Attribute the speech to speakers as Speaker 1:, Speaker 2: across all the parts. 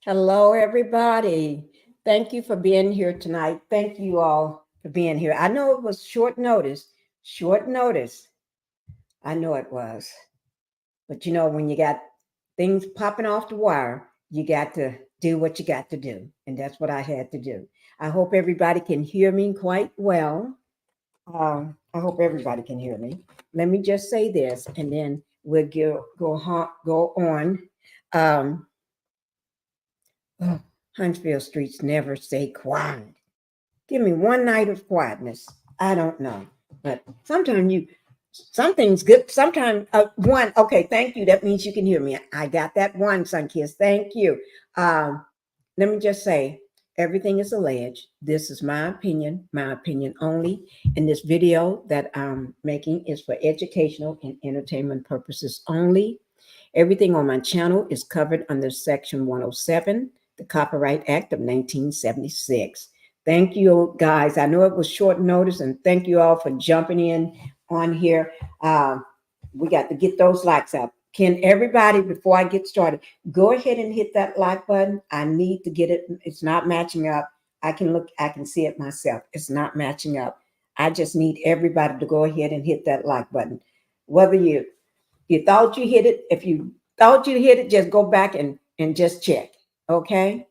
Speaker 1: Hello, everybody. Thank you for being here tonight. Thank you all for being here. I know it was short notice. Short notice. I know it was. But you know, when you got things popping off the wire, you got to do what you got to do. And that's what I had to do. I hope everybody can hear me quite well. I hope everybody can hear me. Let me just say this, and then we'll go on. Um, oh, Huntsville streets never stay quiet. Give me one night of quietness. I don't know, but something's good. Sometimes one. Okay, thank you. That means you can hear me. I got that one, Sun Kiss. Thank you. Um, Let me just say, everything is alleged. This is my opinion only. And this video that I'm making is for educational and entertainment purposes only. Everything on my channel is covered under Section 107, the Copyright Act of 1976. Thank you, guys. I know it was short notice, and thank you all for jumping in on here. We got to get those likes up. Can everybody, before I get started, go ahead and hit that like button? I need to get it. It's not matching up. I can see it myself. It's not matching up. I just need everybody to go ahead and hit that like button. Whether you thought you hit it, if you thought you hit it, just go back and just check. Okay?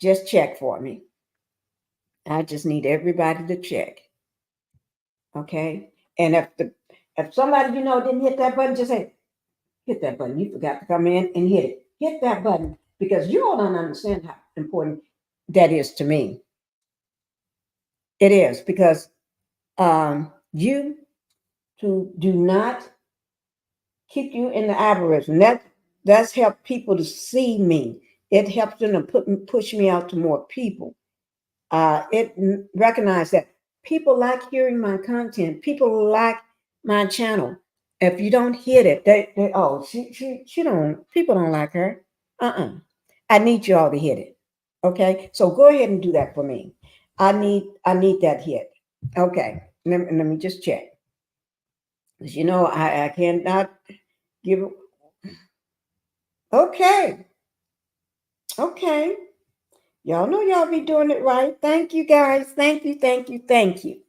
Speaker 1: Just check for me. I just need everybody to check. Okay? And if somebody didn't hit that button, just say, hit that button. You forgot to come in and hit it. Hit that button because you all don't understand how important that is to me. It is because you to do not keep you in the algorithm. That's helped people to see me. It helps them to push me out to more people. It recognize that people like hearing my content. People like my channel. If you don't hit it, they oh she don't, people don't like her. I need you all to hit it. Okay, so go ahead and do that for me. I need that hit. Okay, let me just check. Because I cannot give. Okay, okay. Y'all know y'all be doing it right. Thank you, guys. Thank you, thank you, thank you.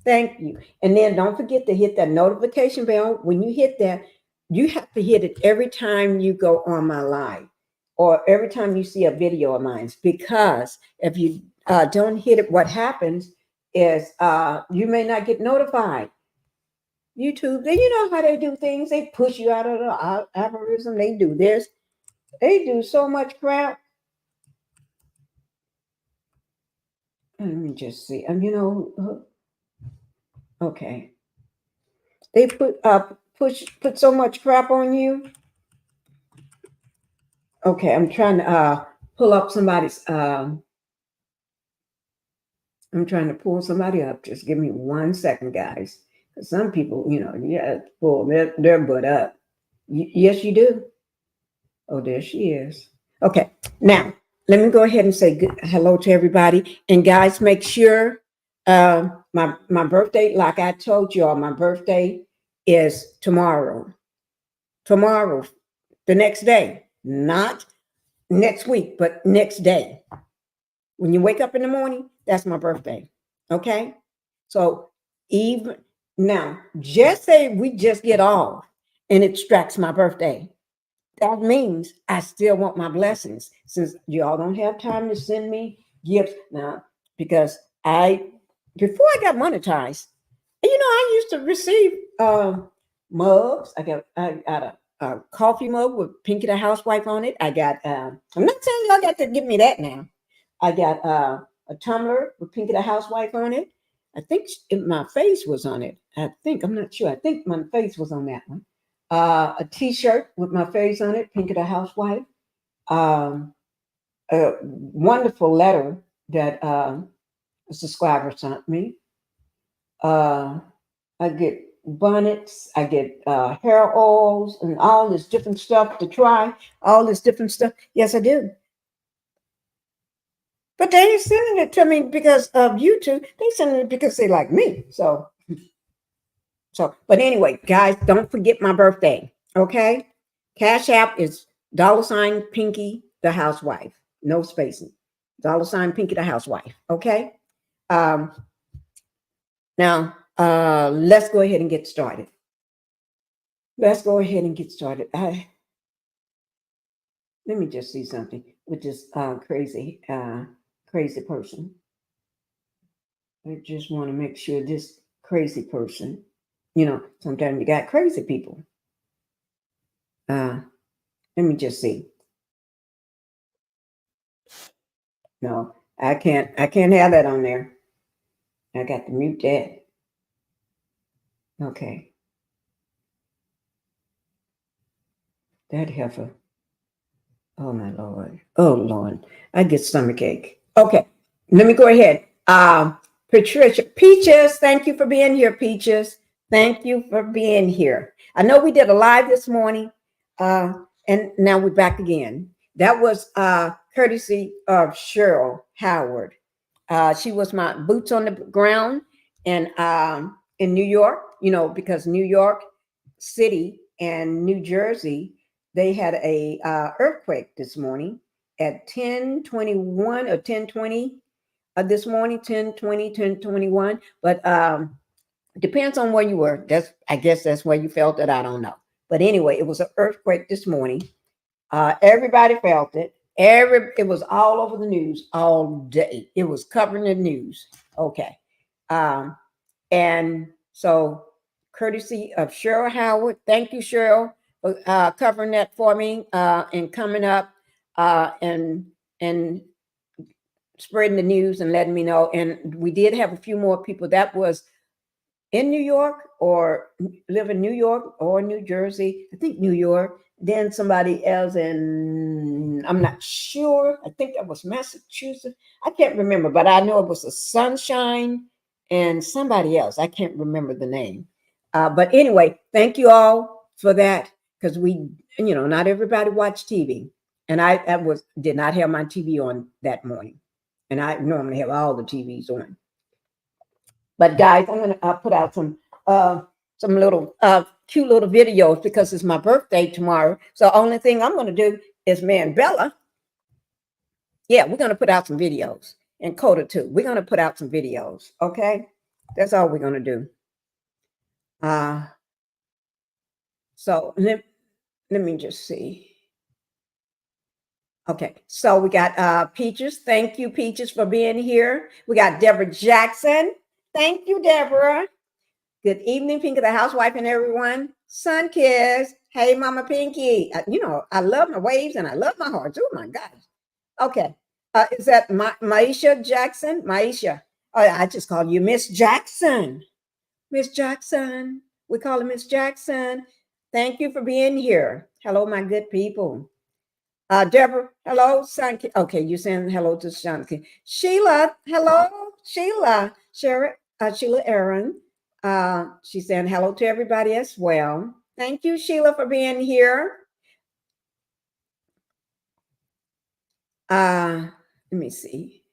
Speaker 1: Thank you. And then don't forget to hit that notification bell. When you hit that, you have to hit it every time you go on my live or every time you see a video of mine. Because if you don't hit it, what happens is you may not get notified. YouTube, you know how they do things. They push you out of the algorithm. They do this. They do so much crap. Let me just see. Okay. They put so much crap on you. Okay, I'm trying to pull up somebody's. I'm trying to pull somebody up. Just give me 1 second, guys. Some people, you have to pull their butt up. Yes, you do. Oh, there she is. Okay, now let me go ahead and say hello to everybody. And guys, make sure my birthday, like I told y'all, my birthday is tomorrow. Tomorrow, the next day, not next week, but next day. When you wake up in the morning, that's my birthday. Okay? So even now, just say we just get off and it strikes my birthday. That means I still want my blessings since y'all don't have time to send me gifts now because before I got monetized, I used to receive mugs. I got a coffee mug with Pinkie the Housewife on it. I got I'm not saying y'all got to give me that now. I got a tumbler with Pinkie the Housewife on it. I think my face was on it. I'm not sure. I think my face was on that one. A T-shirt with my face on it, Pinkie the Housewife. A wonderful letter that a subscriber sent me. I get bonnets, I get hair oils, and all this different stuff to try. All this different stuff. Yes, I do. But they ain't sending it to me because of YouTube. They sending it because they like me. So, but anyway, guys, don't forget my birthday. Okay? Cash App is $ Pinkie the Housewife. no spacing. $ Pinkie the Housewife. Okay. Now, let's go ahead and get started. Let's go ahead and get started. Let me just see something with this crazy person. I just want to make sure this crazy person, sometimes you got crazy people. Let me just see. No, I can't have that on there. I got to mute that. Okay. That heifer. Oh my Lord. Oh Lord. I get stomachache. Okay. Let me go ahead. Patricia. Peaches, thank you for being here, Peaches. Thank you for being here. I know we did a live this morning. And now we're back again. That was courtesy of Cheryl Howard. She was my boots on the ground and in New York, because New York City and New Jersey, they had a earthquake this morning at 10:21 or 10:20 this morning, 10:20, 10:21. But depends on where you were. I guess that's where you felt it. I don't know. But anyway, it was an earthquake this morning. Everybody felt it. It was all over the news all day. It was covering the news. Okay. And so courtesy of Cheryl Howard. Thank you, Cheryl, for covering that for me and coming up and spreading the news and letting me know. And we did have a few more people that was in New York or live in New York or New Jersey. I think New York. Then somebody else in, I'm not sure. I think that was Massachusetts. I can't remember, but I know it was a Sunshine and somebody else. I can't remember the name. But anyway, thank you all for that, because we, not everybody watched TV. And I did not have my TV on that morning. And I normally have all the TVs on. But guys, I'm going to put out some little cute little videos because it's my birthday tomorrow. So only thing I'm going to do is me and Bella. Yeah, we're going to put out some videos, and Coda too. We're going to put out some videos. Okay, that's all we're going to do. So let me just see. Okay, so we got Peaches. Thank you, Peaches, for being here. We got Deborah Jackson. Thank you, Deborah. Good evening, Pinkie the Housewife and everyone. Sun Kiss. Hey, Mama Pinkie. I love my waves and I love my hearts. Oh, my gosh. Okay. Is that Maisha Jackson? Maisha. Oh, I just call you Miss Jackson. Miss Jackson. We call her Miss Jackson. Thank you for being here. Hello, my good people. Deborah, hello. Sun Kiss. Okay, you're saying hello to Sun Kiss. Sheila, hello. Sheila. Sheila Aaron. She's saying hello to everybody as well. Thank you, Sheila, for being here. Let me see.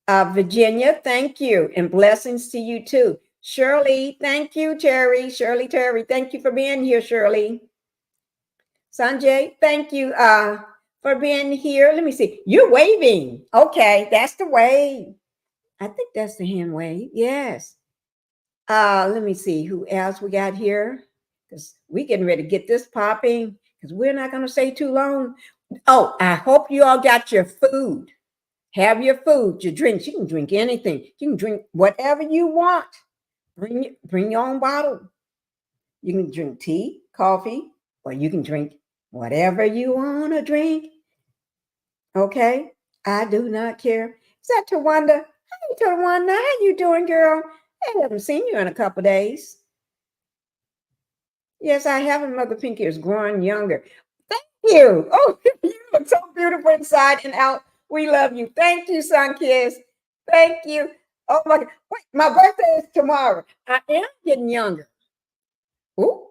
Speaker 1: Virginia, thank you. And blessings to you too. Shirley, thank you, Terry. Terry, thank you for being here, Shirley. Sanjay, thank you for being here. Let me see. You're waving. Okay, that's the wave. I think that's the hand wave. Yes. Let me see who else we got here, because we're getting ready to get this popping, because we're not going to stay too long. Oh, I hope you all got your food. Have your food, your drinks. You can drink anything. You can drink whatever you want. Bring your own bottle. You can drink tea, coffee, or you can drink whatever you want to drink. Okay? I do not care. Is that Tawanda? Hey, Tawanda, how you doing, girl? I haven't seen you in a couple days. Yes, I haven't. Mother Pinkie is growing younger. Thank you. Oh, you look so beautiful inside and out. We love you. Thank you, Sun Kiss. Thank you. Oh my God. Wait, my birthday is tomorrow. I am getting younger. Ooh,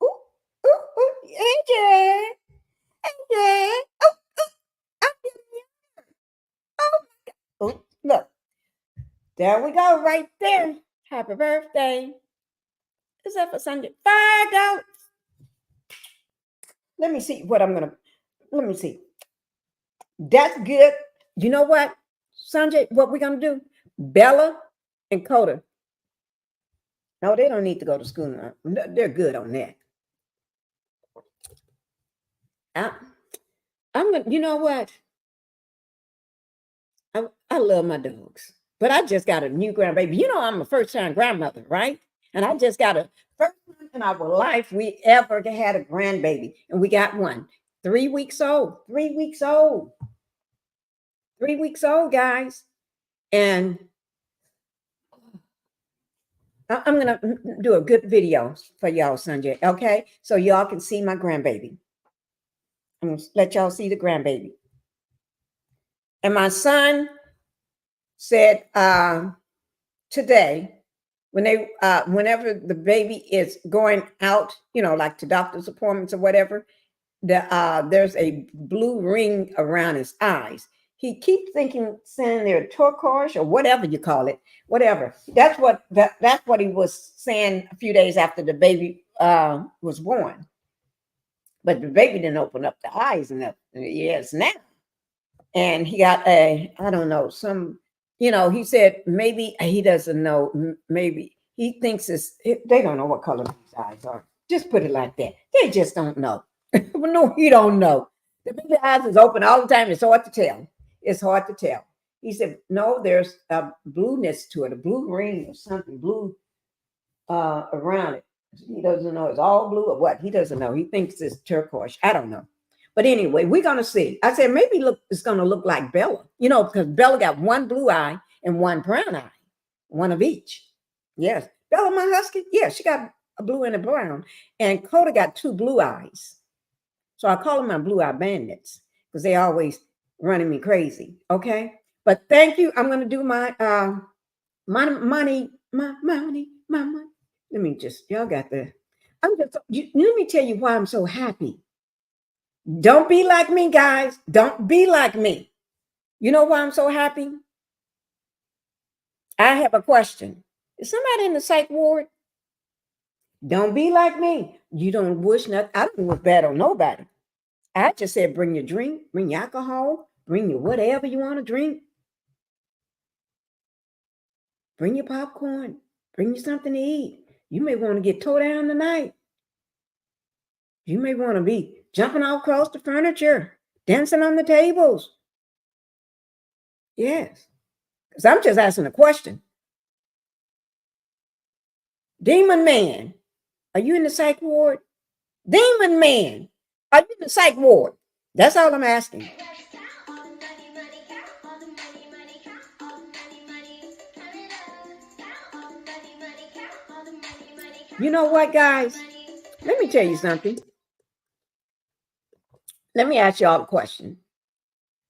Speaker 1: ooh, ooh, ooh. Hey, Jay. Hey, Jay. Oh, I'm getting younger. Oh my God. Ooh, look. There we go, right there. Happy birthday. Is that for Sunday? Find out. Let me see what I'm gonna. Let me see. That's good. You know what, Sanjay, what we're going to do? Bella and Coda. No, they don't need to go to school now. They're good on that. I'm gonna, you know what? I love my dogs, but I just got a new grandbaby. You know, I'm a first-time grandmother, right? And I just got a first one in our life we ever had a grandbaby, and we got one 3 weeks old. 3 weeks old. 3 weeks old, guys. And I'm gonna do a good video for y'all, Sanjay. Okay, so y'all can see my grandbaby. I'm gonna let y'all see the grandbaby. And my son said today, when they whenever the baby is going out, you know, like to doctor's appointments or whatever, there's a blue ring around his eyes. He keeps saying they're turquoise or whatever you call it, whatever. That's what he was saying a few days after the baby was born. But the baby didn't open up the eyes enough. Yes, now. And he got I don't know, you know, he said maybe he doesn't know. Maybe he thinks they don't know what color these eyes are. Just put it like that. They just don't know. No, he don't know. The baby eyes is open all the time. It's hard to tell. It's hard to tell. He said, no, there's a blueness to it, a blue ring or something blue around it. He doesn't know it's all blue or what. He doesn't know. He thinks it's turquoise. I don't know. But anyway, we're going to see. I said, maybe it's going to look like Bella, you know, because Bella got one blue eye and one brown eye, one of each. Yes. Bella, my husky, yeah, she got a blue and a brown. And Coda got two blue eyes. So I call them my blue eye bandits because they always running me crazy. Okay. But thank you. I'm going to do my money. Let me just, y'all got the, let me tell you why I'm so happy. Don't be like me, guys. Don't be like me. You know why I'm so happy? I have a question. Is somebody in the psych ward? Don't be like me. You don't wish nothing. I don't wish bad on nobody. I just said bring your drink, bring your alcohol, bring your whatever you want to drink. Bring your popcorn. Bring you something to eat. You may want to get towed down tonight. You may want to be jumping all across the furniture, dancing on the tables. Yes. Because I'm just asking a question. Demon man, are you in the psych ward? Demon man, are you in the psych ward? That's all I'm asking. You know what, guys? Let me tell you something. Let me ask you all a question.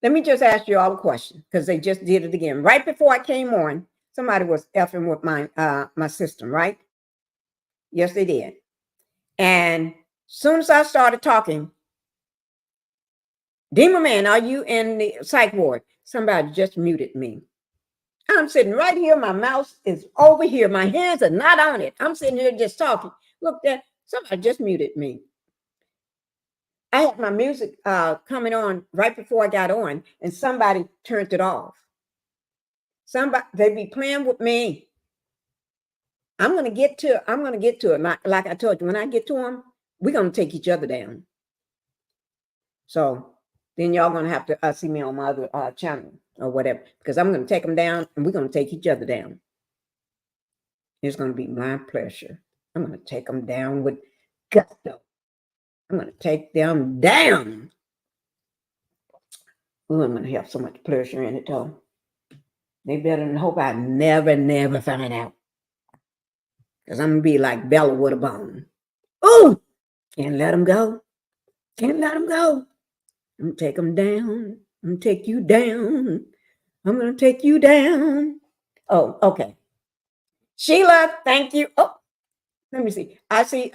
Speaker 1: Let me just ask you all a question because they just did it again. Right before I came on, somebody was effing with my system, right? Yes, they did. And as soon as I started talking, Demon man, are you in the psych ward? Somebody just muted me. I'm sitting right here. My mouse is over here. My hands are not on it. I'm sitting here just talking. Look, there, somebody just muted me. I had my music coming on right before I got on, and somebody turned it off. They be playing with me. I'm gonna get to it. Like I told you, when I get to them, we're gonna take each other down. So then y'all gonna have to see me on my other channel or whatever, because I'm gonna take them down and we're gonna take each other down. It's gonna be my pleasure. I'm gonna take them down with gusto. I'm gonna take them down. Oh, I'm gonna have so much pleasure in it though. They better than hope I never find out. Because I'm gonna be like Bella with a bone. Oh, can't let them go. Can't let them go. I'm gonna take them down. I'm gonna take you down. I'm gonna take you down. Oh, okay. Sheila, thank you. Oh, let me see. I see.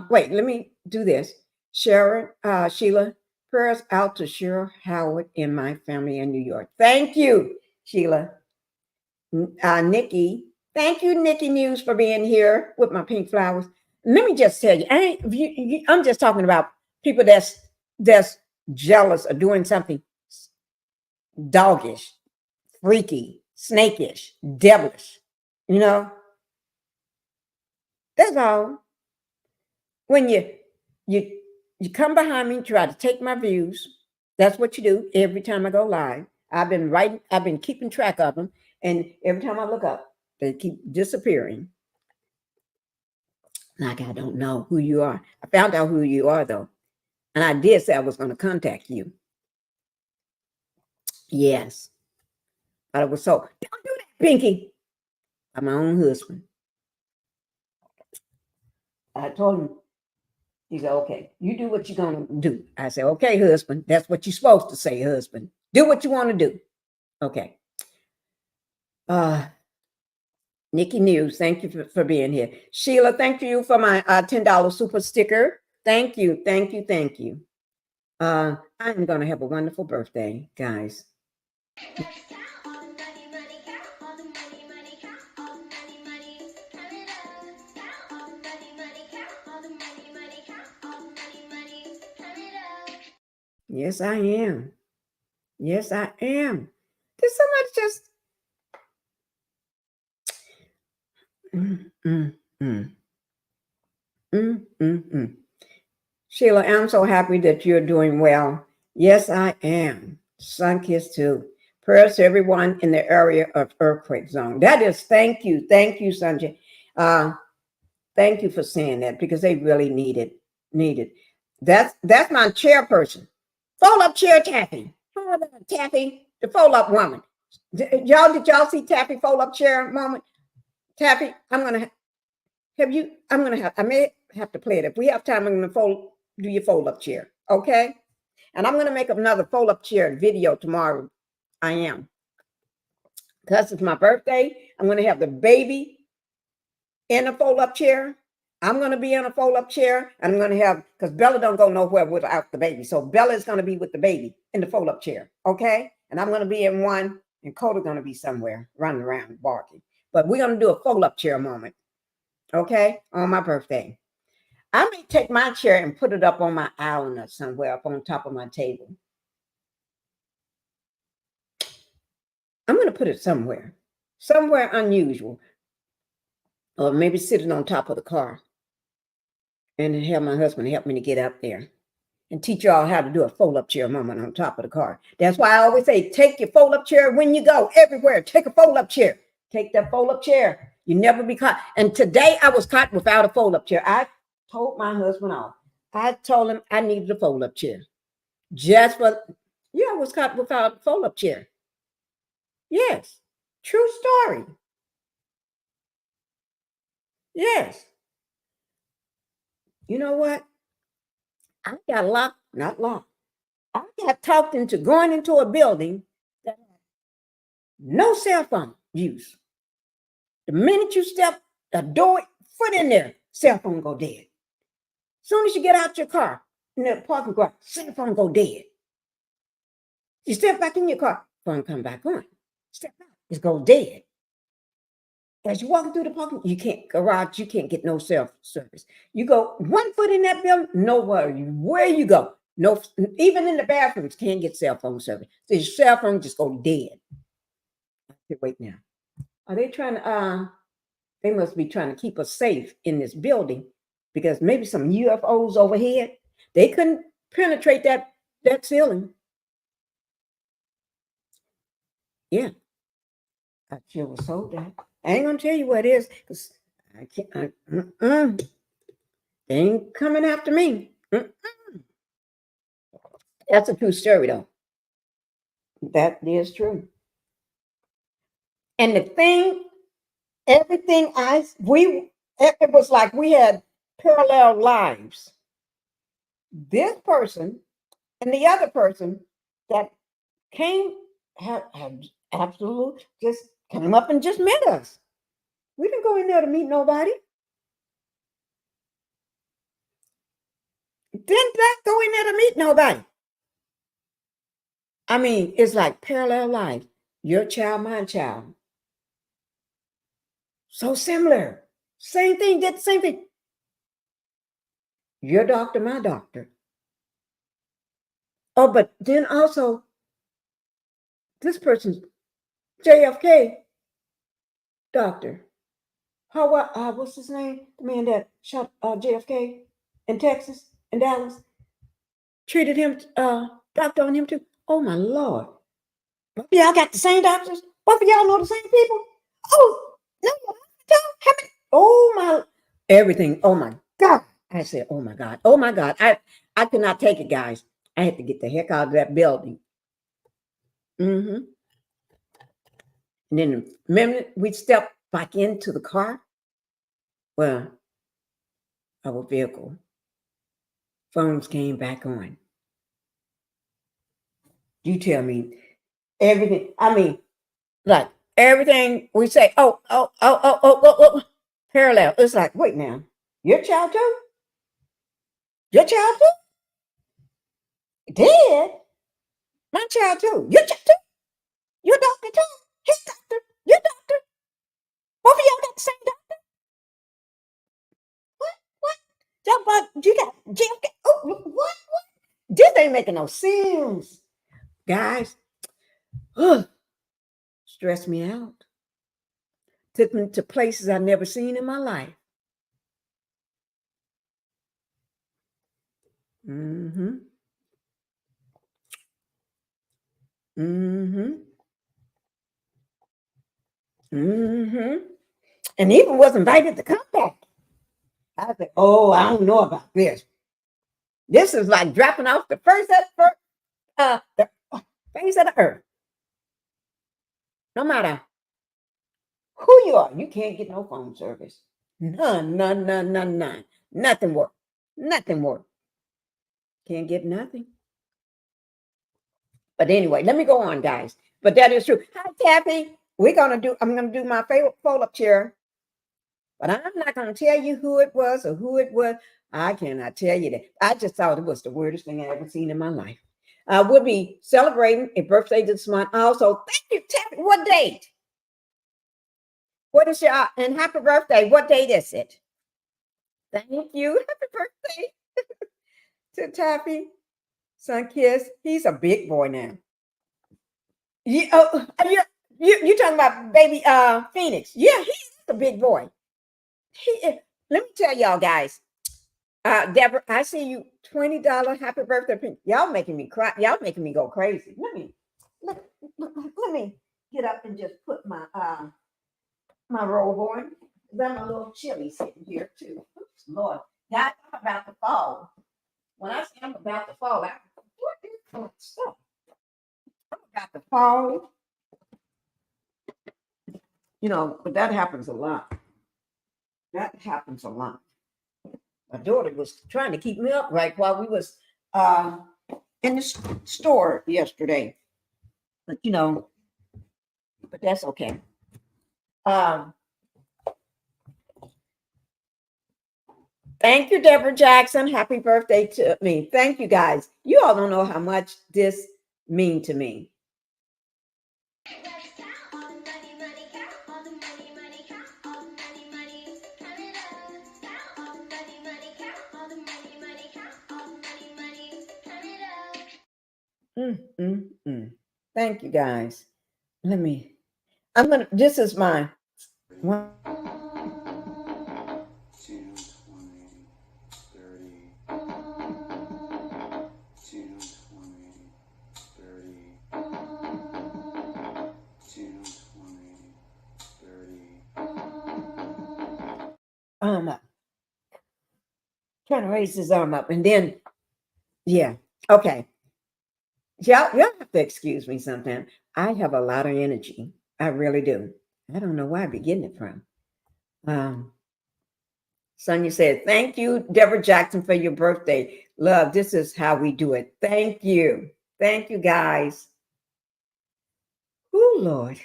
Speaker 1: Wait, let me do this. Sheila, prayers out to Cheryl Howard and my family in New York. Thank you, Sheila. Nikki, thank you, Nikki News, for being here with my pink flowers. Let me just tell you, I'm just talking about people that's jealous or doing something doggish, freaky, snakish, devilish. You know, that's all. When you you come behind me and try to take my views, that's what you do every time I go live. I've been keeping track of them, and every time I look up, they keep disappearing. Like I don't know who you are. I found out who you are though, and I did say I was going to contact you. Yes, but I was so don't do that, Pinkie. I'm my own husband. I told him. He said, "Okay, you do what you're gonna do." I said, "Okay, husband. That's what you're supposed to say, husband. Do what you want to do." Okay. Nikki News, thank you for being here. Sheila, thank you for my $10 super sticker. Thank you, thank you, thank you. I am going to have a wonderful birthday, guys. Yes, I am. Yes, I am. Did somebody just... Sheila, I'm so happy that you're doing well. Yes, I am. Sun kiss too. Prayers to everyone in the area of earthquake zone. That is, thank you, Sanjay. Thank you for saying that because they really need it. That's my chairperson. Fold up chair, Taffy. Taffy, the fold up woman. Did y'all see Taffy fold up chair moment? Taffy, I may have to play it. If we have time, I'm gonna do your fold up chair. Okay? And I'm gonna make another fold up chair video tomorrow. I am. Because it's my birthday. I'm gonna have the baby in a fold up chair. I'm going to be in a fold up chair. I'm going to have, because Bella don't go nowhere without the baby. So Bella is going to be with the baby in the fold up chair. Okay. And I'm going to be in one, and Coda's going to be somewhere running around barking. But we're going to do a fold up chair moment. Okay. On my birthday. I may take my chair and put it up on my island or somewhere up on top of my table. I'm going to put it somewhere unusual. Or maybe sitting on top of the car. And have my husband help me to get up there and teach y'all how to do a fold-up chair moment on top of the car. That's why I always say, take your fold-up chair when you go everywhere. Take a fold-up chair. Take that fold-up chair. You never be caught. And today I was caught without a fold-up chair. I told my husband off. I told him I needed a fold-up chair. I was caught without a fold-up chair. Yes. True story. Yes. You know what? I got I got talked into going into a building that had no cell phone use. The minute you step the door, foot in there, cell phone go dead. As soon as you get out your car in the parking garage, cell phone go dead. You step back in your car, phone come back on. Step out, it go dead. As you walk through the parking garage, you can't get no cell service. You go 1 foot in that building, nowhere. Where you go, no, even in the bathrooms, can't get cell phone service. So your cell phone just go dead. Wait now. Are they trying to, they must be trying to keep us safe in this building because maybe some UFOs overhead. They couldn't penetrate that ceiling. Yeah. I sure was told that. I ain't gonna tell you what it is because I can't. They ain't coming after me. That's a true story, though. That is true. And the thing, everything it was like we had parallel lives. This person and the other person that came had absolute just came up and just met us. We didn't go in there to meet nobody. Didn't go in there to meet nobody. I mean, it's like parallel life. Your child, my child. So similar. Same thing, did the same thing. Your doctor, my doctor. Oh, but then also, this person's JFK doctor. How what's his name? The man that shot JFK in Texas, in Dallas, treated him, doctor on him too. Oh my Lord. Both of y'all got the same doctors? Both of y'all know the same people? Oh, no, how many? Oh my, everything. Oh my God. I said, oh my God. Oh my God. I could not take it, guys. I had to get the heck out of that building. And then the minute we stepped back into the car, well, our vehicle, phones came back on. You tell me everything. I mean, like everything we say, oh, parallel. It's like, wait now, your child too? Your child too? Dead? My child too. Your child too? Your doctor too? His doctor? Your doctor? Both of y'all got the same doctor? What? You got JFK? Oh, what? This ain't making no sense. Guys, stressed me out. Took me to places I've never seen in my life. And even was invited to come back. I said, oh, I don't know about this. This is like dropping off the face of the earth. No matter who you are, you can't get no phone service. None. Nothing work. Can't get nothing. But anyway, let me go on, guys. But that is true. Hi, Kathy. I'm gonna do my favorite fold-up chair. But I'm not gonna tell you who it was or who it was. I cannot tell you that. I just thought it was the weirdest thing I ever seen in my life. We'll be celebrating a birthday this month. Also, thank you, Kathy. What date? What is your and happy birthday? What date is it? Thank you. Happy birthday to Taffy. Son Kiss. He's a big boy now. You talking about baby Phoenix? Yeah, he's a big boy. Let me tell y'all guys. Deborah, I see you $20 happy birthday. Y'all making me cry. Y'all making me go crazy. Let me get up and just put my my robe on. I'm a little chilly sitting here too. Oops, Lord, guys, I'm about to fall. When I say I'm about to fall, what is that stuff? I'm about to fall. You know, but that happens a lot. My daughter was trying to keep me upright while we was in the store yesterday. But you know, but that's okay. Thank you, Deborah Jackson. Happy birthday to me. Thank you, guys. You all don't know how much this means to me. Thank you, guys. This is my one.
Speaker 2: 10, 20, 30, 10, 20, 30, 10, 20, 30.
Speaker 1: Trying to raise his arm up, and then, yeah, okay. Y'all have to excuse me sometimes. I have a lot of energy. I really do. I don't know where I be getting it from. Sonia said, thank you, Deborah Jackson, for your birthday. Love, this is how we do it. Thank you. Thank you, guys. Oh, Lord.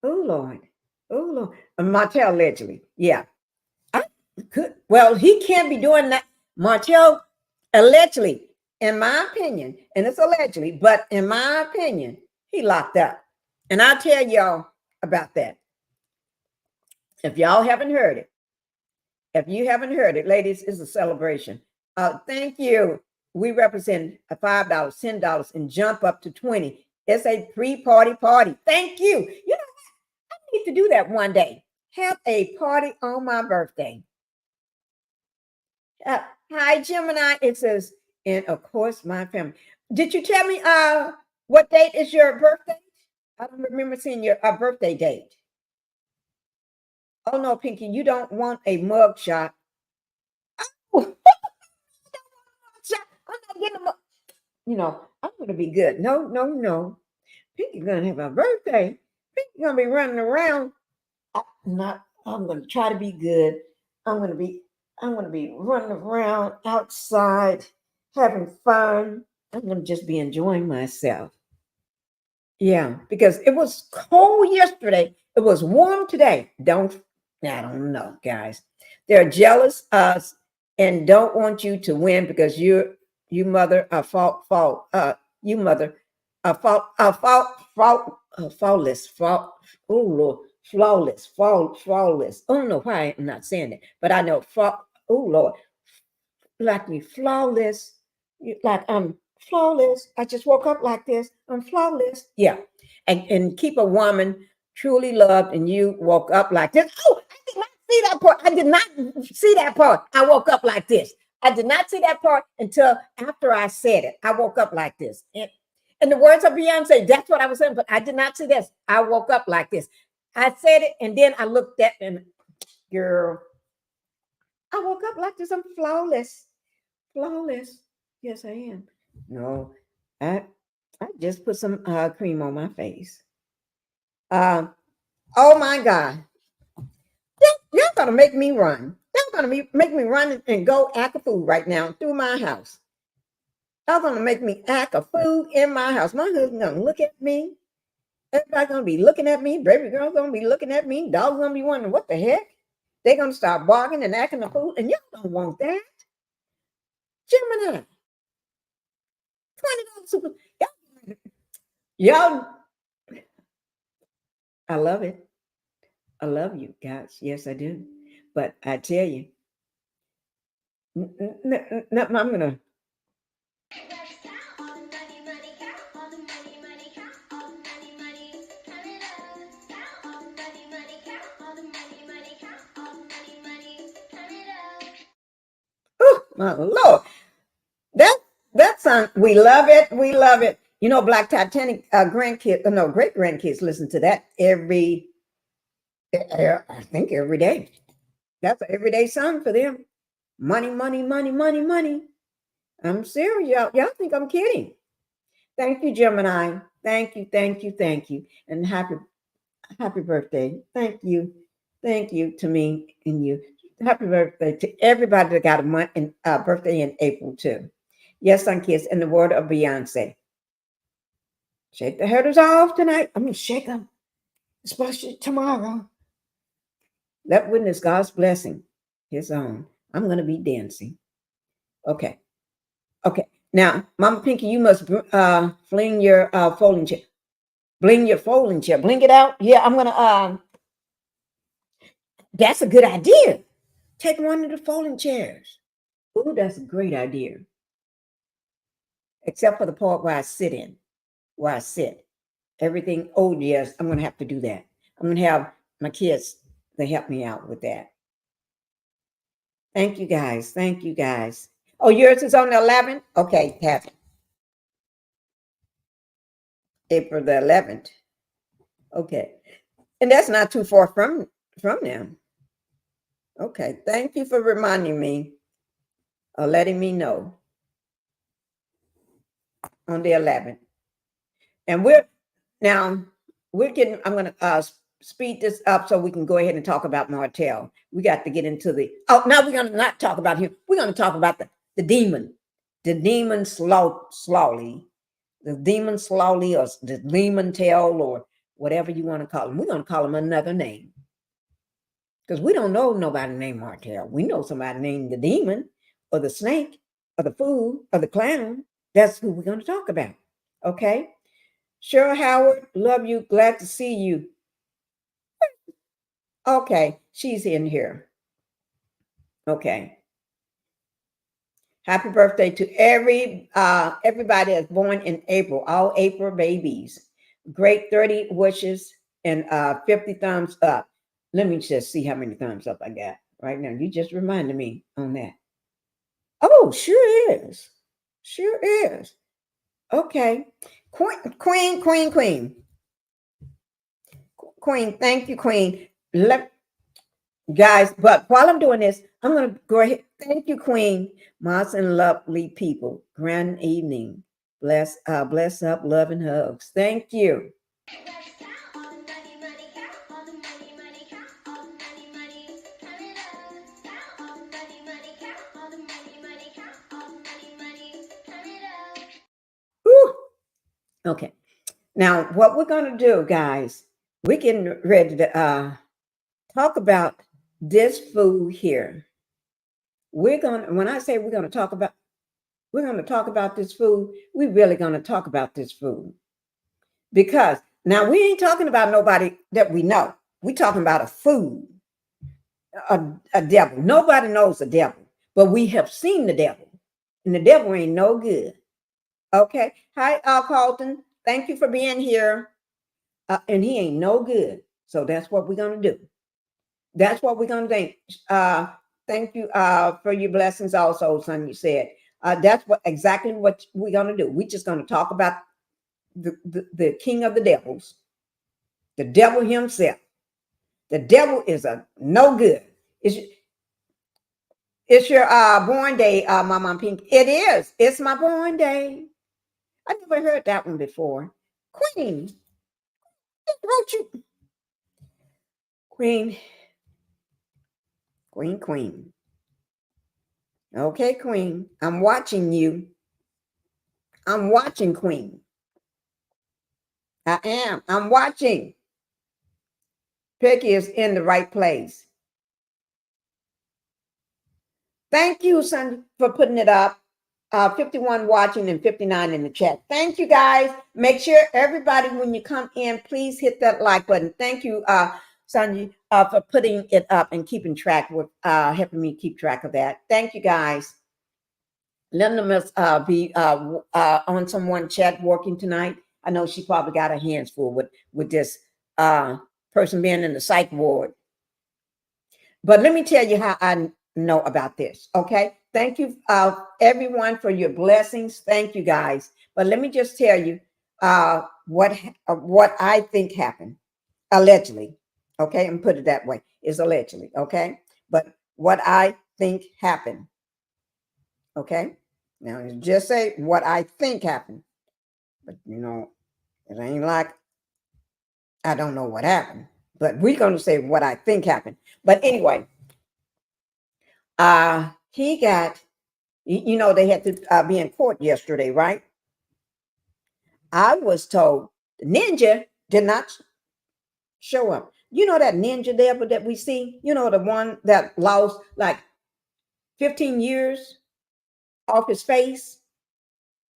Speaker 1: Oh, Lord. Oh, Lord. Martell, allegedly. Yeah. Well, he can't be doing that. Martell, allegedly, in my opinion, and it's allegedly, but in my opinion, he locked up. And I'll tell y'all about that. If y'all haven't heard it, if you haven't heard it, ladies, it's a celebration. Thank you. We represent $5, $10, and jump up to 20. It's a pre-party party. Thank you. You know, I need to do that one day. Have a party on my birthday. Hi, Gemini. It says, and of course, my family. Did you tell me what date is your birthday? I don't remember seeing your birthday date. Oh no, Pinkie, you don't want a mug shot. Oh, I'm not getting a mug. You know, I'm gonna be good. No, no, no. Pinkie's gonna have a birthday. Pinkie's gonna be running around. I'm gonna try to be good. I'm gonna be running around outside, having fun. I'm gonna just be enjoying myself. Yeah, because it was cold yesterday. It was warm today. I don't know, guys. They're jealous us and don't want you to win because you mother a you mother oh Lord, flawless. I don't know why I'm not saying it, but I know oh Lord, like me flawless. Like I'm flawless. I just woke up like this. I'm flawless. Yeah. And keep a woman truly loved and you woke up like this. Oh, I did not see that part. I did not see that part. I woke up like this. I did not see that part until after I said it. I woke up like this. And the words of Beyonce, that's what I was saying, but I did not see this. I woke up like this. I said it and then I looked at and girl, I woke up like this. I'm flawless. Flawless. Yes, I am. No, I I just put some cream on my face. Uh, oh my God. Y'all gonna make me run. Y'all gonna make me run and go act a fool right now through my house. Y'all gonna make me act a fool in my house. My husband gonna look at me. Everybody gonna be looking at me. Baby girl's gonna be looking at me. Dog's gonna be wondering what the heck. They're gonna start barking and acting a fool, and y'all don't want that. Gemini, $20 super. Y'all, I love it. I love you guys. Yes, I do. But I tell you, I'm gonna. Oh my Lord, that that song, we love it. We love it. You know, Black Titanic grandkids, no great grandkids, listen to that I think every day. That's an everyday song for them. Money, money, money, money, money. I'm serious, y'all. Y'all think I'm kidding? Thank you, Gemini. Thank you, thank you, thank you, and happy birthday. Thank you to me and you. Happy birthday to everybody that got a month and birthday in April too. Yes, on kids. In the word of Beyonce, shake the herders off tonight. I'm gonna shake them, especially tomorrow. Let witness God's blessing, His own. I'm gonna be dancing. Okay, okay. Now, Mama Pinkie, you must fling your folding chair. Bling your folding chair. Bling it out. Yeah, I'm gonna. That's a good idea. Take one of the folding chairs. Ooh, that's a great idea. Except for the part where I sit in, where I sit. Everything. Oh yes, I'm gonna have to do that. I'm gonna have my kids to help me out with that. Thank you guys. Thank you guys. Oh, yours is on the 11th? Okay, have it. April the 11th. Okay. And that's not too far from them. Okay. Thank you for reminding me or letting me know on the 11th. And now we're getting, I'm going to speed this up so we can go ahead and talk about Martell. We got to get into now we're going to not talk about him. We're going to talk about the demon slowly, the demon slowly, or the demon tail, or whatever you want to call him. We're going to call him another name because we don't know nobody named Martell. We know somebody named the demon or the snake or the fool or the clown. That's who we're going to talk about. Okay. Cheryl Howard, love you. Glad to see you. Okay, she's in here. Okay. Happy birthday to everybody that's born in April, all April babies. Great 30 wishes and 50 thumbs up. Let me just see how many thumbs up I got right now. You just reminded me on that. Oh, sure is. Sure is. Okay. Queen. Queen, thank you, Queen. Guys, but while I'm doing this, I'm going to go ahead. Thank you, Queen. Moss and lovely people. Grand evening. Bless up, love and hugs. Thank you. Whew. Okay. Now, what we're going to do, guys, we're getting ready to talk about this food here. When I say we're going to talk about this food, we're really going to talk about this food. Because now we ain't talking about nobody that we know. We're talking about a food, a devil. Nobody knows the devil, but we have seen the devil. And the devil ain't no good. Okay. Hi, Carlton. Thank you for being here. And he ain't no good. So that's what we're going to do. That's what we're going to do. Thank you for your blessings also, son, you said. That's exactly what we're going to do. We're just going to talk about the king of the devils, the devil himself. The devil is a no good. It's your born day, Mama Pink. It is. It's my born day. I never heard that one before. Queen. Wrote you. Queen. Okay, Queen. I'm watching you. I'm watching, Queen. I am. I'm watching. Pinkie is in the right place. Thank you, son, for putting it up. 51 watching and 59 in the chat. Thank you, guys. Make sure everybody, when you come in, please hit that like button. Thank you, Sanji, for putting it up and keeping track with helping me keep track of that. Thank you, guys. Linda must be on someone chat working tonight. I know she probably got her hands full with this person being in the psych ward. But let me tell you how I know about this. Okay. Thank you, everyone, for your blessings. Thank you, guys. But let me just tell you what I think happened, allegedly. Okay, and put it that way, is allegedly. Okay, but what I think happened. Okay, now just say what I think happened, but it ain't like I don't know what happened. But we're going to say what I think happened. But anyway, he got. They had to be in court yesterday, right? I was told the ninja did not show up. You know that ninja devil that we see? You know, the one that lost like 15 years off his face?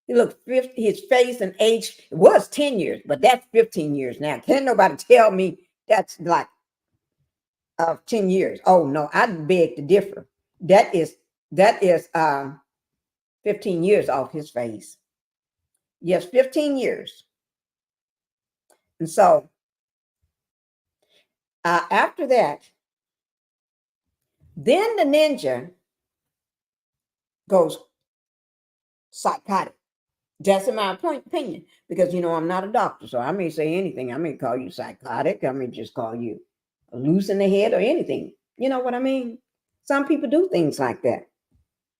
Speaker 1: He looked 50, his face and age, it was 10 years, but that's 15 years now. Can't nobody tell me that's like 10 years. Oh, no, I beg to differ. That is 15 years off his face. Yes, 15 years. And so after that, then the ninja goes psychotic. That's in my opinion, because I'm not a doctor, so I may say anything. I may call you psychotic. I may just call you loose in the head or anything. You know what I mean? Some people do things like that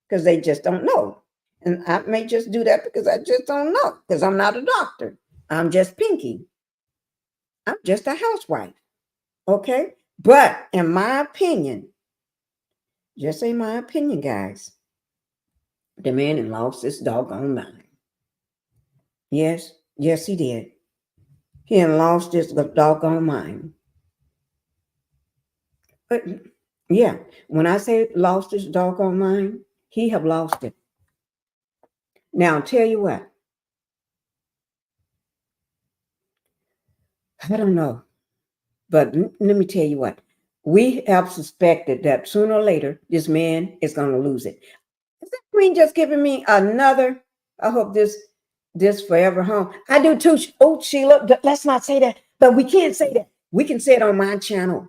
Speaker 1: because they just don't know. And I may just do that because I just don't know, because I'm not a doctor. I'm just Pinkie. I'm just a housewife. Okay? But in my opinion, just say my opinion, guys, the man had lost his doggone mind. Yes, he did. He had lost his doggone mind. But yeah, when I say lost his doggone mind, he have lost it. Now, I'll tell you what. I don't know. But let me tell you what. We have suspected that sooner or later, this man is going to lose it. Queen just giving me another. I hope this forever home. I do too. Oh, Sheila, let's not say that. But we can't say that. We can say it on my channel.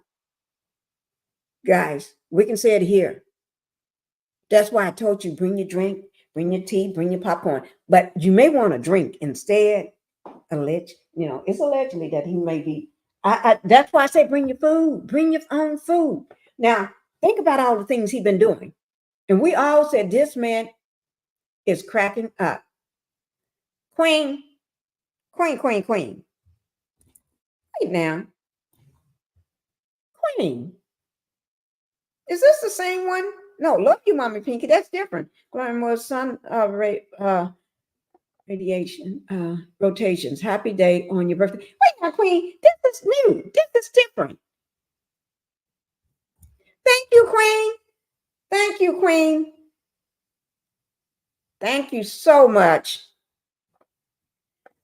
Speaker 1: Guys, we can say it here. That's why I told you, bring your drink, bring your tea, bring your popcorn. But you may want to drink instead. It's allegedly that he may be. That's why I say bring your food, bring your own food. Now, think about all the things he's been doing. And we all said this man is cracking up. Queen. Wait now. Queen. Is this the same one? No, love you, Mommy Pinkie. That's different. Glamorous sun radiation rotations. Happy day on your birthday. Wait now, Queen. This is new. This is different. Thank you, Queen. Thank you, Queen. Thank you so much.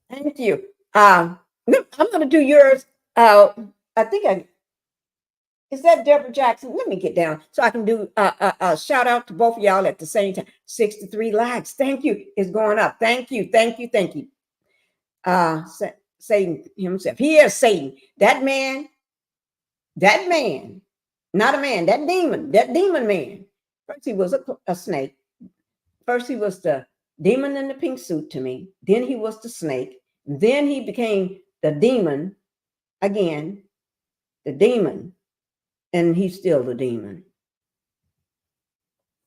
Speaker 1: Thank you. I'm going to do yours. I think is that Deborah Jackson? Let me get down so I can do a shout out to both of y'all at the same time. 63 likes. Thank you. It's going up. Thank you. Satan himself. He is Satan. That man, not a man, that demon man. First he was a snake. First he was the demon in the pink suit to me. Then he was the snake. Then he became the demon again, the demon. And he's still the demon.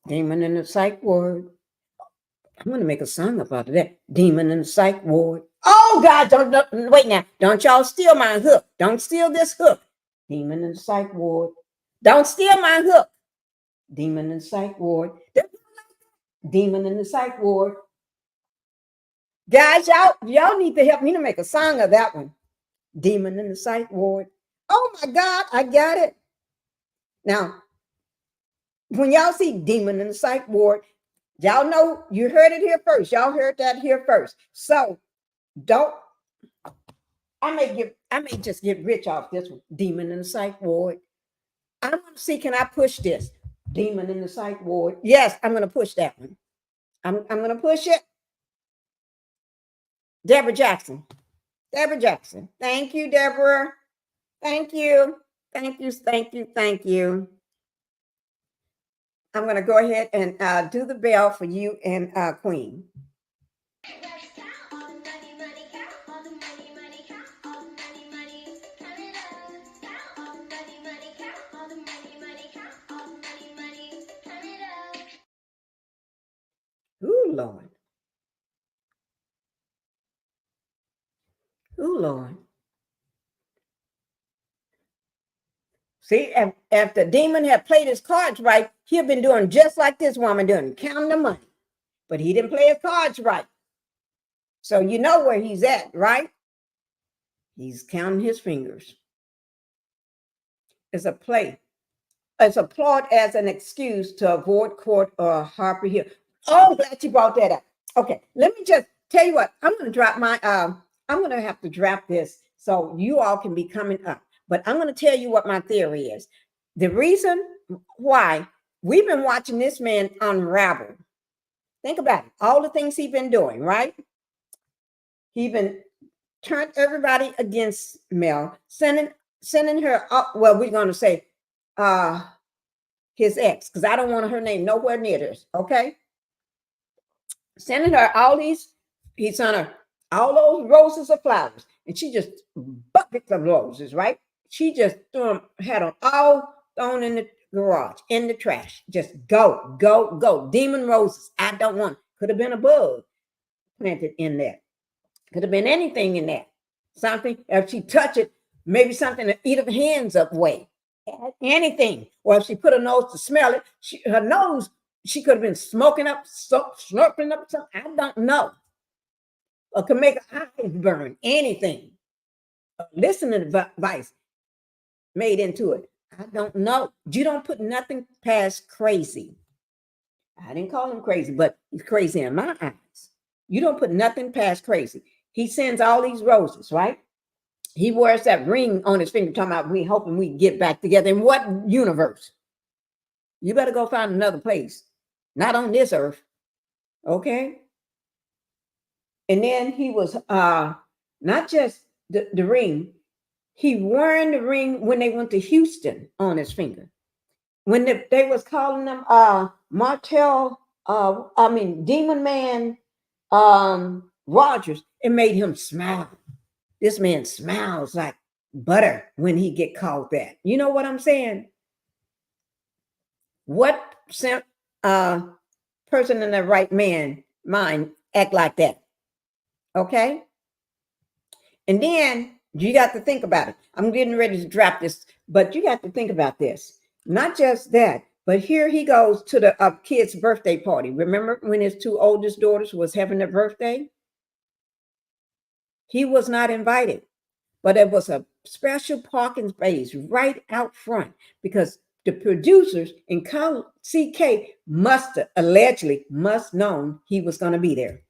Speaker 1: Demon in the psych ward. I'm going to make a song about that. Demon in the psych ward. Oh, God, don't wait now. Don't y'all steal my hook. Don't steal this hook. Demon in the psych ward. Don't steal my hook. Demon in the psych ward. Demon in the psych ward. Guys, y'all need to help me to make a song of that one. Demon in the psych ward. Oh, my God, I got it. Now, when y'all see demon in the psych ward, y'all know you heard it here first. Y'all heard that here first. So I may just get rich off this one. Demon in the psych ward. I'm going to see, can I push this? Demon in the psych ward. Yes, I'm going to push that one. I'm going to push it. Deborah Jackson. Thank you, Deborah. Thank you. I'm going to go ahead and do the bell for you and Queen. Ooh, Lord. Ooh, Lord. See, if the demon had played his cards right, he'd been doing just like this woman doing, counting the money. But he didn't play his cards right. So you know where he's at, right? He's counting his fingers. It's a play. It's applauded as an excuse to avoid court or Harper Hill. Oh, glad you brought that up. Okay, let me just tell you what. I'm going to drop my, I'm going to have to drop this so you all can be coming up. But I'm going to tell you what my theory is. The reason why we've been watching this man unravel. Think about it. All the things he's been doing, right? He's been turned everybody against Mel, sending her up. Well, we're going to say his ex, because I don't want her name nowhere near this. Okay. Sending her all these, he sent her all those roses of flowers, and she just buckets of roses, right? She just had them all thrown in the garage, in the trash. Just go. Demon roses. I don't want. Could have been a bug planted in there. Could have been anything in there. Something, if she touched it, maybe something to eat her hands up way. Anything. Or if she put her nose to smell it, her nose, she could have been smoking up, slurping up something. I don't know. Or could make her eyes burn. Anything. Listening device made into it. I don't know. You don't put nothing past crazy. I didn't call him crazy, but he's crazy in my eyes. You don't put nothing past crazy. He sends all these roses, right? He wears that ring on his finger, talking about we hoping we get back together. In what universe? You better go find another place. Not on this earth. Okay. And then he was not just the ring, he wearing the ring when they went to Houston on his finger. When they was calling them Martell, Demon Man Rogers, it made him smile. This man smiles like butter when he get called that. You know what I'm saying? What person in the right mind act like that? Okay. And then you got to think about it. I'm getting ready to drop this, but you got to think about this. Not just that, but here he goes to the kid's birthday party. Remember when his two oldest daughters was having their birthday? He was not invited, but it was a special parking space right out front because the producers in CK allegedly must known he was going to be there,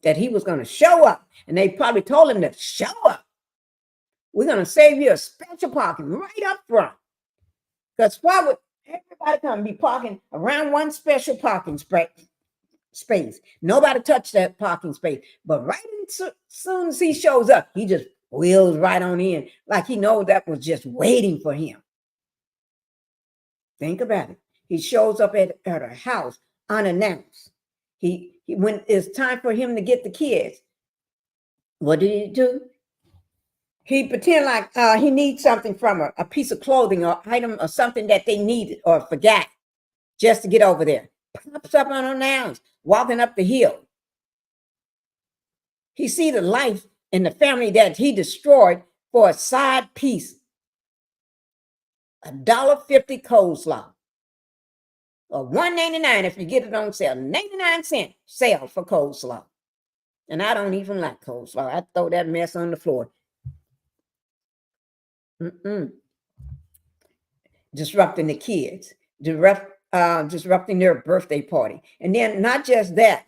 Speaker 1: that he was going to show up, and they probably told him to show up. We're going to save you a special parking right up front. Because why would everybody come be parking around one special parking space? Nobody touched that parking space. But right as soon as he shows up, he just wheels right on in, like he knows that was just waiting for him. Think about it. He shows up at her house unannounced. He when it's time for him to get the kids, what did he do? He pretend like he needs something from her, a piece of clothing or item or something that they needed or forgot, just to get over there. Pops up unannounced, walking up the hill. He see the life and the family that he destroyed for a side piece. $1.50 coleslaw. Or $1.99 if you get it on sale. 99-cent sale for coleslaw. And I don't even like coleslaw. I throw that mess on the floor. Disrupting the kids, disrupting their birthday party. And then not just that,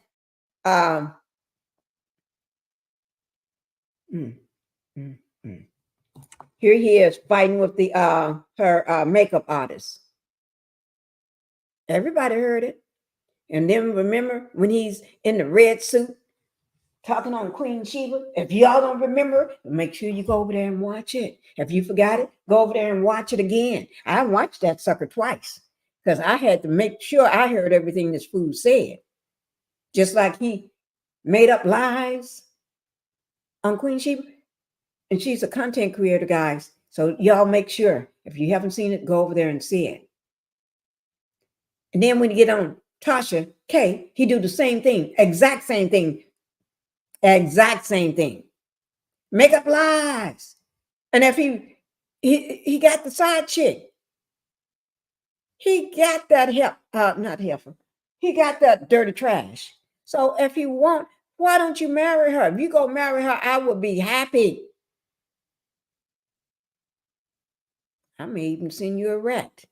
Speaker 1: here he is fighting with the her makeup artist. Everybody heard it. And then remember when he's in the red suit talking on Queen Sheba? If y'all don't remember, make sure you go over there and watch it. If you forgot it, go over there and watch it again. I watched that sucker twice because I had to make sure I heard everything this fool said. Just like he made up lies on Queen Sheba. And she's a content creator, guys. So y'all make sure, if you haven't seen it, go over there and see it. And then when you get on Tasha K, he do the same thing, exact same thing. Make up lies. And if he got the side chick, he got that not heifer. He got that dirty trash. So if you want, why don't you marry her? If you go marry her, I would be happy. I may even send you a rat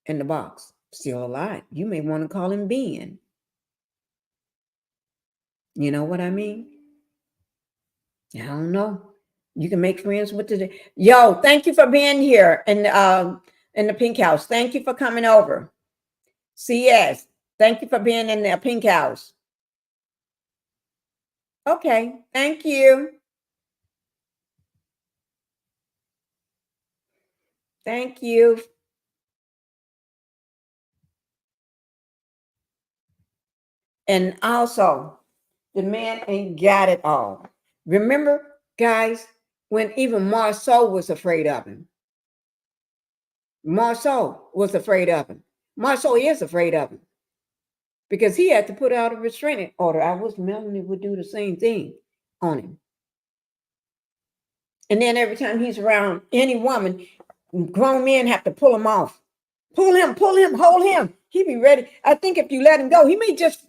Speaker 1: in the box, still alive. You may want to call him Ben. You know what I mean? I don't know. You can make friends with the yo. Thank you for being here in the Pink House. Thank you for coming over. CS. Thank you for being in the Pink House. Okay. Thank you. Thank you. And also, the man ain't got it all. Remember, guys, when even Marceau was afraid of him. Marceau was afraid of him. Marceau is afraid of him because he had to put out a restraining order. I wish Melanie would do the same thing on him. And then every time he's around any woman, grown men have to pull him off. Pull him, hold him. He be ready. I think if you let him go, he may just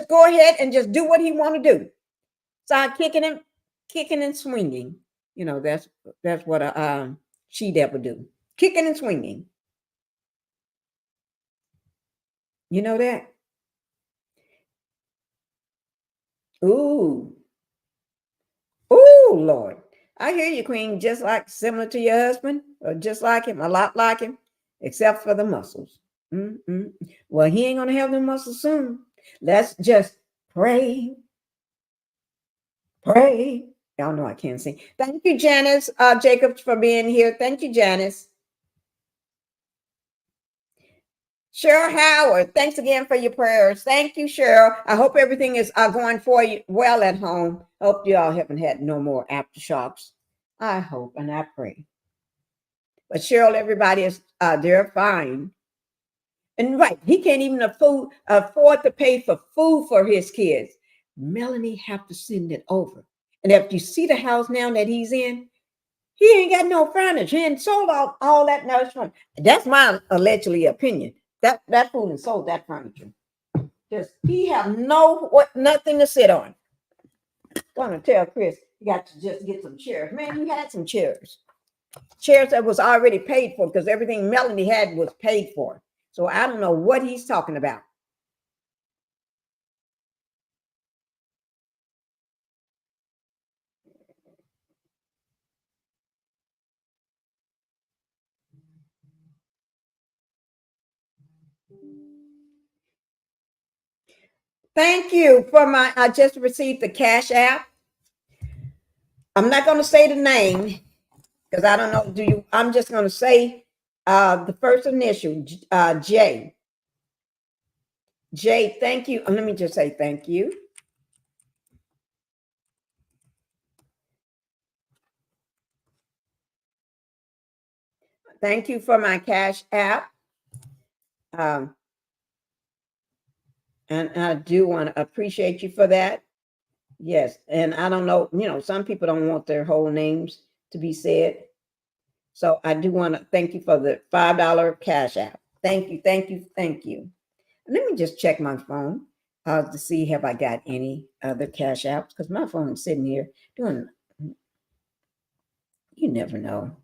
Speaker 1: go ahead and just do what he want to do. Start kicking and swinging. You know, that's what a she-devil do. Kicking and swinging. You know that? Ooh, Lord. I hear you, Queen. Just like similar to your husband, or just like him, a lot like him, except for the muscles. Well, he ain't gonna have them muscles soon. Let's just pray, pray. Y'all know I can't sing. Thank you, Janice Jacobs, for being here. Thank you, Janice. Cheryl Howard, thanks again for your prayers. Thank you, Cheryl. I hope everything is going for you well at home. Hope you all haven't had no more aftershocks. I hope and I pray. But Cheryl, everybody is they're fine. And right, he can't even afford to pay for food for his kids. Melanie have to send it over. And if you see the house now that he's in, he ain't got no furniture. He ain't sold all that furniture. That's my allegedly opinion. That fool and sold that furniture. Just he have nothing to sit on. Gonna tell Chris you got to just get some chairs. Man, you had some chairs. Chairs that was already paid for because everything Melanie had was paid for. So I don't know what he's talking about. Thank you for I just received the Cash App. I'm not going to say the name because I don't know. I'm just going to say the first initial, J. J, thank you. Let me just say thank you. Thank you for my Cash App. And I do want to appreciate you for that. Yes. And I don't know, some people don't want their whole names to be said. So I do want to thank you for the $5 Cash App. Thank you, thank you, thank you. Let me just check my phone to see have I got any other Cash Apps because my phone is sitting here doing. You never know.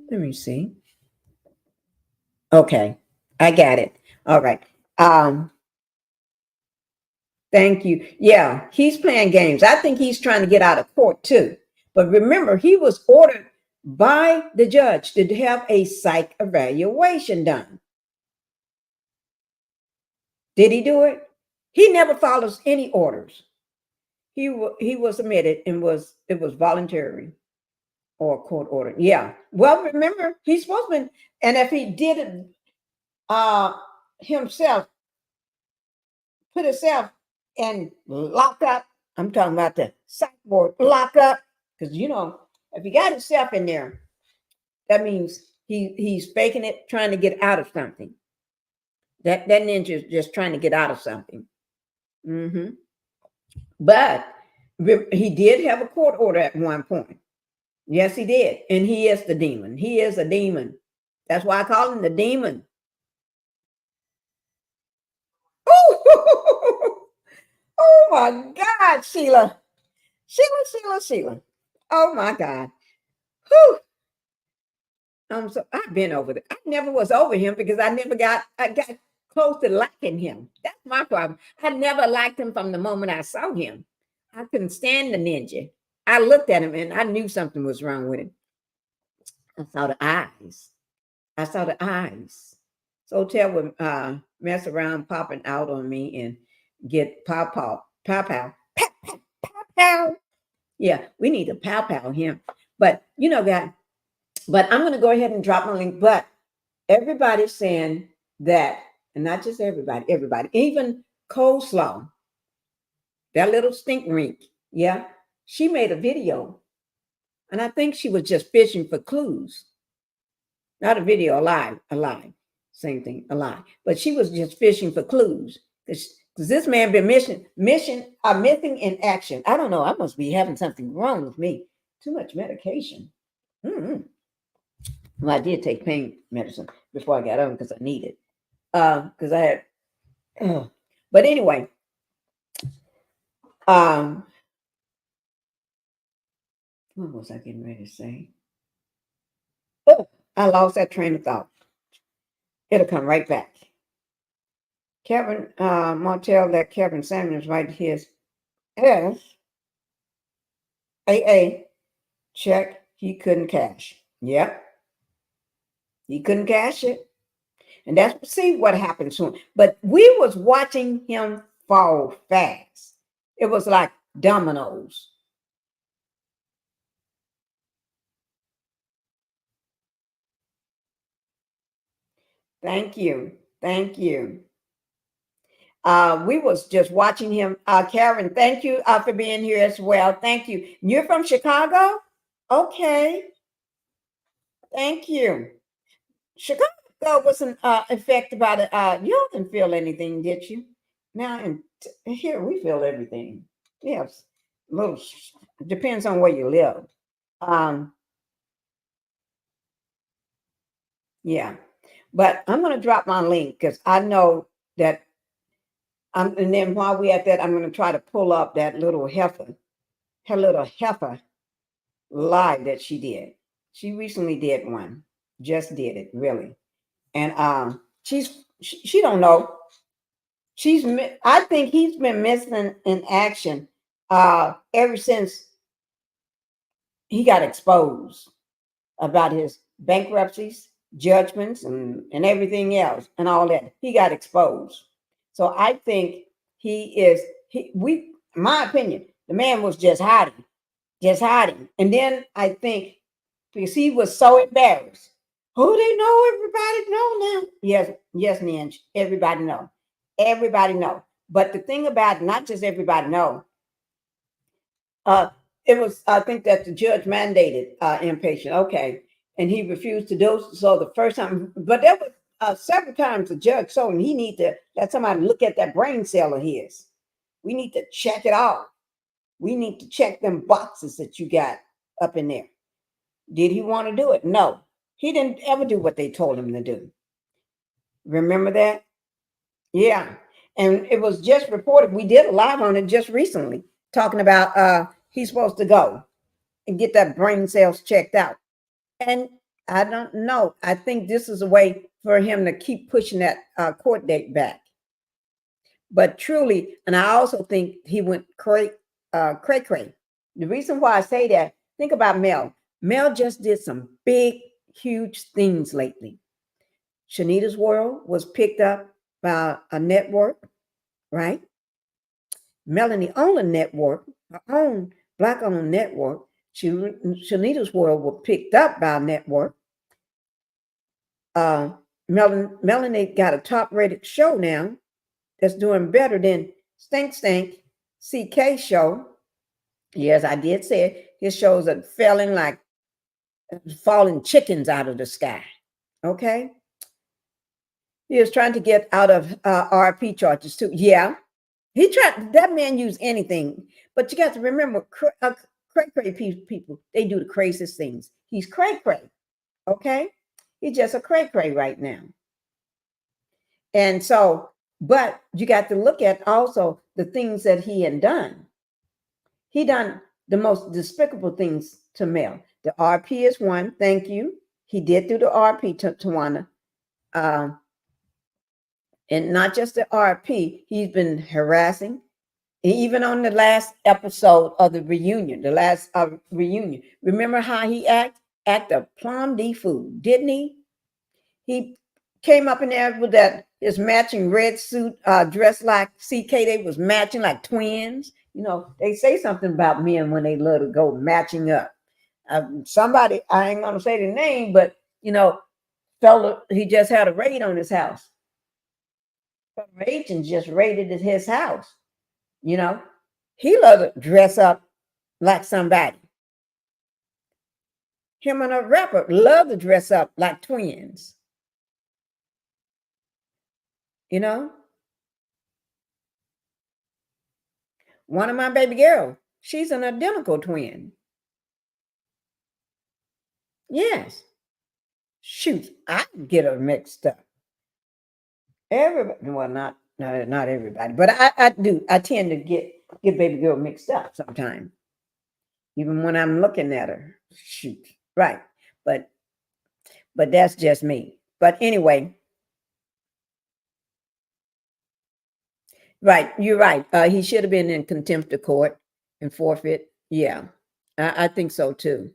Speaker 1: Let me see. Okay, I got it. All right. Thank you. Yeah, he's playing games. I think he's trying to get out of court too. But remember, he was ordered by the judge to have a psych evaluation done. Did he do it? He never follows any orders. He was admitted and it was voluntary or court ordered. Yeah. Well, remember, he's supposed to be, and if he did it himself, put himself in lock up. I'm talking about the psych ward lock up. Because if he got himself in there, that means he's faking it, trying to get out of something. That ninja is just trying to get out of something. But he did have a court order at one point. Yes, he did. And he is the demon. He is a demon. That's why I call him the demon. Oh, oh my God, Sheila. Sheila. Oh my God. Whew. So I've been over it. I never was over him because I got close to liking him. That's my problem. I never liked him from the moment I saw him. I couldn't stand the ninja. I looked at him and I knew something was wrong with him. I saw the eyes. So Tell would mess around popping out on me and get pow. Yeah, we need to pow him. But that. But I'm going to go ahead and drop my link. But everybody's saying that, and not just everybody, even Coleslaw, that little stink rink. Yeah, she made a video. And I think she was just fishing for clues. Not a video, a lie. Same thing, a lie. But she was just fishing for clues. Because this man been missing in action. I don't know. I must be having something wrong with me. Too much medication. Mm-hmm. Well, I did take pain medicine before I got on because I needed. Because I had. But anyway, what was I getting ready to say? Oh, I lost that train of thought. It'll come right back. Kevin Martell let Kevin Samuels write his SAA check he couldn't cash. Yep. He couldn't cash it. And that's see what happened to him. But we was watching him fall fast. It was like dominoes. Thank you. Thank you. We was just watching him. Karen, thank you for being here as well. Thank you. You're from Chicago? Okay. Thank you. Chicago wasn't affected by the, you didn't feel anything, did you? Now, here we feel everything. Yes. Little, depends on where you live. Um, yeah. But I'm going to drop my link because I know that and then while we at that, I'm going to try to pull up that little heifer, her little heifer live that she did. She recently did one, just did it really, and she don't know. I think he's been missing in action ever since he got exposed about his bankruptcies, judgments, and everything else, and all that. He got exposed. So I think my opinion, the man was just hiding, just hiding. And then I think because he was so embarrassed. Oh, they know, everybody know now. Yes, Ninja, everybody know. Everybody know. But the thing about it, not just everybody know, uh, it was, I think that the judge mandated inpatient. Okay. And he refused to do so the first time. But there was several times the judge told him he need to let somebody look at that brain cell of his. We need to check it off. We need to check them boxes that you got up in there. Did he want to do it? No. He didn't ever do what they told him to do. Remember that? Yeah. And it was just reported. We did a live on it just recently, talking about he's supposed to go and get that brain cells checked out. And I don't know. I think this is a way for him to keep pushing that court date back. But truly, and I also think he went cray. The reason why I say that, think about Mel. Mel just did some big, huge things lately. Shanita's World was picked up by a network, right? Melanie owned a network, her own Black-owned network. Shanita's World was picked up by a network. Melanie got a top-rated show now that's doing better than Stink CK show. Yes, I did say it. His shows are falling chickens out of the sky. Okay. He was trying to get out of RP charges too. Yeah. That man used anything. But you got to remember, cray people, they do the craziest things. He's cray. Okay. He's just a cray right now. And so, but you got to look at also the things that he had done. He done the most despicable things to Mel. The RP is one. Thank you. He did do the RP to Tawana. And not just the RP, he's been harassing. Even on the last episode of the reunion, remember how he act a plum D food, didn't he? He came up in there with his matching red suit, dressed like CK. They was matching like twins. You know, they say something about men when they love to go matching up. Somebody, I ain't gonna say the name, but you know, fella, he just had a raid on his house. Agents just raided his house. You know, he loved to dress up like somebody. Him and a rapper love to dress up like twins. You know, one of my baby girls, she's an identical twin. Yes. Shoot, I can get her mixed up. Everybody, well, not everybody, but I do. I tend to get baby girl mixed up sometimes, even when I'm looking at her. Shoot, right? But that's just me. But anyway, right? You're right. He should have been in contempt of court and forfeit. Yeah, I think so too.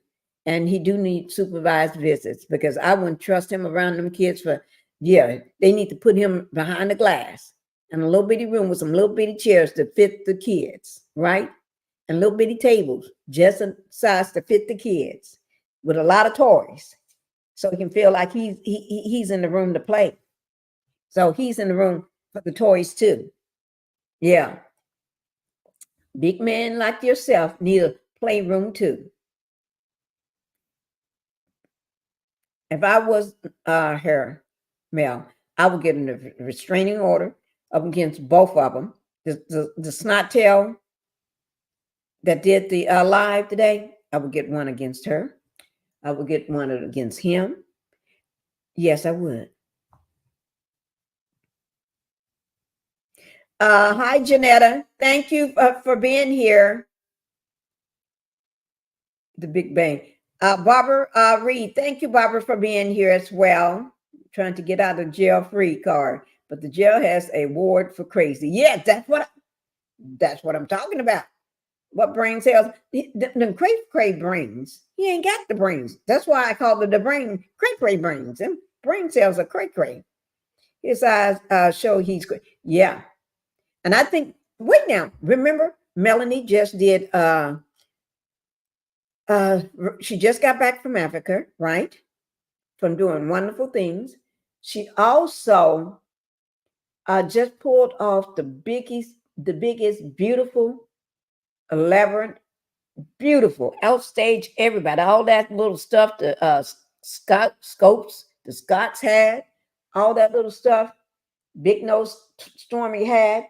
Speaker 1: And he do need supervised visits because I wouldn't trust him around them kids for Yeah, they need to put him behind the glass in a little bitty room with some little bitty chairs to fit the kids, right? And little bitty tables just a size to fit the kids with a lot of toys. So he can feel like he's in the room to play. So he's in the room for the toys too. Yeah. Big men like yourself need a playroom too. If I was her, Mel, I would get a restraining order up against both of them. The snot tail that did the live today, I would get one against her. I would get one against him. Yes, I would. Hi, Janetta. Thank you for being here. The Big Bang. Barbara Reed, thank you, Barbara, for being here as well. Trying to get out of jail free card, but the jail has a ward for crazy. Yeah, that's what I'm talking about. What brain cells? The cray brains. He ain't got the brains. That's why I call it the brain cray brains. Them brain cells are cray. His eyes show he's great. Yeah, and I think. Wait now. Remember, Melanie just did. She just got back from Africa, right? From doing wonderful things. She also just pulled off the biggest, beautiful, elaborate, beautiful, outstage everybody. All that little stuff the the Scots had, all that little stuff. Big Nose Stormy had.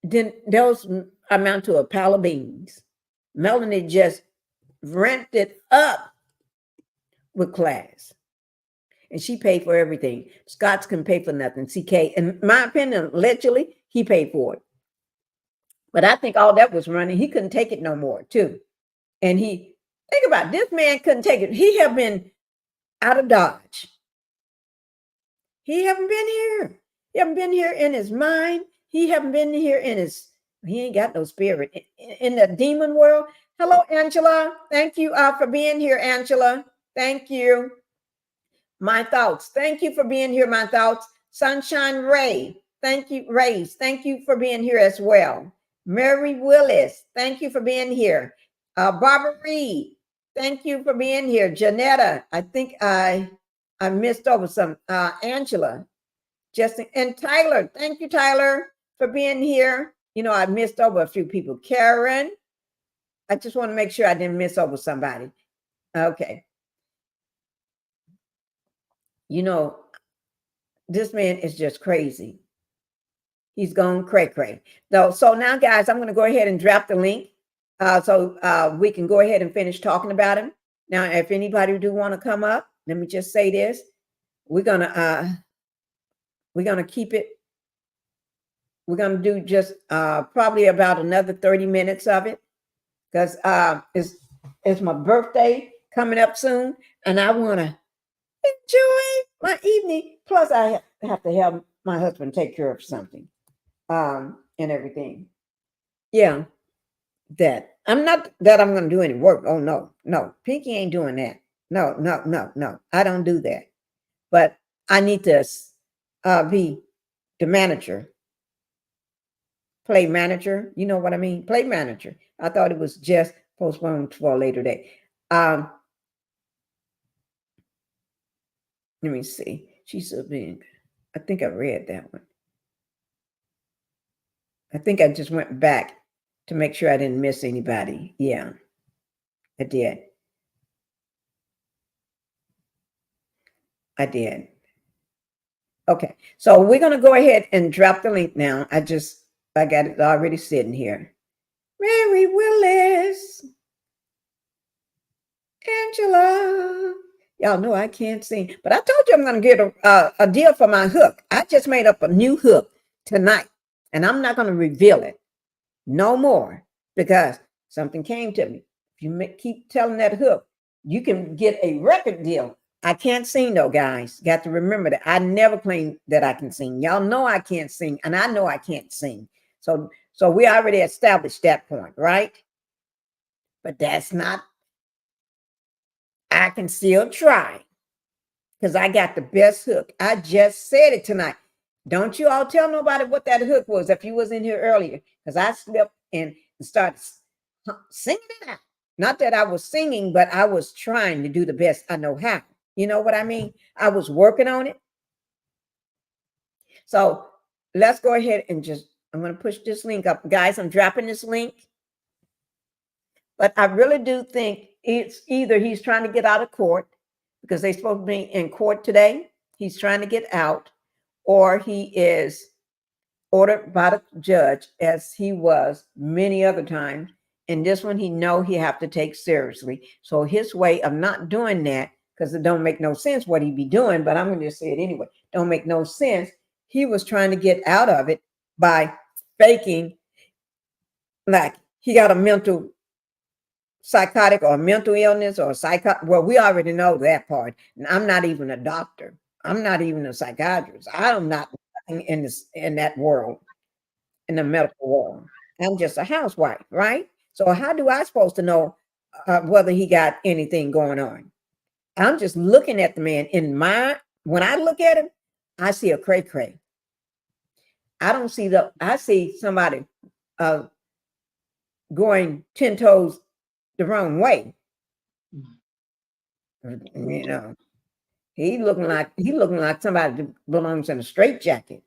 Speaker 1: Then those amount to a pile of beans. Melanie just ramped it up with class. And she paid for everything. Scots can pay for nothing. CK, in my opinion, allegedly, he paid for it. But I think all that was running. He couldn't take it no more, too. And think about it, this man couldn't take it. He have been out of Dodge. He haven't been here. He haven't been here in his mind. He haven't been here he ain't got no spirit. In the demon world. Hello, Angela. Thank you for being here, Angela. Thank you. My thoughts. Thank you for being here, my thoughts. Sunshine Ray. Thank you, Rays. Thank you for being here as well. Mary Willis. Thank you for being here. Barbara Reed. Thank you for being here. Janetta. I think I missed over some. Angela. Justin and Tyler. Thank you, Tyler, for being here. You know, I missed over a few people. Karen. I just want to make sure I didn't miss over somebody. Okay. You know, this man is just crazy. He's gone cray. So now, guys, I'm going to go ahead and drop the link so we can go ahead and finish talking about him. Now, if anybody do want to come up, let me just say this. We're going to keep it. We're going to do just probably about another 30 minutes of it because it's my birthday coming up soon, and I want to enjoy my evening. Plus, I have to help my husband take care of something and everything. Yeah, that I'm not that I'm going to do any work. Oh, no. Pinkie ain't doing that. No. I don't do that. But I need to be the manager. Play manager. You know what I mean? Play manager. I thought it was just postponed for a later date. Let me see. She's so big. I think I read that one. I think I just went back to make sure I didn't miss anybody. Yeah, I did. Okay, so we're going to go ahead and drop the link now. I got it already sitting here. Mary Willis. Angela. Y'all know I can't sing, but I told you I'm going to get a deal for my hook. I just made up a new hook tonight, and I'm not going to reveal it no more because something came to me. If you keep telling that hook, you can get a record deal. I can't sing though, guys. Got to remember that I never claim that I can sing. Y'all know I can't sing, and I know I can't sing. So we already established that point, right? But that's not. I can still try. because I got the best hook. I just said it tonight. Don't you all tell nobody what that hook was if you was in here earlier, because I slipped and started singing it out. Not that I was singing, but I was trying to do the best I know how. You know what I mean? I was working on it. So let's go ahead and I'm going to push this link up. Guys, I'm dropping this link. But I really do think it's either he's trying to get out of court because they're supposed to be in court today. He's trying to get out, or he is ordered by the judge, as he was many other times. And this one, he know he have to take seriously. So his way of not doing that, because it don't make no sense what he be doing, but I'm going to just say it anyway. Don't make no sense. He was trying to get out of it by faking like he got a mental psychotic or mental illness or well, we already know that part. And I'm not even a doctor. I'm not even a psychiatrist. I'm not in that world, in the medical world. I'm just a housewife, right? So how do I supposed to know whether he got anything going on? I'm just looking at the man when I look at him, I see a cray. I don't see I see somebody going 10 toes the wrong way. You know, he looking like somebody that belongs in a straitjacket.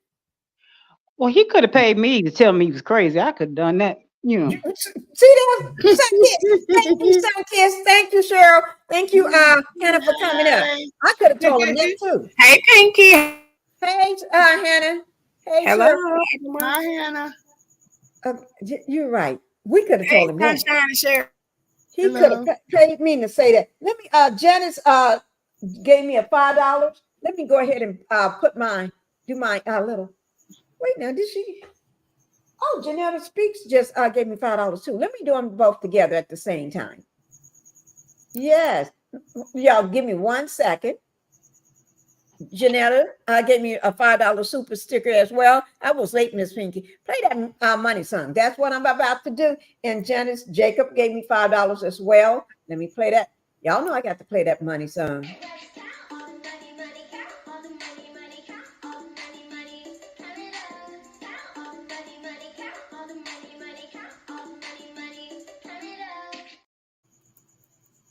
Speaker 3: Well, he could have paid me to tell me he was crazy. I could have done that, you know.
Speaker 1: See that? Thank you, Sunkiss. Thank you, Cheryl. Thank you, Hannah, for coming up. I could have told him that too.
Speaker 4: Hey, Pinkie.
Speaker 1: Hey, Hannah. Hey,
Speaker 4: Hello.
Speaker 1: Cheryl.
Speaker 4: Hi, Hannah.
Speaker 1: You're right. We could have told him that.
Speaker 4: Cheryl.
Speaker 1: He could have paid me to say that. Let me. Janice gave me a $5. Let me go ahead and do my little. Wait now, did she? Oh, Janetta Speaks just gave me $5 too. Let me do them both together at the same time. Yes, y'all give me 1 second. Janetta gave me a $5 super sticker as well. I was late, Miss Pinkie. Play that money song. That's what I'm about to do. And Janice Jacob gave me $5 as well. Let me play that. Y'all know I got to play that money song.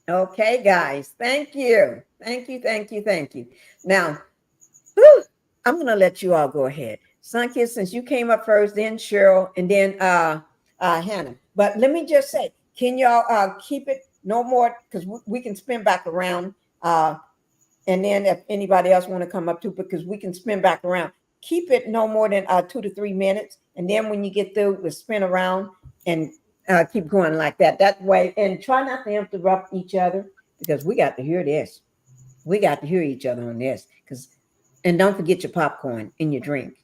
Speaker 1: Okay, guys. Thank you. Thank you. Now, I'm going to let you all go ahead. Sunkiss, since you came up first, then Cheryl, and then Hannah. But let me just say, can y'all keep it no more? Because we can spin back around. And then if anybody else want to come up too, because we can spin back around. Keep it no more than 2 to 3 minutes. And then when you get through, we'll spin around and keep going like that. That way, and try not to interrupt each other, because we got to hear this. We got to hear each other on this. And don't forget your popcorn in your drink.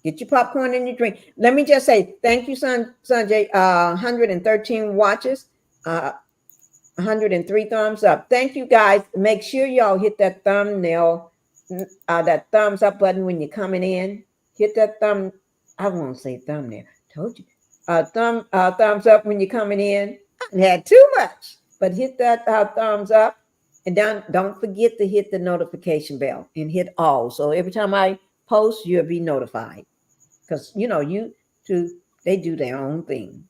Speaker 1: Get your popcorn in your drink. Let me just say thank you, Sanjay. 113 watches, 103 thumbs up. Thank you, guys. Make sure y'all hit that thumbnail, that thumbs up button when you're coming in. Hit that thumb. I won't say thumbnail. Told you. Thumbs up when you're coming in. I had too much, but hit that thumbs up. And don't forget to hit the notification bell and hit all. So every time I post, you'll be notified. Because, YouTube, they do their own thing.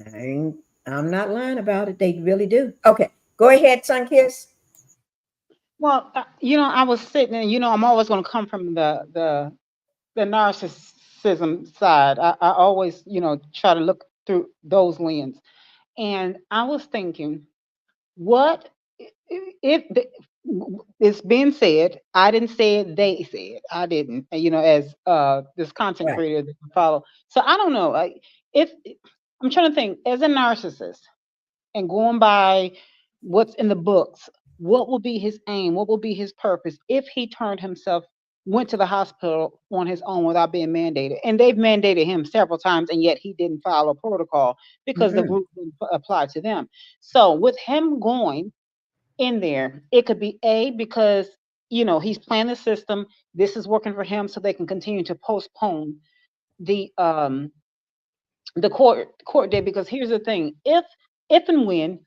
Speaker 1: I'm not lying about it. They really do. Okay. Go ahead, Sunkiss.
Speaker 3: Well, I was sitting and, I'm always going to come from the narcissism side. I always, try to look through those lenses. And I was thinking, what if it's been said, I didn't say it, they said, I didn't, as this content creator that I follow. So I don't know. If I'm trying to think, as a narcissist and going by what's in the books, what will be his aim? What will be his purpose if he went to the hospital on his own without being mandated? And they've mandated him several times, and yet he didn't follow protocol because the rules didn't apply to them. So with him going in there, it could be because he's playing the system. This is working for him, so they can continue to postpone the court date. Because here's the thing: if and when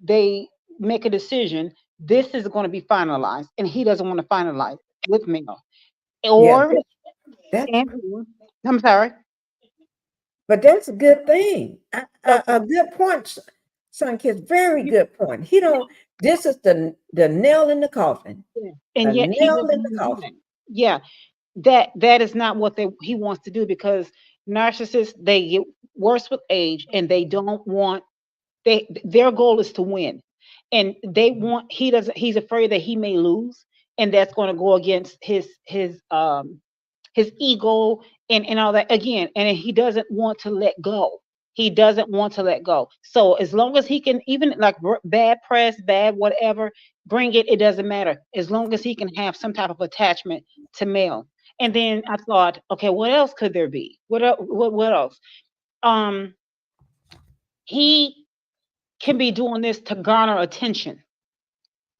Speaker 3: they make a decision this is going to be finalized, and he doesn't want to finalize with Mel.
Speaker 1: Yeah,
Speaker 3: Or,
Speaker 1: that's
Speaker 3: and I'm sorry.
Speaker 1: but that's a good thing.
Speaker 3: So,
Speaker 1: A good point, son. Kids, very good point. He don't. This is the nail in the coffin.
Speaker 3: yeah.
Speaker 1: The
Speaker 3: And yet he
Speaker 1: nail
Speaker 3: doesn't
Speaker 1: in the
Speaker 3: want to do that.
Speaker 1: coffin.
Speaker 3: Yeah, that is not what he wants to do, because narcissists, they get worse with age, and they don't want, their goal is to win, and they want, he's afraid that he may lose, and that's going to go against his ego, and all that again, and he doesn't want to let go. He doesn't want to let go. So as long as he can, even like bad press, bad whatever, bring it, it doesn't matter, as long as he can have some type of attachment to Mel. And then I thought, okay, what else could there be? What else? um he can be doing this to garner attention,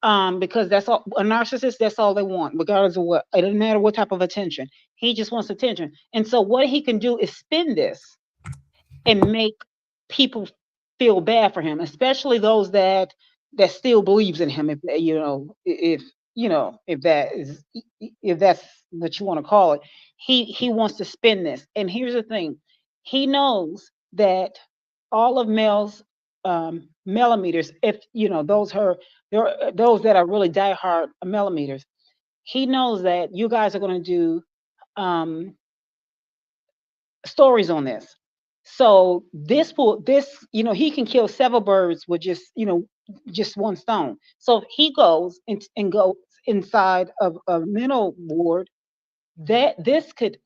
Speaker 3: because that's all a narcissist, that's all they want, regardless of what, it doesn't matter what type of attention. He just wants attention. And so what he can do is spin this and make people feel bad for him, especially those that still believes in him. If if that is, if that's what you want to call it, he wants to spin this. And here's the thing: he knows that all of Mel's millimeters, if those that are really diehard millimeters, he knows that you guys are going to do um, stories on this. So he can kill several birds with just one stone. So he goes and goes inside of a mental ward, that this could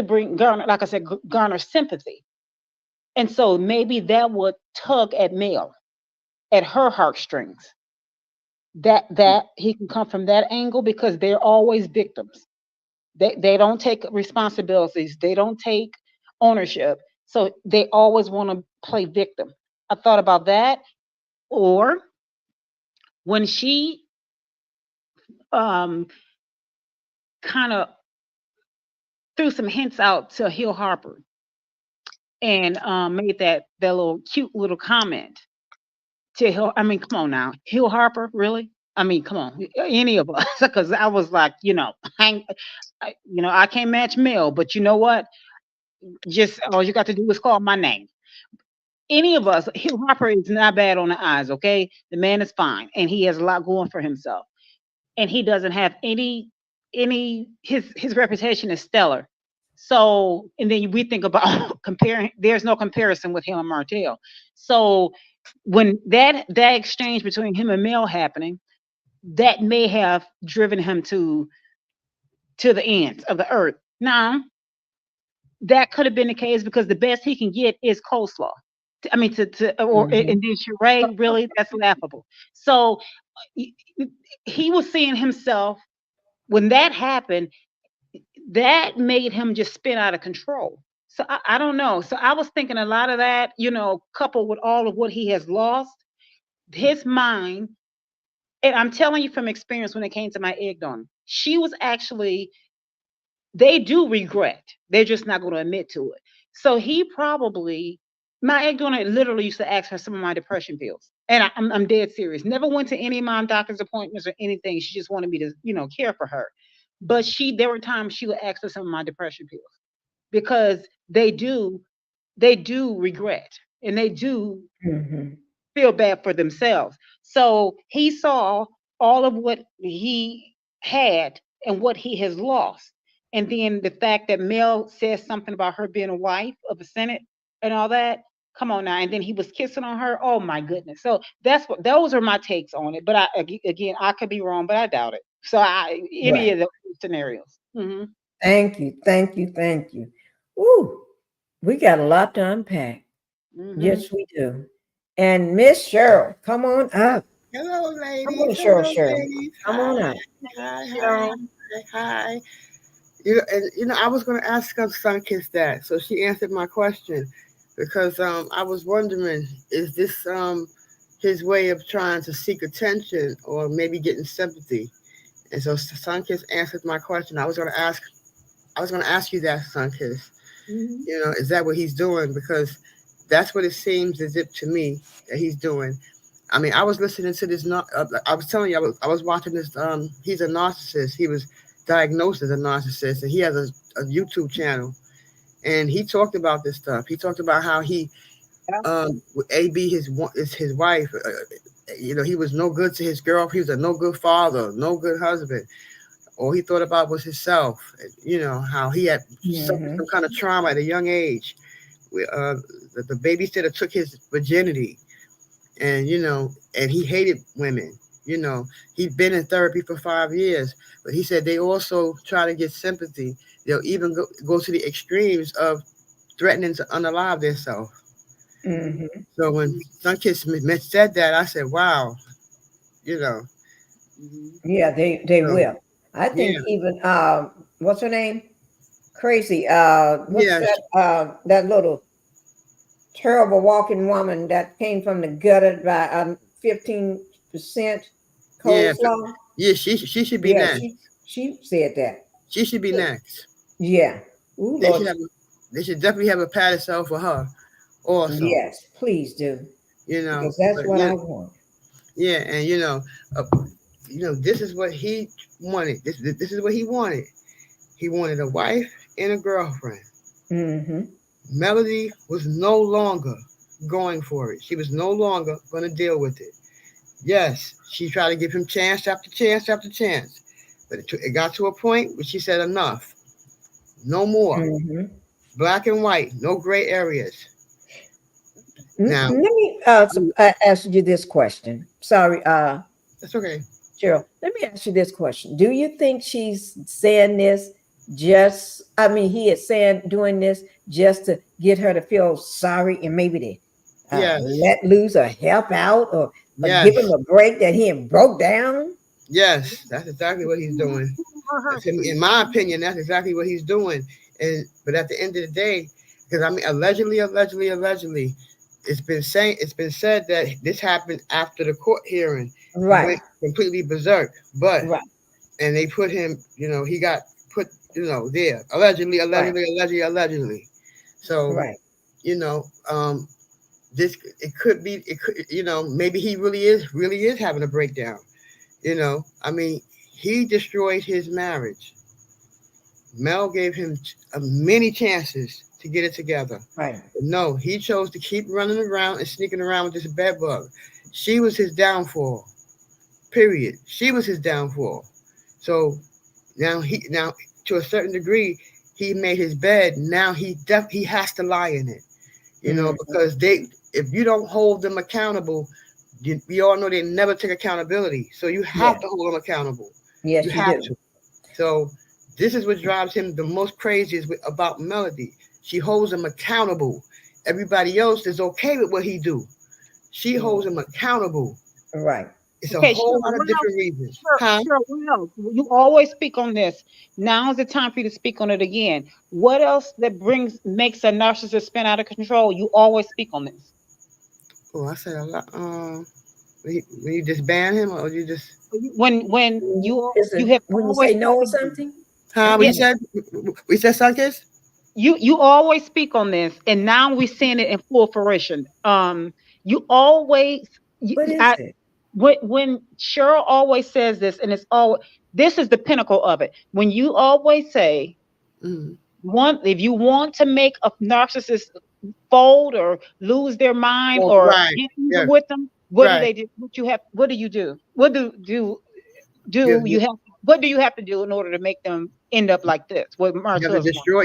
Speaker 3: bring garner, like I said, garner sympathy. And so maybe that would tug at Mel, at her heartstrings. That he can come from that angle, because they're always victims. They don't take responsibilities. They don't take ownership. So they always want to play victim. I thought about that. Or when she um, kind of threw some hints out to Hill Harper, and made that little cute little comment to Hill. I mean, come on now, Hill Harper, really? I mean, come on, any of us, because I was like, I can't match Mel, but you know what? Just all you got to do is call my name. Any of us, Hugh Harper is not bad on the eyes, okay? The man is fine, and he has a lot going for himself. And he doesn't have his reputation is stellar. So, and then we think about comparing, there's no comparison with him and Martell. So when that exchange between him and Mel happening, that may have driven him to the ends of the earth. Now, that could have been the case, because the best he can get is coleslaw. I mean,
Speaker 1: Mhm.
Speaker 3: and then Sheree, really, that's laughable. So he he was seeing himself when that happened. That made him just spin out of control. So I don't know. So I was thinking a lot of that, coupled with all of what he has lost, his mind. And I'm telling you from experience, when it came to my egg donor, she was actually, they do regret. They're just not going to admit to it. So he probably, my egg donor literally used to ask for some of my depression pills. And I'm dead serious. Never went to any of my doctor's appointments or anything. She just wanted me to, care for her. But there were times she would ask for some of my depression pills, because they do regret, and they do
Speaker 1: Mhm.
Speaker 3: feel bad for themselves. So he saw all of what he had and what he has lost. And then the fact that Mel says something about her being a wife of a Senate and all that. Come on now. And then he was kissing on her. Oh my goodness. So those are my takes on it. But again, I could be wrong, but I doubt it. So any
Speaker 1: Right.
Speaker 3: of those scenarios.
Speaker 1: Thank you. Thank you. Thank you. Ooh, we got a lot to unpack.
Speaker 3: Hmm.
Speaker 1: Yes, we do. And Miss Cheryl, come on up.
Speaker 4: Hello,
Speaker 1: Come on,
Speaker 4: ladies.
Speaker 1: Cheryl.
Speaker 4: Hello,
Speaker 1: Cheryl,
Speaker 4: ladies.
Speaker 1: come
Speaker 4: Hi,
Speaker 1: on up.
Speaker 4: hi, hi,
Speaker 3: Cheryl.
Speaker 4: hi, hi. I was going to ask Sunkiss that, so she answered my question because I was wondering, is this his way of trying to seek attention or maybe getting sympathy? And so Sunkiss answered my question. I was going to ask you that, Sunkiss.
Speaker 3: Hmm.
Speaker 4: Is that what he's doing? Because that's what it seems as if to me that he's doing. I mean, I was listening to this. I was telling you, I was watching this. He's a narcissist. He was diagnosed as a narcissist, and he has a YouTube channel. And he talked about this stuff. He talked about how he, AB, is his wife. You know, he was no good to his girl. He was a no good father, no good husband. All he thought about was himself. You know, how he had suffered some kind of trauma at a young age. The babysitter took his virginity, and you know, and he hated women. You know, he'd been in therapy for 5 years, but he said they also try to get sympathy. They'll even go to the extremes of threatening to unalive themselves. So when Sunkist said that, I said, "Wow, you know."
Speaker 1: Yeah, they will. I think even what's her name? Crazy. What's that? That little terrible walking woman that came from the gutter by 15% coleslaw.
Speaker 4: Yeah, she should be next.
Speaker 1: She said that.
Speaker 4: She should be next.
Speaker 1: Yeah. Ooh,
Speaker 4: they should definitely have a pedestal for her also.
Speaker 1: Yes, please do.
Speaker 4: You know,
Speaker 1: because that's what I want.
Speaker 4: Yeah, and you know, this is what he wanted. This is what he wanted. He wanted a wife and a girlfriend. Melody was no longer going for it. She was no longer going to deal with it. Yes, she tried to give him chance after chance after chance, but it got to a point where she said enough. No more. Black and white, no gray areas. Now,
Speaker 1: let me ask you this question. Sorry,
Speaker 4: that's okay.
Speaker 1: Cheryl, let me ask you this question. Do you think she's saying this he is doing this just to get her to feel sorry and maybe to let loose or help out or give him a break that he broke down?
Speaker 4: Yes, that's exactly what he's doing. In my opinion, that's exactly what he's doing. But at the end of the day, because I mean, allegedly, it's been said that this happened after the court hearing.
Speaker 1: Right.
Speaker 4: He went completely berserk. But and they put him, he got put, there. Allegedly. So this maybe he really is having a breakdown. I mean, he destroyed his marriage. Mel gave him many chances to get it together.
Speaker 1: Right.
Speaker 4: No, he chose to keep running around and sneaking around with this bed bug. She was his downfall. Period. She was his downfall. So now to a certain degree, he made his bed. Now he has to lie in it. Because if you don't hold them accountable, we all know they never take accountability. So you have to hold them accountable.
Speaker 1: Yes, you
Speaker 4: have
Speaker 1: do.
Speaker 4: to. So this is what drives him the most crazy about Melody. She holds him accountable. Everybody else is okay with what he do. She holds him accountable.
Speaker 1: Right.
Speaker 4: It's a whole lot of different reasons.
Speaker 3: You always speak on this. Now is the time for you to speak on it again. What else that makes a narcissist spin out of control? You always speak on this.
Speaker 4: Oh, I said a lot. When you just ban him, or you just
Speaker 3: when you
Speaker 1: say no or something?
Speaker 4: Huh? We said Sunkist?
Speaker 3: You always speak on this, and now we're seeing it in full fruition. You always when Cheryl always says this, and it's this is the pinnacle of it. When you always say if you want to make a narcissist fold or lose their mind get with them, what do they do? What do you do? What do you have to do in order to make them end up like this? What Martell
Speaker 4: you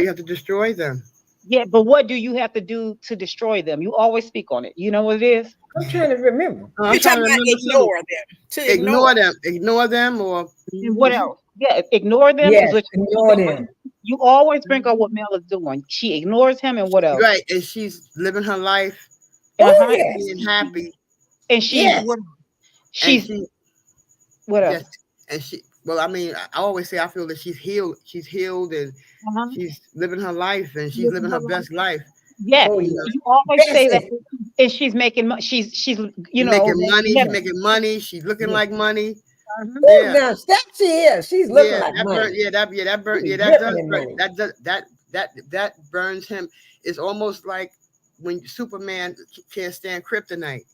Speaker 4: have to destroy them.
Speaker 3: Yeah, but what do you have to do to destroy them? You always speak on it. You know what it is?
Speaker 1: I'm trying to remember.
Speaker 5: You're talking about ignore them.
Speaker 4: Ignore them, or
Speaker 3: and what else? Yeah, ignore them.
Speaker 1: Yes, ignore them.
Speaker 3: You always bring up what Mel is doing. She ignores him, and what else?
Speaker 4: Right, and she's living her life, being happy,
Speaker 3: and she's what else?
Speaker 4: Yes, and she. Well, I mean, I always say I feel that she's healed. She's healed, and she's living her life, and she's living her best life.
Speaker 3: Yes, you always say that, and she's making money. She's
Speaker 4: making money. She's making money. She's looking like money.
Speaker 1: Now she is. She's looking like money.
Speaker 4: That burns him. It's almost like when Superman can't stand kryptonite.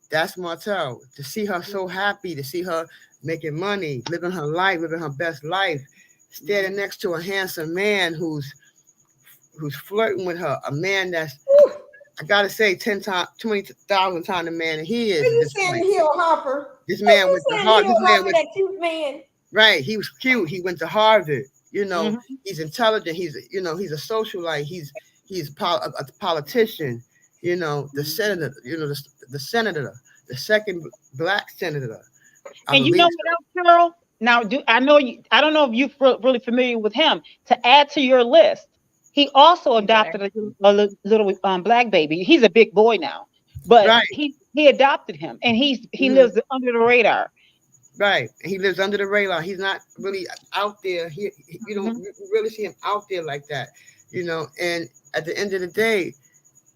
Speaker 4: That's Martell. To see her so happy, to see her making money, living her life, living her best life, standing next to a handsome man who's flirting with her, a man that's, I gotta say, 20,000 times the man that he is.
Speaker 1: Are you saying Hill Hopper?
Speaker 4: This man with the heart. This man with
Speaker 1: that cute man.
Speaker 4: Right. He was cute. He went to Harvard. You know, he's intelligent. He's he's a socialite. He's a politician. You know, the senator. You know, the senator, the second black senator.
Speaker 3: And you know what else, Carol? Now, I don't know if you're really familiar with him. To add to your list, he also adopted a little black baby. He's a big boy now, but he adopted him, and he lives under the radar.
Speaker 4: Right, he lives under the radar. He's not really out there. You don't really see him out there like that, you know. And at the end of the day,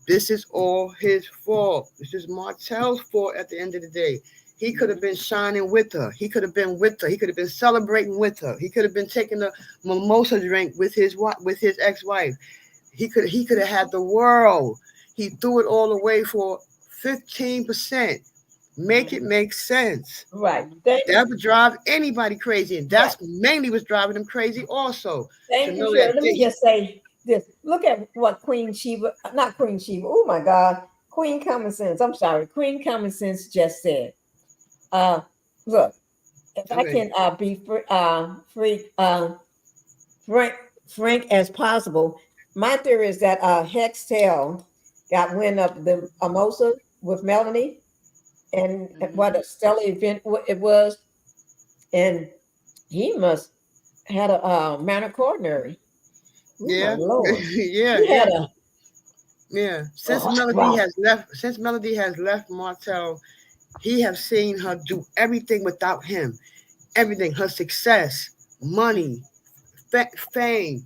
Speaker 4: this is all his fault. This is Martell's fault. At the end of the day, he could have been shining with her. He could have been with her. He could have been celebrating with her. He could have been taking a mimosa drink with his ex-wife. He could have had the world. He threw it all away for 15%. Make it make sense.
Speaker 1: Right.
Speaker 4: That would drive anybody crazy. And that's mainly what's driving them crazy also.
Speaker 1: Thank you, Shirley. Let me just say this. Look at what Queen Common Sense. I'm sorry. Queen Common Sense just said. Look, if I can be frank as possible, my theory is that Hextale got wind of the mimosa with Melanie. And what a stellar event it was. And he must had a minor coronary.
Speaker 4: Yeah. Since Melody has left Martell, he have seen her do everything without him. Everything, her success, money, fame,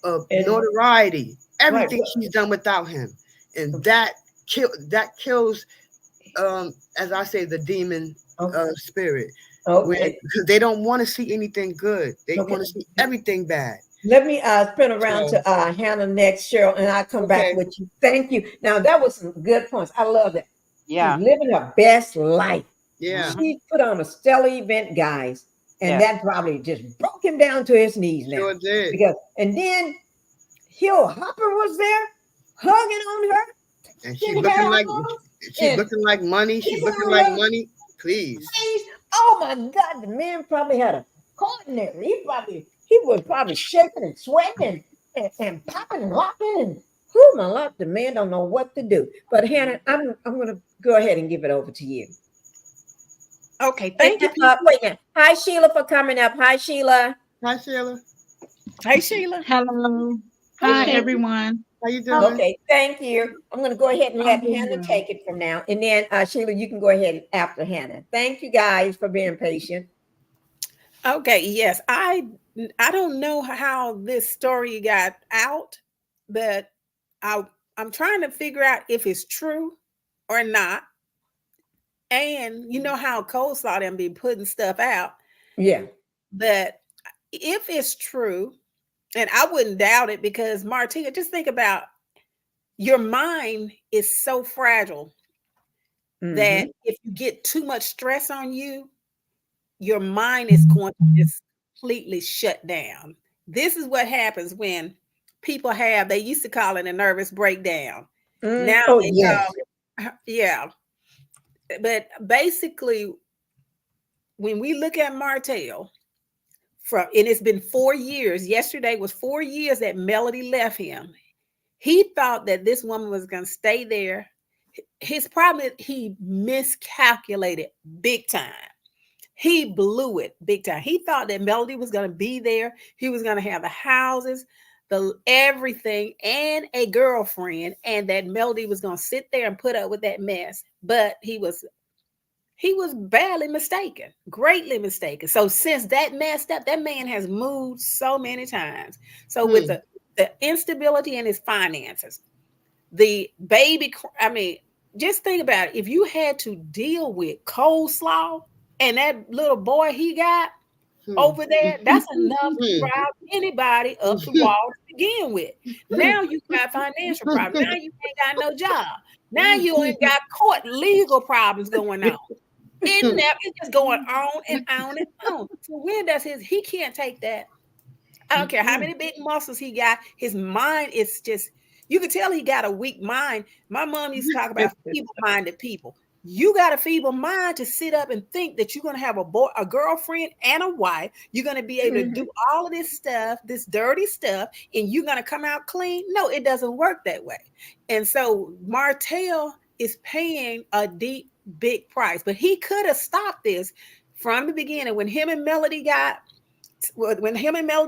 Speaker 4: notoriety, everything she's done without him. And that kills as I say, the demon spirit. Because they don't want to see anything good. They want to see everything bad.
Speaker 1: Let me spin around to Hannah next, Cheryl, and I'll come back with you. Thank you. Now, that was some good points. I love it.
Speaker 3: Yeah.
Speaker 1: She's living her best life.
Speaker 4: Yeah.
Speaker 1: She put on a stellar event, guys. And that probably just broke him down to his knees now.
Speaker 4: Sure did.
Speaker 1: And then Hill Hopper was there, hugging on her.
Speaker 4: And she's looking like money. She's looking like money. Please.
Speaker 1: Oh my God, the man probably had a coordinator. He was probably shaking and sweating and popping and locking. And my life, the man don't know what to do. But Hannah, I'm gonna go ahead and give it over to you.
Speaker 5: Okay, thank you.
Speaker 1: Wait a minute. Hi, Sheila, for coming up. Hi, Sheila.
Speaker 4: Hi, Sheila.
Speaker 5: Hey, Sheila.
Speaker 6: Hello. Hi, everyone.
Speaker 4: How you doing?
Speaker 1: Okay, thank you. I'm going to go ahead and let Hannah take it from now. And then, Sheila, you can go ahead after Hannah. Thank you, guys, for being patient.
Speaker 5: Okay, yes. I don't know how this story got out, but I'm trying to figure out if it's true or not. And you know how Coleslaw them be putting stuff out.
Speaker 1: Yeah.
Speaker 5: But if it's true, and I wouldn't doubt it, because Martina, just think about your mind is so fragile that if you get too much stress on you, your mind is going to just completely shut down. This is what happens when people they used to call it a nervous breakdown. Now call it, but basically, when we look at Martell, and it's been 4 years. Yesterday was 4 years that Melody left him. He thought that this woman was going to stay there. His problem is he miscalculated big time. He blew it big time. He thought that Melody was going to be there. He was going to have the houses, everything, and a girlfriend, and that Melody was going to sit there and put up with that mess. But he was badly mistaken, greatly mistaken. So since that messed up, that man has moved so many times. So with the instability in his finances, the baby, just think about it. If you had to deal with Coleslaw and that little boy he got over there, that's enough to drive anybody up the wall to begin with. Now you got financial problems. Now you ain't got no job. Now you ain't got court legal problems going on. It's just going on and on and on. So when does he can't take that. I don't care how many big muscles he got. His mind is just, you can tell he got a weak mind. My mom used to talk about feeble-minded people. You got a feeble mind to sit up and think that you're going to have a girlfriend and a wife. You're going to be able to do all of this stuff, this dirty stuff, and you're going to come out clean. No, it doesn't work that way. And so Martell is paying a deep, big price, but he could have stopped this from the beginning. When him and Melody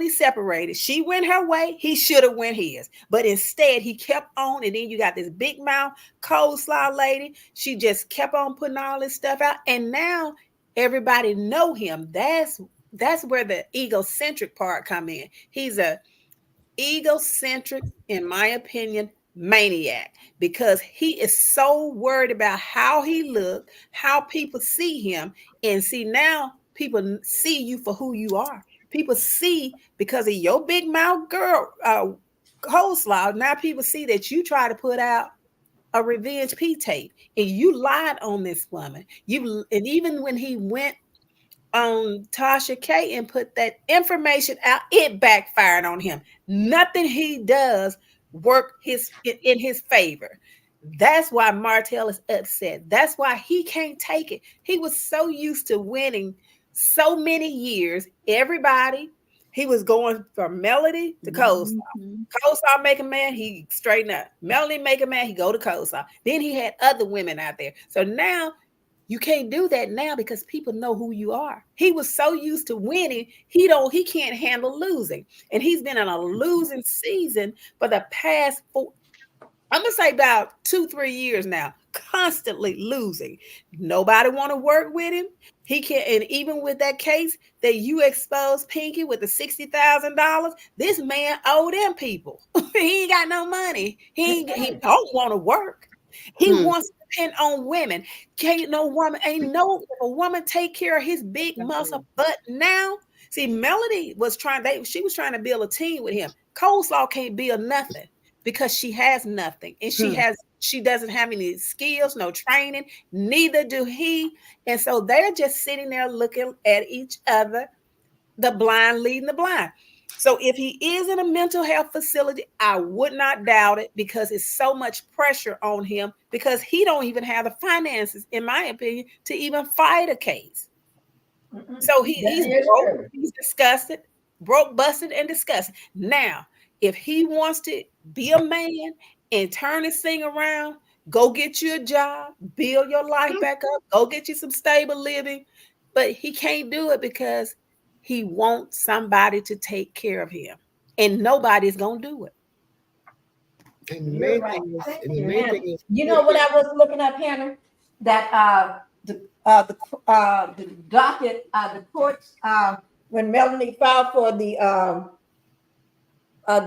Speaker 5: separated, she went her way, he should have went his, but instead he kept on. And then you got this big mouth coleslaw lady. She just kept on putting all this stuff out, and now everybody know him. That's where the egocentric part come in. He's a egocentric, in my opinion, maniac, because he is so worried about how he look, how people see him. And see, now people see you for who you are. People see, because of your big mouth girl coleslaw, now people see that you try to put out a revenge P tape, and you lied on this woman. And even when he went on Tasha K and put that information out, it backfired on him. Nothing he does work in his favor. That's why Martell is upset. That's why he can't take it. He was so used to winning so many years. Everybody, he was going from Melody to Coleslaw. Coleslaw make a man, he straighten up. Melody make a man, he go to Coleslaw. Then he had other women out there. So now you can't do that now, because people know who you are. He was so used to winning, he can't handle losing. And he's been in a losing season for the past I'm gonna say about 2-3 years now, constantly losing. Nobody want to work with him. He can't, and even with that case that you exposed Pinkie with the $60,000, this man owed them people. He ain't got no money. He don't want to work. He wants to depend on women. If a woman take care of his big muscle butt now. See, Melody was trying to build a team with him. Coleslaw can't build nothing, because she has nothing, and she doesn't have any skills, no training, neither do he. And so they're just sitting there looking at each other, the blind leading the blind. So if he is in a mental health facility, I would not doubt it, because it's so much pressure on him, because he don't even have the finances, in my opinion, to even fight a case. So he's broke, he's disgusted, broke, busted, and disgusted. Now, if he wants to be a man and turn this thing around, go get you a job, build your life back up, go get you some stable living. But he can't do it because he wants somebody to take care of him. And nobody's going to do it.
Speaker 4: And the main thing is,
Speaker 1: you know what I was looking up, Hannah? That the docket, the courts, when Melanie filed for the I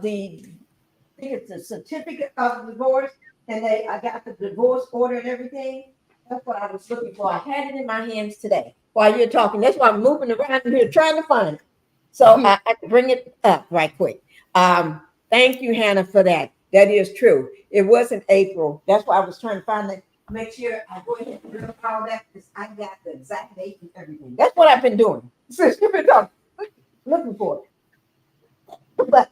Speaker 1: think it's a certificate of divorce, and I got the divorce order and everything. That's what I was looking for. I had it in my hands today while you're talking. That's why I'm moving around here trying to find it. So I can bring it up right quick. Thank you, Hannah, for that. That is true. It wasn't April. That's why I was trying to find it. Make sure I go ahead and bring up all that, because I got the exact date and everything. That's what I've been doing since you've been talking, looking for it. But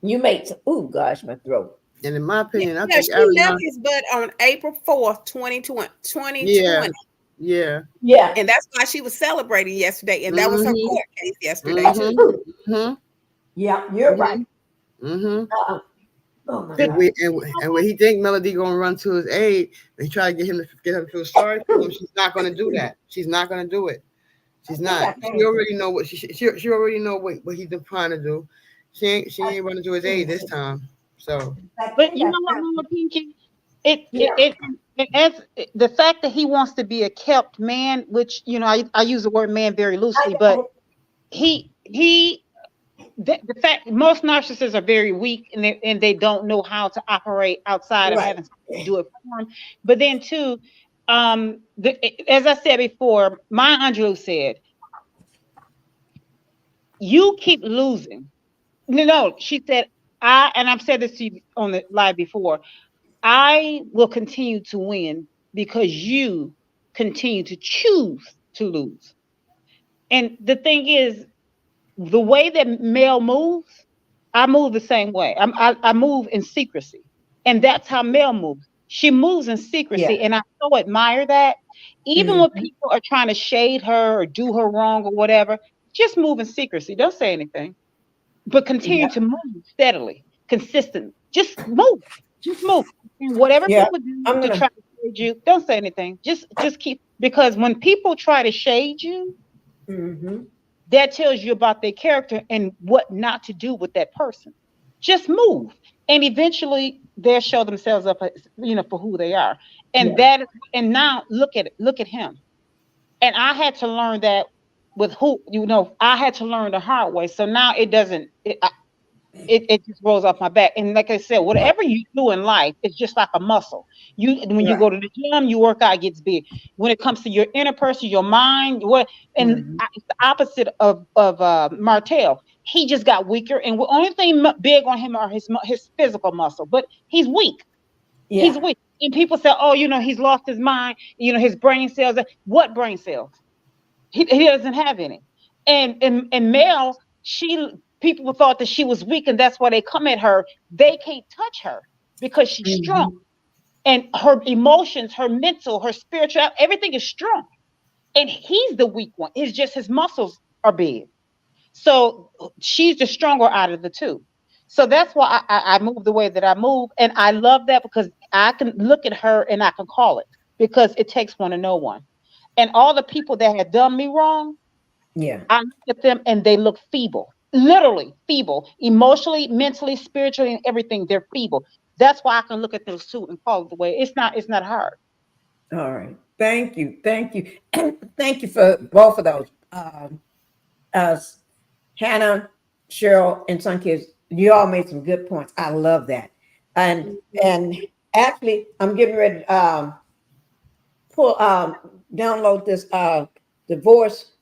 Speaker 1: you made some, oh gosh, my throat.
Speaker 4: and in my opinion, I think
Speaker 5: she left his butt on April 4th, 2020.
Speaker 4: Yeah.
Speaker 5: And that's why she was celebrating yesterday. And that was her court case yesterday, too.
Speaker 1: Yeah, you're right.
Speaker 4: Oh my God. And when he think Melody gonna run to his aid, they try to get him to feel sorry for him. She's not gonna do that. She's not gonna do it. She's not. She already know what she already know what he's been trying to do. She ain't running to his aid this time. So,
Speaker 3: but you know what, Mama Pinkie? It as the fact that he wants to be a kept man, which I use the word man very loosely, but the fact most narcissists are very weak, and they don't know how to operate outside of having to do it for them. But then too, as I said before, Maya Angelou said, "You keep losing, No, she said, and I've said this to you on the live before, I will continue to win because you continue to choose to lose. And the thing is, the way that Mel moves, I move the same way. I move in secrecy. And that's how Mel moves. She moves in
Speaker 1: Yeah.
Speaker 3: secrecy. And I so admire that. Even when
Speaker 1: Mhm.
Speaker 3: people are trying to shade her or do her wrong or whatever, just move in secrecy. Don't say anything, but continue
Speaker 1: Yeah.
Speaker 3: to move steadily, consistently. Just move. Just move. And whatever
Speaker 1: Yeah.
Speaker 3: people do
Speaker 1: I'm
Speaker 3: to
Speaker 1: gonna.
Speaker 3: try to shade you, don't say anything. Just keep, because when people try to shade you,
Speaker 1: Mhm.
Speaker 3: that tells you about their character and what not to do with that person. Just move. And eventually they'll show themselves up as, for who they are. And
Speaker 1: Yeah.
Speaker 3: and now look at it, look at him. And I had to learn that with who, I had to learn the hard way. So now it doesn't, it just rolls off my back. And like I said, whatever you do in life, it's just like a muscle. When you
Speaker 1: Right.
Speaker 3: go to the gym, you work out, it gets big. When it comes to your inner person, your mind,
Speaker 1: Mhm.
Speaker 3: it's the opposite of Martell. He just got weaker, and the only thing big on him are his physical muscle, but he's weak. He's
Speaker 1: Yeah.
Speaker 3: weak. And people say, oh, he's lost his mind. His brain cells. What brain cells? He doesn't have any. And Mel, people thought that she was weak, and that's why they come at her. They can't touch her because she's strong,
Speaker 1: Mhm.
Speaker 3: and her emotions, her mental, her spiritual, everything is strong. And he's the weak one. It's just his muscles are big. So she's the stronger out of the two. So that's why I move the way that I move, and I love that because I can look at her and I can call it, because it takes one to know one. And all the people that had done me wrong,
Speaker 1: Yeah.
Speaker 3: I look at them and they look feeble, literally feeble, emotionally, mentally, spiritually, and everything. They're feeble. That's why I can look at those two and call it the way. It's not hard.
Speaker 1: All right. Thank you. Thank you. Thank you for both of those. Us, Hannah, Cheryl, and some kids. You all made some good points. I love that. And actually, I'm getting ready to pull download this divorce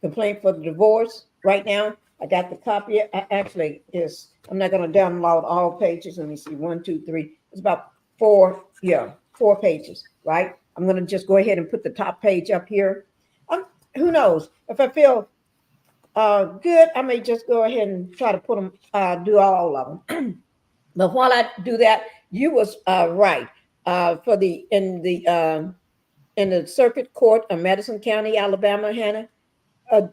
Speaker 1: complaint for the divorce right now. I got the copy. I actually is I'm not going to download all pages. Let me see. One, two, three. It's about four. Yeah, 4 pages. Right. I'm going to just go ahead and put the top page up here. Um, who knows if I feel good, I may just go ahead and try to put them, do all of them. But while I do that, you was right. For the in the circuit court of Madison County, Alabama, Hannah, uh,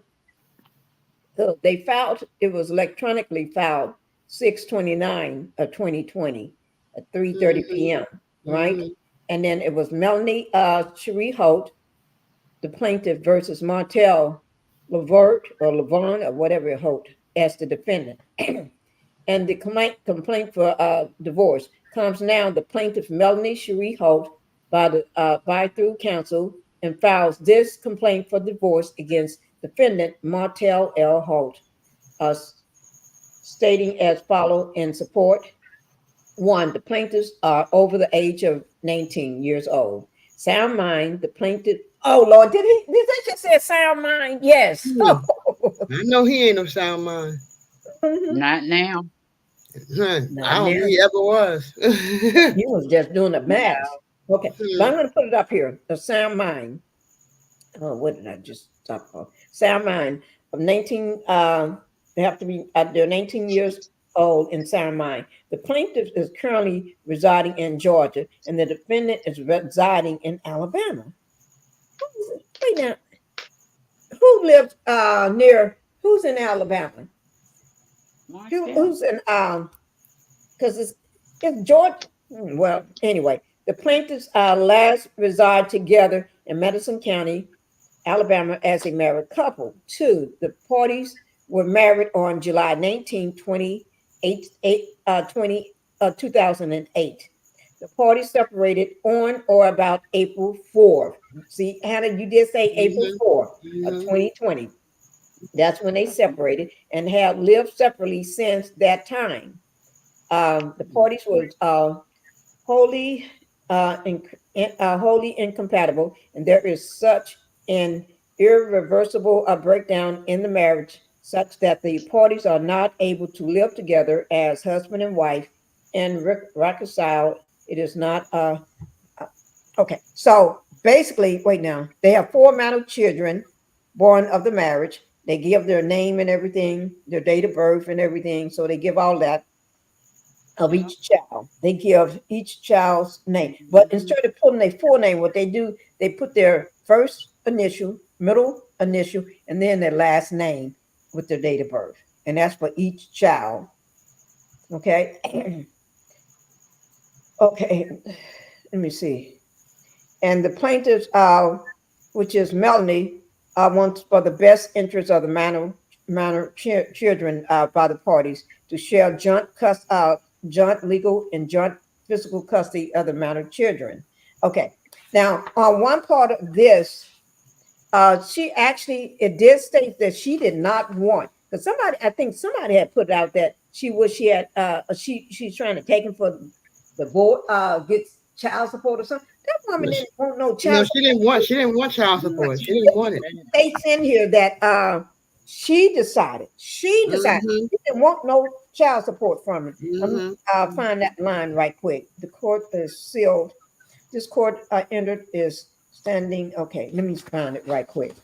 Speaker 1: they filed. It was electronically filed 6/29 of 2020 at 3:30
Speaker 4: Mhm.
Speaker 1: p.m. Right,
Speaker 4: Mhm.
Speaker 1: and then it was Melanie Cherie Holt, the plaintiff, versus Martell Levert or Levon or whatever Holt as the defendant. And the complaint for divorce comes now. The plaintiff Melanie Cherie Holt by through counsel and files this complaint for divorce against defendant Martell L. Holt, uh, stating as follows in support. One, the plaintiffs are over the age of 19 years old. Sound mind, the plaintiff. Oh Lord, did they just say sound mind? Yes.
Speaker 4: Hmm. I know he ain't no sound mind.
Speaker 1: Mhm.
Speaker 6: Not now.
Speaker 4: Huh. I
Speaker 1: Not
Speaker 4: don't
Speaker 1: now.
Speaker 4: think he ever was.
Speaker 1: You was just doing the math. Okay, but
Speaker 4: Hmm.
Speaker 1: I'm going to put it up here. A sound mind. Oh, what did I just stop for? Sound mind of 19. They have to be. They're 19 years old in sound mind. The plaintiff is currently residing in Georgia, and the defendant is residing in Alabama. Wait now, who lives near? Who's in Alabama?
Speaker 6: Martell.
Speaker 1: Who's in because it's Georgia. Well, anyway, the plaintiffs last reside together in Madison County, Alabama, as a married couple. Two, the parties were married on July 19, 2008. The parties separated on or about April 4th. See, Hannah, you did say April
Speaker 4: Mhm.
Speaker 1: 4th of
Speaker 4: Mhm.
Speaker 1: 2020. That's when they separated and have lived separately since that time. The parties were wholly wholly incompatible, and there is such an irreversible breakdown in the marriage such that the parties are not able to live together as husband and wife and reconcile. It is not okay. So basically, wait now. They have 4 male children born of the marriage. They give their name and everything, their date of birth and everything. So they give all that of each child. They give each child's name. But instead of putting their full name, what they do, they put their first initial, middle initial, and then their last name with their date of birth. And that's for each child. Okay. Okay. Let me see. And the plaintiffs, which is Melanie, wants for the best interest of the minor children by the parties to share joint legal and joint physical custody of the minor children. Okay. Now, on one part of this, she actually, it did state that she did not want, because somebody, I think somebody had put out that she had, she's trying to take him for the board, gets child support or something. That woman didn't want no child.
Speaker 4: No, she didn't want child support. She didn't want it.
Speaker 1: States in here that she decided she didn't want no child support from him. I'll find that line right quick. The court is sealed. This court entered is standing. Okay, let me find it right quick.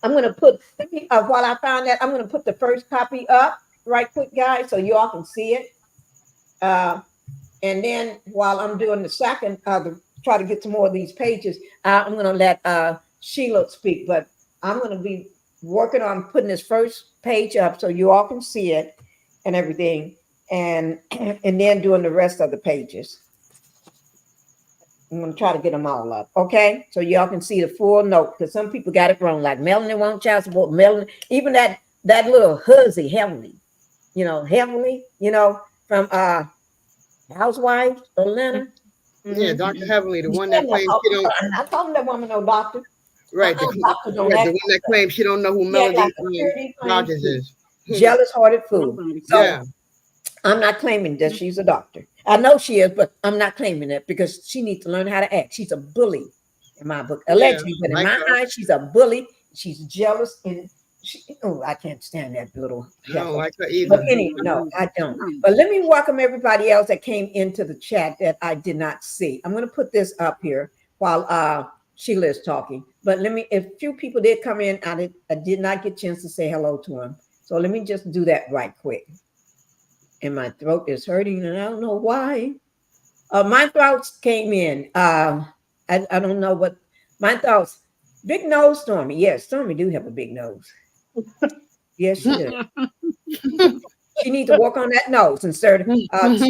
Speaker 1: I'm gonna put while I find that, I'm gonna put the first copy up right quick, guys, so you all can see it. And then while I'm doing the second, try to get some more of these pages, I'm going to let Sheila speak, but I'm going to be working on putting this first page up so you all can see it and everything, and then doing the rest of the pages. I'm going to try to get them all up, okay? So y'all can see the full note, because some people got it wrong, like Melanie wants child support, Melanie, even that little huzzy, Heavenly, from Housewife, Atlanta.
Speaker 4: Yeah, Dr. Heavenly, the one that claims she don't.
Speaker 1: I'm not calling that woman no doctor.
Speaker 4: Right, the one that claims she don't know who Melody Rogers is.
Speaker 1: Jealous-hearted fool. So
Speaker 4: Yeah.
Speaker 1: I'm not claiming that she's a doctor. I know she is, but I'm not claiming it because she needs to learn how to act. She's a bully in my book, allegedly, but in my eyes, she's a bully. She's jealous and I can't stand that little.
Speaker 4: I don't like her either.
Speaker 1: But anyway, no, I don't. But let me welcome everybody else that came into the chat that I did not see. I'm going to put this up here while Sheila is talking. But if a few people did come in, I did not get a chance to say hello to them. So let me just do that right quick. And my throat is hurting, and I don't know why. My thoughts came in. I don't know what my thoughts. Big nose, Stormy. Yes, Stormy do have a big nose. Yes, she does. She needs to work on that nose instead of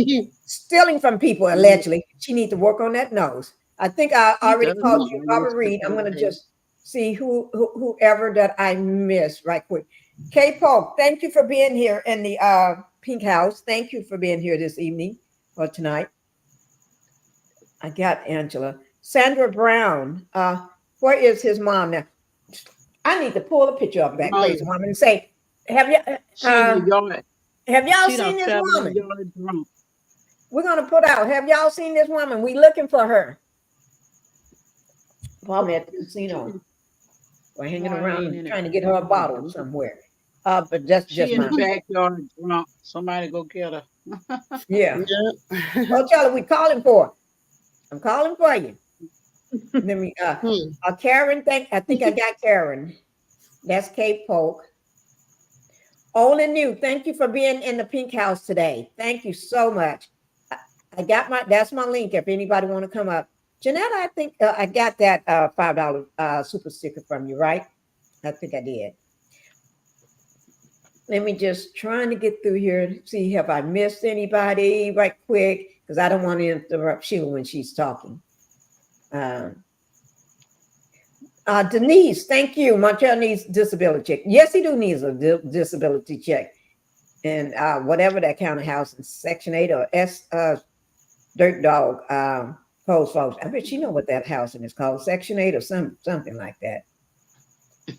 Speaker 1: stealing from people, allegedly. She needs to work on that nose. I think I already called you Robert Reed. I'm going to just see whoever that I missed right quick. Kay Polk, thank you for being here in the Pink House. Thank you for being here this evening or tonight. I got Angela. Sandra Brown, where is his mom now? I need to pull a picture of that crazy woman and say, have y'all seen this woman? We're going to put out, have y'all seen this woman? We looking for her. Probably at the casino. We're hanging around trying to get her a bottle somewhere. But that's just
Speaker 6: in the backyard drunk. Somebody go get her.
Speaker 1: Yeah. Well, Charlie, we calling for her. I'm calling for you. Let me Karen, I think I got Karen. That's Kate Polk. Old and new, thank you for being in the Pink House today. Thank you so much. I got that's my link if anybody want to come up. Janetta, I think I got that $5 super sticker from you, right? I think I did. Let me just trying to get through here and see have I missed anybody right quick, because I don't want to interrupt Sheila when she's talking. Denise, thank you. Martell needs disability check. Yes, he do needs a disability check. And whatever that county house in Section 8 or S Dirt Dog post folks. I bet you know what that housing is called, Section 8 or something like that.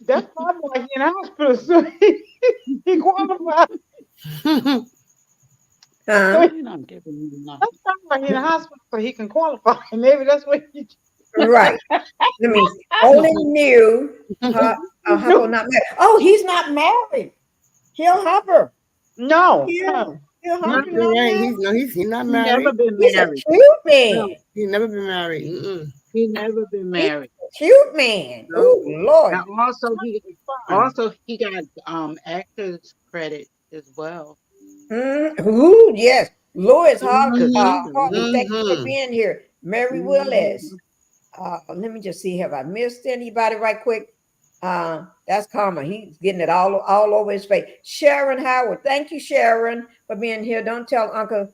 Speaker 3: That's probably like in hospital, so he qualified. That's probably in the hospital, so he can qualify. Maybe that's what he.
Speaker 1: Right. Let me only knew. Not married. Oh, he's not married. He'll help her.
Speaker 3: No,
Speaker 1: He'll help you
Speaker 4: You're
Speaker 1: right
Speaker 4: right.
Speaker 1: now.
Speaker 4: He's not
Speaker 6: He never
Speaker 4: married.
Speaker 6: been
Speaker 1: He's a
Speaker 6: married.
Speaker 1: cute man.
Speaker 6: No,
Speaker 4: He's never been married.
Speaker 6: he never been
Speaker 1: He's
Speaker 6: married.
Speaker 1: a cute man.
Speaker 4: No.
Speaker 1: Oh Lord.
Speaker 6: And also he got actors credit as well.
Speaker 1: Ooh, yes. Lois Harvey, thank you for
Speaker 4: Mm-hmm.
Speaker 1: being here. Mary Willis. Let me just see. Have I missed anybody right quick? That's Karma. He's getting it all over his face. Sharon Howard. Thank you, Sharon, for being here. Don't tell Uncle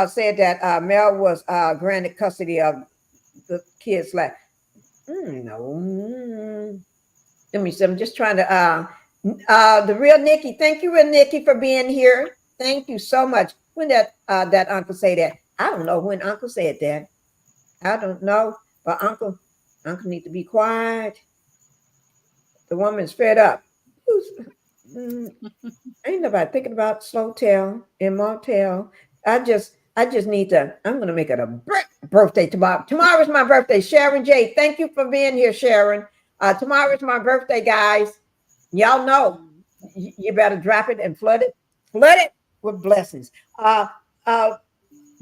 Speaker 1: said that Mel was granted custody of the kids. Like, no. Let me see. I'm just trying to the real Nikki. Thank you, real Nikki, for being here. Thank you so much. When that uncle say that? I don't know when Uncle said that. I don't know. But Uncle need to be quiet. The woman's fed up. Ain't nobody thinking about Slowtail and Martell. I just need to. I'm gonna make it a birthday tomorrow. Tomorrow's my birthday. Sharon J. Thank you for being here, Sharon. Tomorrow's my birthday, guys. Y'all know you better drop it and flood it with blessings.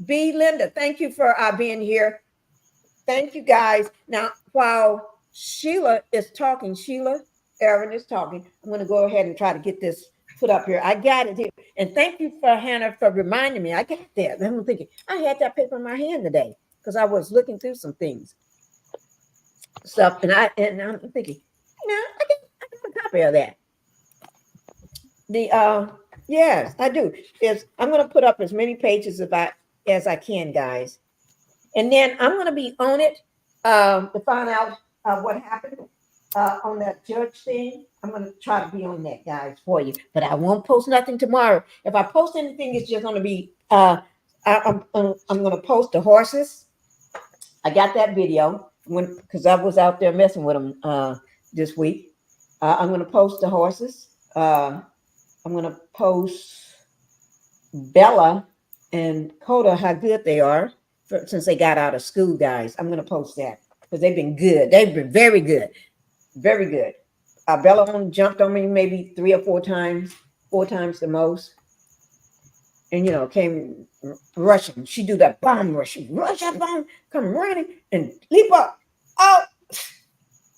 Speaker 1: B. Linda, thank you for being here. Thank you, guys. Now, while Sheila Aaron is talking, I'm going to go ahead and try to get this put up here. I got it here. And thank you for Hannah for reminding me. I got that. I'm thinking, I had that paper in my hand today because I was looking through some things. Stuff, and I'm thinking, I got a copy of that. Yes, I do. I'm going to put up as many pages as I can, guys. And then I'm going to be on it to find out what happened on that judge thing. I'm going to try to be on that, guys, for you. But I won't post nothing tomorrow. If I post anything, it's just going to be, I'm going to post the horses. I got that video because I was out there messing with them this week. I'm going to post the horses. I'm going to post Bella and Coda, how good they are. Since they got out of school, guys. I'm going to post that because they've been good. They've been very good. Very good. Bella only jumped on me maybe 3 or 4 times the most. And, came rushing. She do that bomb rush. Rush that bomb, come running and leap up. Oh,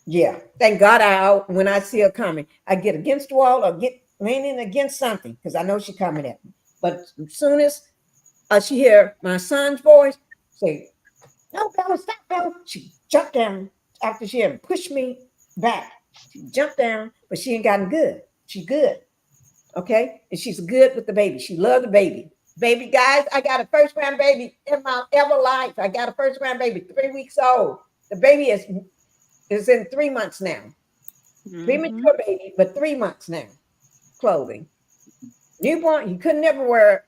Speaker 1: yeah. Thank God when I see her coming, I get against the wall or get leaning against something because I know she's coming at me. But as soon as she hear my son's voice, say, no, Bella, stop, Bella. She jumped down after she had pushed me back. She jumped down, but she ain't gotten good. She's good. Okay? And she's good with the baby. She loves the baby. Baby, guys, I got a first grandbaby in my ever life. I got a first grandbaby, 3 weeks old. The baby is in 3 months now. Premature baby, but 3 months now. Clothing. Newborn, he couldn't never wear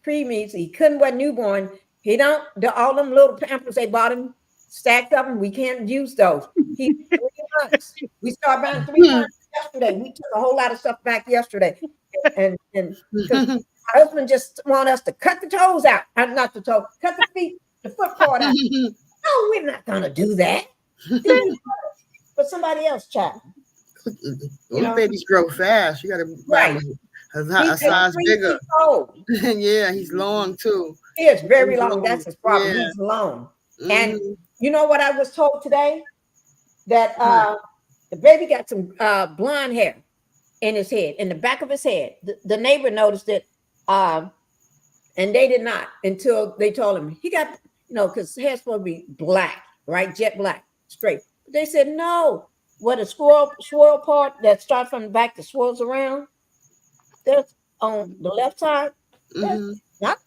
Speaker 1: preemies. He couldn't wear newborn. He all them little pampers they bought him, stacked up, and we can't use those. He's 3 months. We started buying 3 months yesterday. We took a whole lot of stuff back yesterday. And because my husband just want us to cut the toes out. Not the toe, cut the feet, the foot part out. No, we're not gonna do that. But somebody else, child.
Speaker 4: Those babies grow fast. You gotta buy a size bigger. Yeah, he's long too.
Speaker 1: He is very long. That's his problem. Yeah. He's long. And you know what I was told today? That the baby got some blonde hair in his head, in the back of his head. The neighbor noticed it, and they did not until they told him. He got, because his hair's supposed to be black, right? Jet black, straight. But they said, no. What a swirl part that starts from the back that swirls around, there's on the left side, not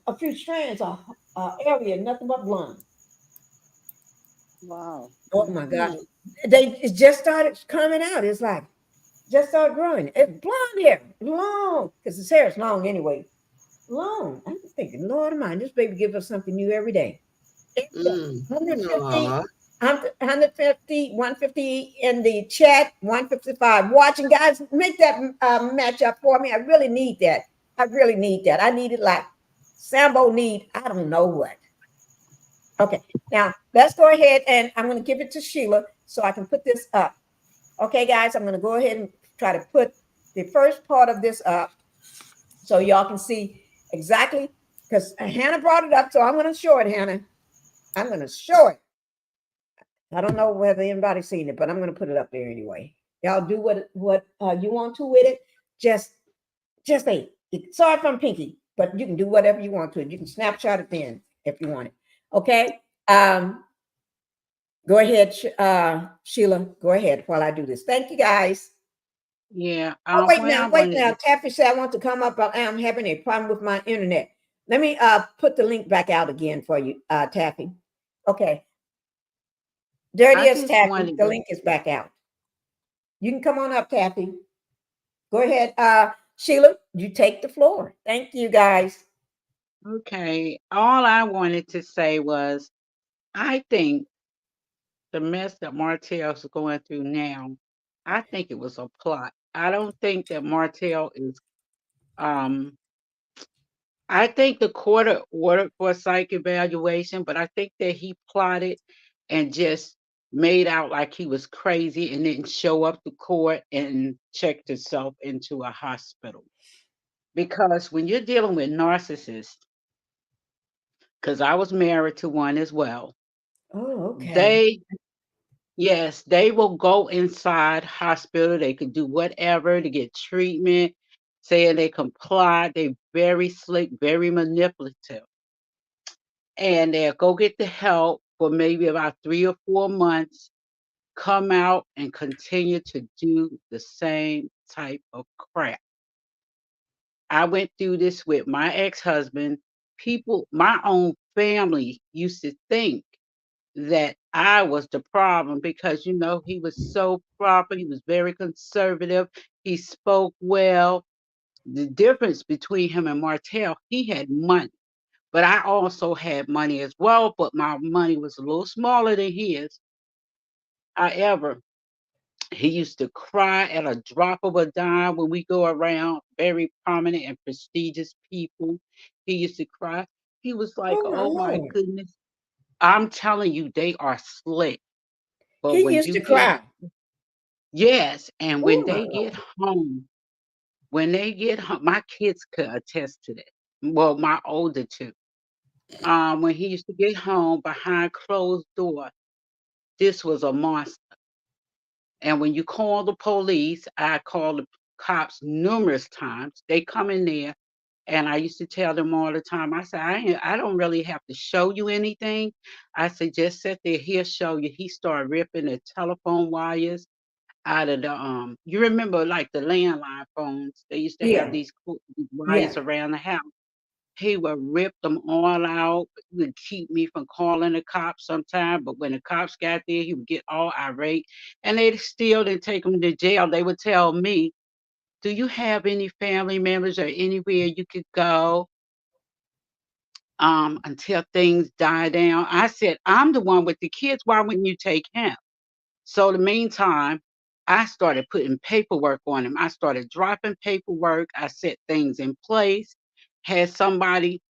Speaker 1: a few strands, area, nothing but blonde.
Speaker 3: Wow.
Speaker 1: Oh my God. It just started coming out. It's like, just started growing. It's blonde hair, long, because his hair is long anyway. Long. I'm thinking, Lord of mine, this baby gives us something new every day. 150, 150 in the chat, 155 watching. Guys, make that match up for me. I really need that. I need it like Sambo need, I don't know what. Okay, now let's go ahead and I'm going to give it to Sheila so I can put this up. Okay, guys, I'm going to go ahead and try to put the first part of this up so y'all can see exactly, because Hannah brought it up, so I'm going to show it, Hannah. I'm going to show it. I don't know whether anybody's seen it, but I'm going to put it up there anyway. Y'all do what you want to with it. Just say, sorry if I'm Pinkie, but you can do whatever you want to it. You can snapshot it then if you want it. Okay. Go ahead, Sheila. Go ahead while I do this. Thank you, guys.
Speaker 6: Yeah.
Speaker 1: Oh, wait
Speaker 6: What I
Speaker 1: now, wait
Speaker 6: wanted
Speaker 1: now.
Speaker 6: to,
Speaker 1: Taffy said I want to come up, but I'm having a problem with my internet. Let me put the link back out again for you, Taffy. Okay. There it
Speaker 6: I
Speaker 1: is,
Speaker 6: just
Speaker 1: Taffy.
Speaker 6: wanted
Speaker 1: The
Speaker 6: to,
Speaker 1: link is back out. You can come on up, Taffy. Go ahead. Sheila, you take the floor. Thank you, guys.
Speaker 6: okay. All I wanted to say was, I think the mess that Martell's going through now, I think it was a plot. I don't think that Martell is, um, I think the court ordered for a psych evaluation, but I think that he plotted and just made out like he was crazy and didn't show up to court and checked himself into a hospital. Because when you're dealing with narcissists, because I was married to one as well,
Speaker 1: Oh, okay.
Speaker 6: they, yes, they will go inside hospital. They could do whatever to get treatment, saying they comply. They very slick, very manipulative. And they'll go get the help for maybe about 3 or 4 months, come out and continue to do the same type of crap. I went through this with my ex-husband. People, my own family used to think that I was the problem because, he was so proper. He was very conservative. He spoke well. The difference between him and Martell, he had money, but I also had money as well, but my money was a little smaller than his. However, he used to cry at a drop of a dime when we go around very prominent and prestigious people. He used to cry. He was like,
Speaker 1: Oh, my
Speaker 6: "Oh my
Speaker 1: Lord.
Speaker 6: goodness." I'm telling you, they are slick. But
Speaker 1: He
Speaker 6: when
Speaker 1: used to
Speaker 6: you get,
Speaker 1: cry.
Speaker 6: yes, and
Speaker 1: Oh,
Speaker 6: when
Speaker 1: my
Speaker 6: they get
Speaker 1: Lord.
Speaker 6: home, my kids could attest to that. Well, my older two. When he used to get home behind closed door, this was a monster. And when you call the police, I called the cops numerous times. They come in there, and I used to tell them all the time. I said, I don't really have to show you anything. I said, just sit there. He'll show you. He started ripping the telephone wires out of the. You remember like the landline phones? They used to have
Speaker 1: Yeah,
Speaker 6: these
Speaker 1: yeah.
Speaker 6: wires around the house. He would rip them all out. He would keep me from calling the cops sometime, but when the cops got there, he would get all irate, and they still didn't take him to jail. They would tell me, "Do you have any family members or anywhere you could go until things die down?" I said, "I'm the one with the kids. Why wouldn't you take him?" So the meantime, I started putting paperwork on him. I started dropping paperwork. I set things in place, had somebody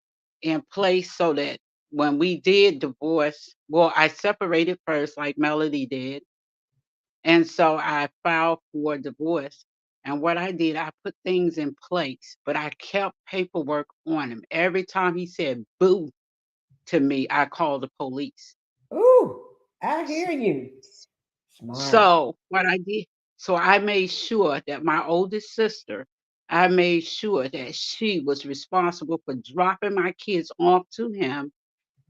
Speaker 6: in place so that when we did divorce, well, I separated first, like Melody did. And so I filed for divorce. And what I did, I put things in place, but I kept paperwork on him. Every time he said boo to me, I called the police.
Speaker 1: Ooh, I hear you. Smart.
Speaker 6: So what I did, so I made sure that my oldest sister, I made sure that she was responsible for dropping my kids off to him,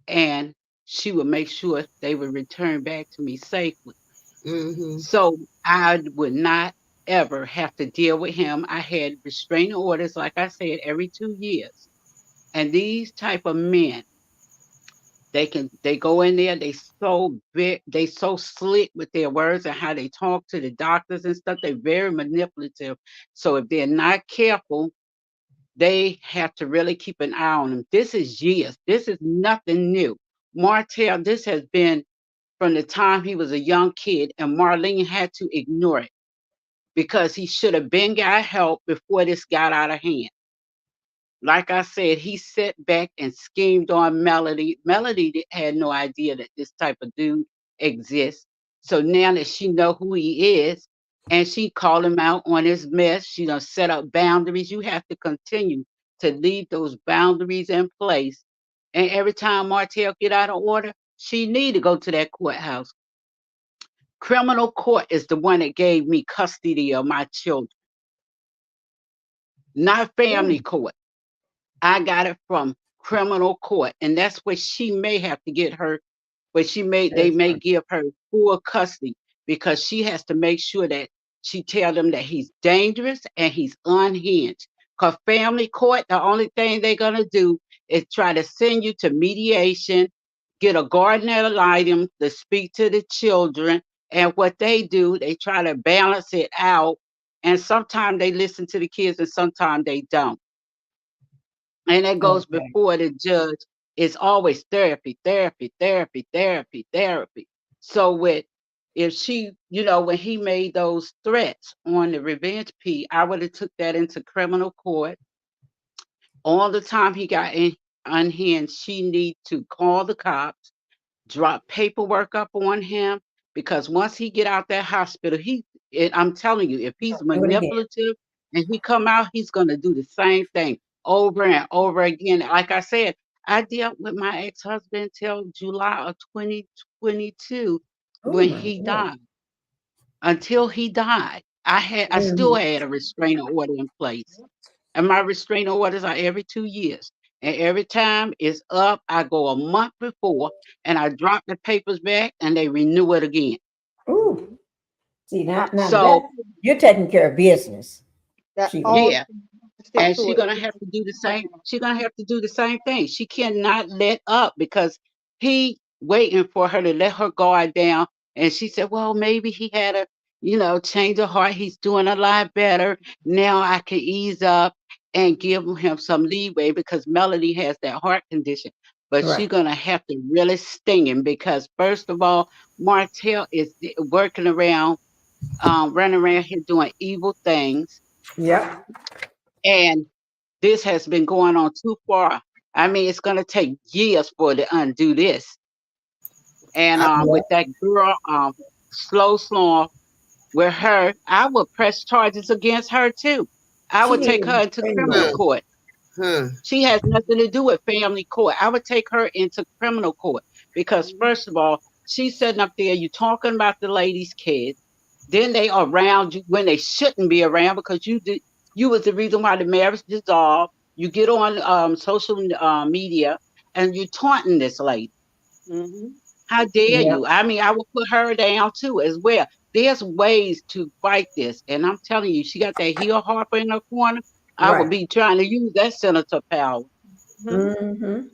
Speaker 6: and she would make sure they would return back to me safely.
Speaker 4: Mm-hmm.
Speaker 6: So I would not ever have to deal with him. I had restraining orders, like I said, every 2 years. And these type of men, they go in there, they so slick with their words and how they talk to the doctors and stuff. They're very manipulative. So if they're not careful, they have to really keep an eye on them. This is years. This is nothing new. Martell, this has been from the time he was a young kid, and Marlene had to ignore it because he should have been got help before this got out of hand. Like I said, he sat back and schemed on Melody. Melody had no idea that this type of dude exists. So now that she know who he is, and she called him out on his mess. She done set up boundaries. You have to continue to leave those boundaries in place. And every time Martell get out of order, she need to go to that courthouse. Criminal court is the one that gave me custody of my children, not family
Speaker 1: Ooh,
Speaker 6: court. I got it from criminal court, and that's where she may have to get her, but they
Speaker 1: that's
Speaker 6: may
Speaker 1: right.
Speaker 6: give her full custody because she has to make sure that she tell them that he's dangerous and he's unhinged. Because family court, the only thing they're gonna do is try to send you to mediation, get a guardian ad litem to speak to the children, and what they do, they try to balance it out. And sometimes they listen to the kids, and sometimes they don't, and it goes
Speaker 1: Okay.
Speaker 6: before the judge. It's always therapy, therapy, therapy, therapy, therapy. So with if she, when he made those threats on the revenge P, I would have took that into criminal court. All the time he got unhinged, she need to call the cops, drop paperwork up on him, because once he get out that hospital, I'm telling you, if he's
Speaker 1: Do it again.
Speaker 6: manipulative and he come out, he's gonna do the same thing over and over again. Like I said, I dealt with my ex-husband till July of 2022
Speaker 1: Oh
Speaker 6: when
Speaker 1: my
Speaker 6: he
Speaker 1: God.
Speaker 6: died. Until he died, I still
Speaker 1: Mhm.
Speaker 6: had a restraining order in place. And my restraining orders are every 2 years. And every time it's up, I go a month before and I drop the papers back and they renew it again.
Speaker 1: Ooh. See,
Speaker 3: I
Speaker 1: now that
Speaker 6: So
Speaker 1: you're taking care of business,
Speaker 3: that
Speaker 1: Sheila.
Speaker 3: always
Speaker 6: yeah,
Speaker 3: stick
Speaker 6: and
Speaker 3: to
Speaker 6: she's
Speaker 3: it.
Speaker 6: gonna have to do the same. She's gonna have to do the same thing. She cannot let up because he waiting for her to let her guard down. And she said, "Well, maybe he had a, change of heart. He's doing a lot better now. I can ease up and give him some leeway because Melody has that heart condition." But she's
Speaker 1: Right.
Speaker 6: gonna have to really sting him because first of all, Martell is working around, running around here doing evil things,
Speaker 1: Yep.
Speaker 6: and this has been going on too far. I mean, it's going to take years for it to undo this. And
Speaker 4: I,
Speaker 6: with that girl, slow, with her, I would press charges against her too. I
Speaker 1: She
Speaker 6: would
Speaker 1: needs
Speaker 6: take
Speaker 1: to
Speaker 6: her into
Speaker 1: train
Speaker 6: criminal
Speaker 4: huh,
Speaker 1: more.
Speaker 6: court.
Speaker 4: huh.
Speaker 6: She has nothing to do with family court. I would take her into criminal court because, first of all, she's sitting up there, you talking about the lady's kids. Then they are around you when they shouldn't be around because you was the reason why the marriage dissolved. You get on social media and you taunting this lady.
Speaker 3: Hmm.
Speaker 6: How dare
Speaker 1: Yep.
Speaker 6: you? I mean, I will put her down too as well. There's ways to fight this, and I'm telling you, she got that heel Harper in her corner. I would
Speaker 1: Right.
Speaker 6: be trying to use that senator power.
Speaker 1: Mm-hmm.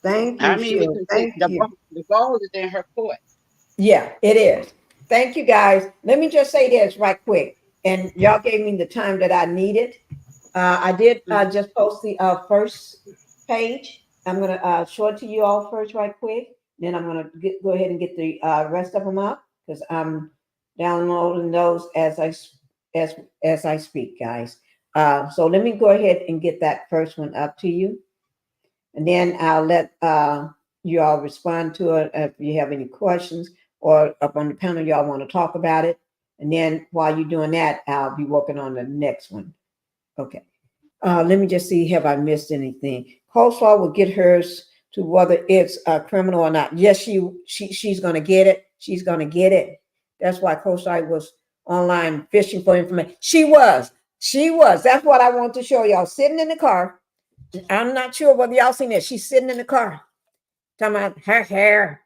Speaker 1: Thank
Speaker 6: I
Speaker 1: you,
Speaker 6: mean,
Speaker 1: Sheila.
Speaker 6: because
Speaker 1: Thank you.
Speaker 6: the ball is in her court.
Speaker 1: Yeah, it is. Thank you, guys. Let me just say this right quick. And y'all gave me the time that I needed. I did
Speaker 3: Hmm.
Speaker 1: just post the first page. I'm going to show it to you all first, right quick. Then I'm going to go ahead and get the rest of them up because I'm downloading those as as I speak, guys. So let me go ahead and get that first one up to you, and then I'll let you all respond to it if you have any questions or up on the panel y'all want to talk about it. And then while you're doing that, I'll be working on the next one. Okay. Let me just see, have I missed anything? Coleslaw will get hers to whether it's a criminal or not. Yes, she's gonna get it. She's gonna get it. That's why Coleslaw was online fishing for information. She was. She was. That's what I want to show y'all. Sitting in the car. I'm not sure whether y'all seen that. She's sitting in the car. Talking about her hair.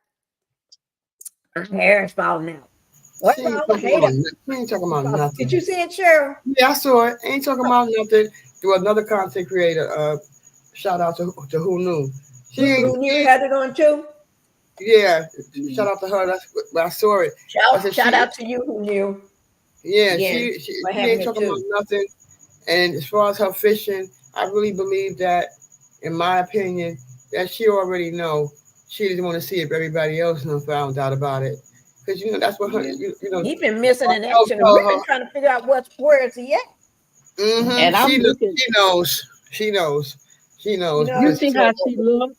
Speaker 1: Her hair is falling out.
Speaker 4: She
Speaker 1: What's
Speaker 4: ain't
Speaker 1: all the
Speaker 4: talking
Speaker 1: haters?
Speaker 4: about. She ain't talking about
Speaker 1: Did
Speaker 4: nothing.
Speaker 1: you see it, Cheryl?
Speaker 4: Yeah, I saw it. Ain't talking about nothing. To another content creator. Shout out to who knew. She ain't.
Speaker 1: Who knew had it on too?
Speaker 4: Yeah,
Speaker 6: Yeah.
Speaker 4: shout out to her. That's I saw it. I said
Speaker 1: Shout
Speaker 4: she.
Speaker 1: out to you who knew.
Speaker 4: Yeah,
Speaker 1: Again, for
Speaker 4: she
Speaker 1: having
Speaker 4: ain't
Speaker 1: it
Speaker 4: talking about
Speaker 1: too.
Speaker 4: nothing. And as far as her fishing, I really believe that, in my opinion, that she already know. She didn't want to see if everybody else know found out about it, because that's what her.
Speaker 6: Yeah.
Speaker 1: He's been missing in
Speaker 4: Martell
Speaker 1: action, and
Speaker 4: tell
Speaker 1: we've
Speaker 4: her.
Speaker 1: been trying to figure out where is he at.
Speaker 6: And I'm looking.
Speaker 4: She knows. She knows. She
Speaker 1: You
Speaker 4: knows
Speaker 1: know,
Speaker 6: You
Speaker 4: because she
Speaker 6: see
Speaker 4: told
Speaker 6: how
Speaker 4: her.
Speaker 6: she look.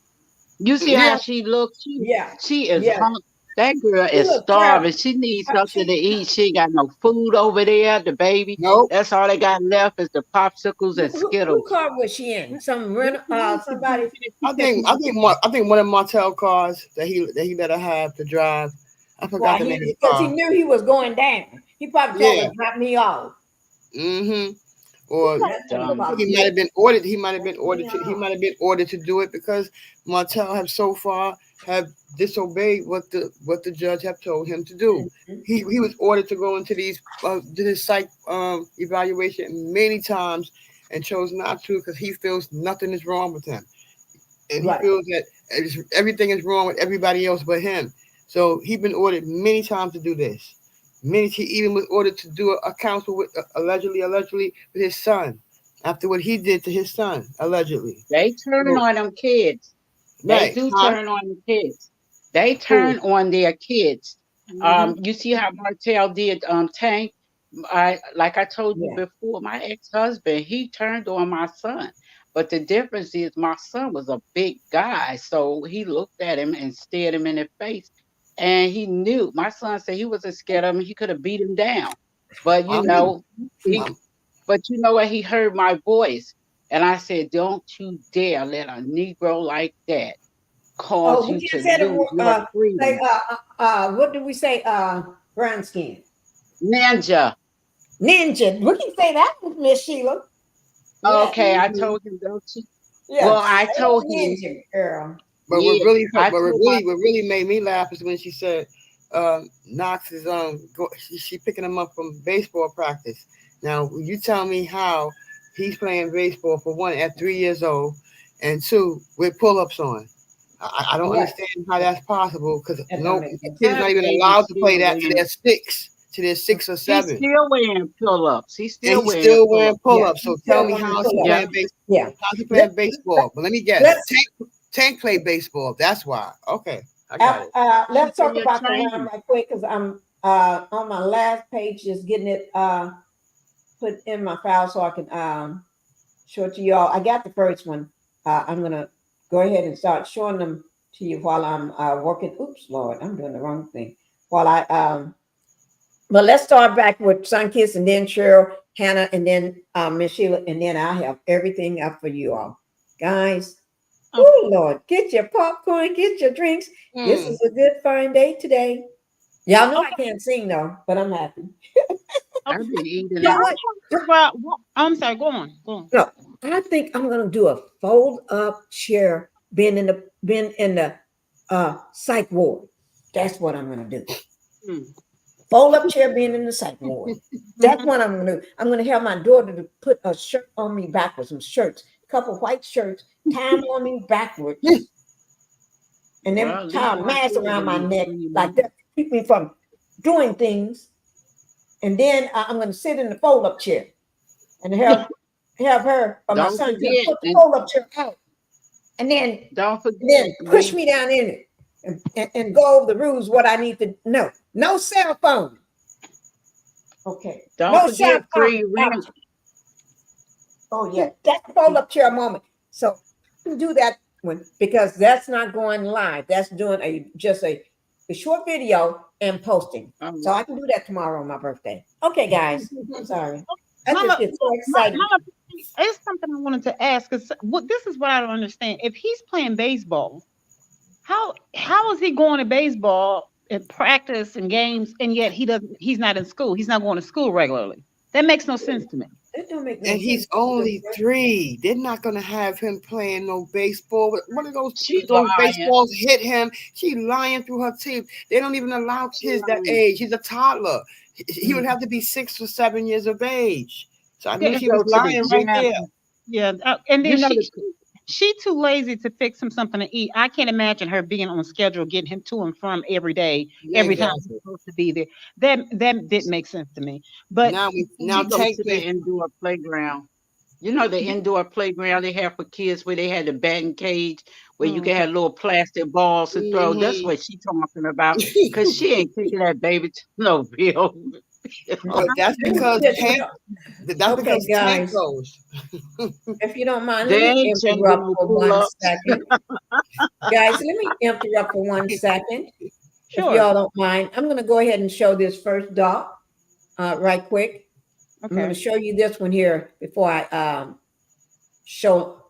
Speaker 6: You see how
Speaker 4: Yeah,
Speaker 6: she looks.
Speaker 1: yeah,
Speaker 6: She is
Speaker 1: yeah.
Speaker 6: hung. That girl
Speaker 1: She
Speaker 6: is
Speaker 1: was proud.
Speaker 6: starving. She needs something to eat. She ain't got no food over there. The baby,
Speaker 4: Nope.
Speaker 6: that's all they got left is the popsicles and
Speaker 1: Who
Speaker 6: Skittles.
Speaker 1: car was she in? Some rent somebody.
Speaker 4: I think one of Martell cars that he let her have to drive. I forgot
Speaker 1: Why
Speaker 4: the name of the
Speaker 1: because he
Speaker 4: car.
Speaker 1: knew he was going down. He probably told
Speaker 4: Yeah.
Speaker 1: her drop me off.
Speaker 4: Mm-hmm. Or
Speaker 1: That's what
Speaker 6: Dumb.
Speaker 1: probably
Speaker 4: he might have been ordered. He might have been
Speaker 1: pissed me
Speaker 4: ordered to. He
Speaker 1: off.
Speaker 4: might have been ordered to do it because Martell have so far have disobeyed what the judge have told him to do.
Speaker 1: Mhm.
Speaker 4: He was ordered to go into these this psych evaluation many times and chose not to because he feels nothing is wrong with him, and he
Speaker 1: Right.
Speaker 4: feels that everything is wrong with everybody else but him. So he's been ordered many times to do this. He even was ordered to do a counsel with allegedly with his son after what he did to his son allegedly.
Speaker 6: They turn
Speaker 4: So,
Speaker 6: on them kids. They
Speaker 4: right?
Speaker 6: do
Speaker 4: Huh?
Speaker 6: turn on the kids. They
Speaker 4: Who?
Speaker 6: turn on their kids.
Speaker 3: Mhm.
Speaker 6: You see how Martell did Tank. Like I told you
Speaker 1: Yeah.
Speaker 6: before, my ex-husband, he turned on my son. But the difference is my son was a big guy. So he looked at him and stared him in the face. And he knew. My son said he wasn't scared of him. He could have beat him down. But
Speaker 4: I mean,
Speaker 6: he
Speaker 4: um,
Speaker 6: but you know what? He heard my voice. And I said, don't you dare let a Negro like that
Speaker 1: Oh,
Speaker 6: cause
Speaker 1: we
Speaker 6: you
Speaker 1: just
Speaker 6: to
Speaker 1: said
Speaker 6: lose your
Speaker 1: say
Speaker 6: freedom.
Speaker 1: what did we say? Brown skin.
Speaker 6: Ninja.
Speaker 1: Ninja. We can say that with Miss Sheila. Yes.
Speaker 6: Okay, I
Speaker 4: mhm.
Speaker 6: told him, don't you? Well,
Speaker 1: Yes.
Speaker 6: I
Speaker 1: Say
Speaker 6: told him,
Speaker 1: ninja, girl.
Speaker 4: But what
Speaker 6: yeah,
Speaker 4: really,
Speaker 6: I told my
Speaker 4: what really made me laugh is when she said, Knox is she picking him up from baseball practice. Now you tell me how he's playing baseball for one at 3 years old, and two with pull-ups on. I don't
Speaker 1: Right.
Speaker 4: understand how that's possible because
Speaker 1: That don't
Speaker 4: no
Speaker 1: make
Speaker 4: the
Speaker 1: sense.
Speaker 4: kid is
Speaker 6: that
Speaker 4: not even
Speaker 6: baby
Speaker 4: allowed to play
Speaker 6: still
Speaker 4: that to
Speaker 6: wearing,
Speaker 4: their six, to their 6 or
Speaker 6: he's
Speaker 4: 7,
Speaker 6: still wearing pull-ups. He's
Speaker 4: and
Speaker 6: still
Speaker 4: he's
Speaker 6: wearing
Speaker 4: still wearing
Speaker 6: pull-ups.
Speaker 1: Yeah.
Speaker 4: pull-ups. So
Speaker 1: He's
Speaker 4: tell
Speaker 1: still
Speaker 4: me
Speaker 1: going to
Speaker 4: how is he
Speaker 1: pull up.
Speaker 6: Yeah.
Speaker 4: playing baseball?
Speaker 1: Yeah.
Speaker 4: How's he
Speaker 1: Let,
Speaker 4: playing baseball? But let me guess.
Speaker 1: let's
Speaker 4: Tank play baseball. That's why. Okay, I got it.
Speaker 6: She's
Speaker 1: let's
Speaker 6: in
Speaker 1: talk
Speaker 6: your
Speaker 1: about the round
Speaker 6: training.
Speaker 1: right quick because I'm on my last page just getting it put in my file so I can show it to y'all. I got the first one. I'm gonna go ahead and start showing them to you while I'm working. Oops, Lord, I'm doing the wrong thing. While I but let's start back with Sunkiss and then Cheryl, Hannah, and then Miss Sheila, and then I have everything up for you all. Guys,
Speaker 3: Okay.
Speaker 1: oh Lord, get your popcorn, get your drinks. This
Speaker 4: Hmm.
Speaker 1: is a good fine day today. Y'all know I
Speaker 3: Okay.
Speaker 1: can't sing though, but I'm happy.
Speaker 3: Okay.
Speaker 6: I've been eating
Speaker 3: Yeah,
Speaker 1: You know
Speaker 3: I'm
Speaker 6: them.
Speaker 1: what?
Speaker 3: trying to figure out I'm sorry, go on. Go on.
Speaker 1: No, I think I'm gonna do a fold up chair being in the psych ward. That's what I'm gonna do.
Speaker 3: Hmm.
Speaker 1: Fold up chair being in the psych ward. That's
Speaker 3: Mhm.
Speaker 1: what I'm gonna do. I'm gonna have my daughter to put a shirt on me backwards, some shirts, a couple white shirts, tie them on me backwards, and then
Speaker 6: Well, at least
Speaker 1: tie a mask
Speaker 6: Martell
Speaker 1: around
Speaker 6: gonna
Speaker 1: my
Speaker 6: be
Speaker 1: neck like
Speaker 6: screaming.
Speaker 1: that, to keep me from doing things. And then I'm gonna sit in the fold up chair and have her or my
Speaker 6: Don't
Speaker 1: son to
Speaker 6: forget,
Speaker 1: put the
Speaker 6: and
Speaker 1: fold up chair out and
Speaker 6: don't
Speaker 1: then
Speaker 6: forget,
Speaker 1: push
Speaker 6: we
Speaker 1: me down in it and go over the rules what I need to know. No cell phone. Okay.
Speaker 6: don't
Speaker 1: No cell
Speaker 6: forget
Speaker 1: phone.
Speaker 6: free rent.
Speaker 1: Oh yeah, that's the fold up chair moment. So I can do that one because that's not going live. That's doing a short video and posting. So I can do that tomorrow on my birthday. Okay, guys. I'm sorry. I just
Speaker 3: Mama,
Speaker 1: get so excited.
Speaker 3: Mama, it's something I wanted to ask because what this is what I don't understand. If he's playing baseball, how is he going to baseball and practice and games and yet he's not in school. He's not going to school regularly. That makes no sense to me.
Speaker 1: It don't make no
Speaker 4: And
Speaker 1: sense.
Speaker 4: he's only 3. They're not gonna have him playing no baseball. One of
Speaker 6: She
Speaker 4: those
Speaker 6: lying.
Speaker 4: baseballs hit him. She lying through her teeth. They don't even allow
Speaker 6: She
Speaker 4: kids that
Speaker 6: lying.
Speaker 4: age. He's a toddler. He would
Speaker 3: Mm.
Speaker 4: have to be 6 or 7 years of age. So I
Speaker 6: She
Speaker 4: knew
Speaker 3: Yeah,
Speaker 6: can
Speaker 4: she was
Speaker 6: go to the
Speaker 4: lying right
Speaker 6: gym.
Speaker 4: there.
Speaker 3: yeah, and
Speaker 6: You
Speaker 3: then
Speaker 6: know the
Speaker 3: she too lazy to fix him something to eat. I can't imagine her being on schedule, getting him to and from every day,
Speaker 4: Yeah,
Speaker 3: every time he's
Speaker 4: exactly.
Speaker 3: supposed to be there. That didn't make sense to me. But
Speaker 4: Now
Speaker 6: she go
Speaker 4: Tank
Speaker 6: to the
Speaker 4: plays.
Speaker 6: indoor playground. You know the indoor playground they have for kids where they had the batting cage where you
Speaker 3: mm,
Speaker 6: can have little plastic balls to throw. That's
Speaker 4: Mhm.
Speaker 6: what she talking about. Cause she ain't taking that baby to no real.
Speaker 4: But that's
Speaker 1: Let me
Speaker 4: because
Speaker 1: just, okay,
Speaker 4: Tank
Speaker 1: guys,
Speaker 4: goes.
Speaker 1: if you don't mind, let
Speaker 6: They
Speaker 1: me
Speaker 6: ain't changing
Speaker 1: interrupt
Speaker 6: no
Speaker 1: for
Speaker 6: pull
Speaker 1: one
Speaker 6: ups.
Speaker 1: second. Guys, let me interrupt for 1 second. if
Speaker 3: Sure.
Speaker 1: y'all don't mind, I'm going to go ahead and show this first doc right quick. I'm going to
Speaker 3: Okay.
Speaker 1: show you this one here before I show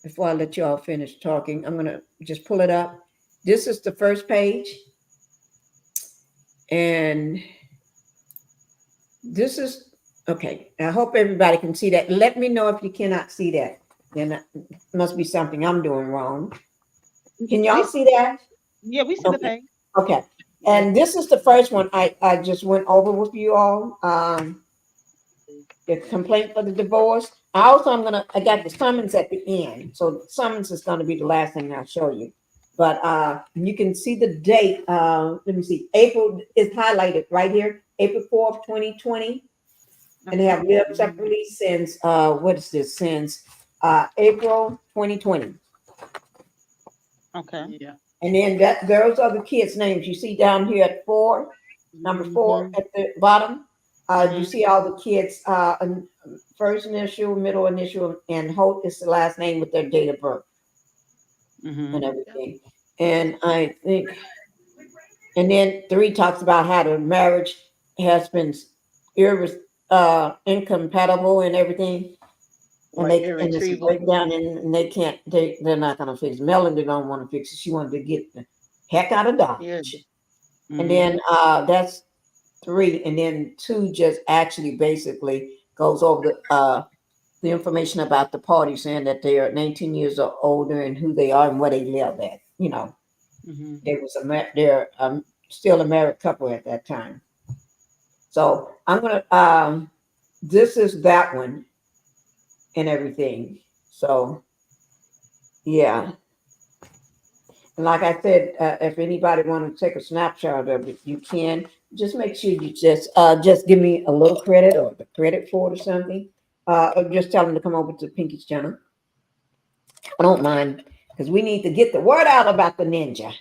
Speaker 1: before I let you all finish talking. I'm going to just pull it up. This is the first page, and this is okay. I hope everybody can see that. Let me know if you cannot see that. Then it must be something I'm doing wrong. Can y'all see that?
Speaker 3: Yeah, we see the
Speaker 1: Okay.
Speaker 3: page.
Speaker 1: Okay. And this is the first one I just went over with you all. The complaint for the divorce. I got the summons at the end. So the summons is going to be the last thing I'll show you. But you can see the date. Let me see. April is highlighted right here. April 4th, 2020. And they have lived separately since what is this? Since April 2020.
Speaker 3: Okay.
Speaker 6: Yeah.
Speaker 1: And then those are the kids' names you see down here at number 4 at the bottom. You see all the kids, first initial, middle initial, and Holt is the last name with their date of birth and everything. And I think, and then 3 talks about how the marriage has been incompatible and everything. And it's a
Speaker 6: Irretrievable.
Speaker 1: breakdown, and they're not gonna fix it. Melanie don't want to fix it. She wanted to get the heck out of
Speaker 6: Yeah.
Speaker 1: Dodge. And then that's 3, and then 2 just actually basically goes over the information about the party, saying that they are 19 years or older and who they are and where they live at. They're still a married couple at that time. So I'm gonna this is that one and everything. So yeah. And like I said, if anybody want to take a snapshot of it, you can. Just make sure you just give me a little credit or the credit for it or something. Or just tell them to come over to Pinkie's channel. I don't mind because we need to get the word out about the ninja.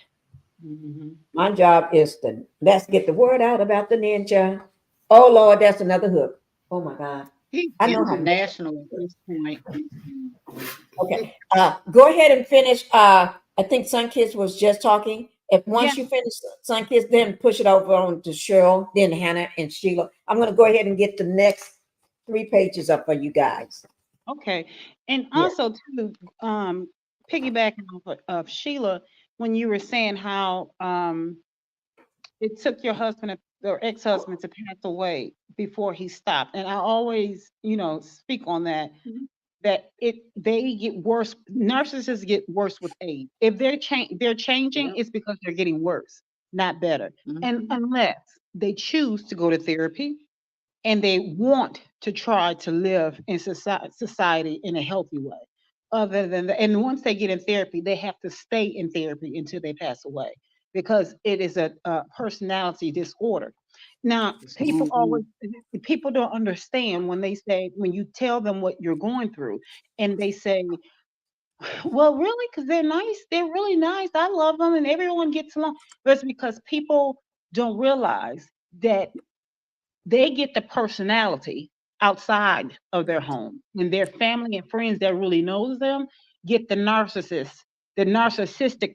Speaker 1: My job is to let's get the word out about the ninja. Oh Lord, that's another hook. Oh my God.
Speaker 6: He's
Speaker 1: I know how to make it.
Speaker 6: international at this point.
Speaker 1: Okay. Go ahead and finish. I think Sun Kids was just talking. If
Speaker 3: Yeah.
Speaker 1: once you finish Sun Kids, then push it over on to Cheryl, then Hannah and Sheila. I'm gonna go ahead and get the next 3 pages up for you guys.
Speaker 3: Okay. And
Speaker 1: Yeah.
Speaker 3: also too, piggybacking off of Sheila, when you were saying how it took your husband or ex-husband to pass away before he stopped. And I always, speak on that, that they get worse. Narcissists get worse with age. If they're changing, it's because they're getting worse, not better. And unless they choose to go to therapy and they want to try to live in society in a healthy way. Other than that, and once they get in therapy, they have to stay in therapy until they pass away because it is a personality disorder. Now, people don't understand when they say when you tell them what you're going through, and they say, "Well, really, because they're nice, they're really nice. I love them, and everyone gets along." But it's because people don't realize that they get the personality outside of their home, and their family and friends that really knows them get the narcissistic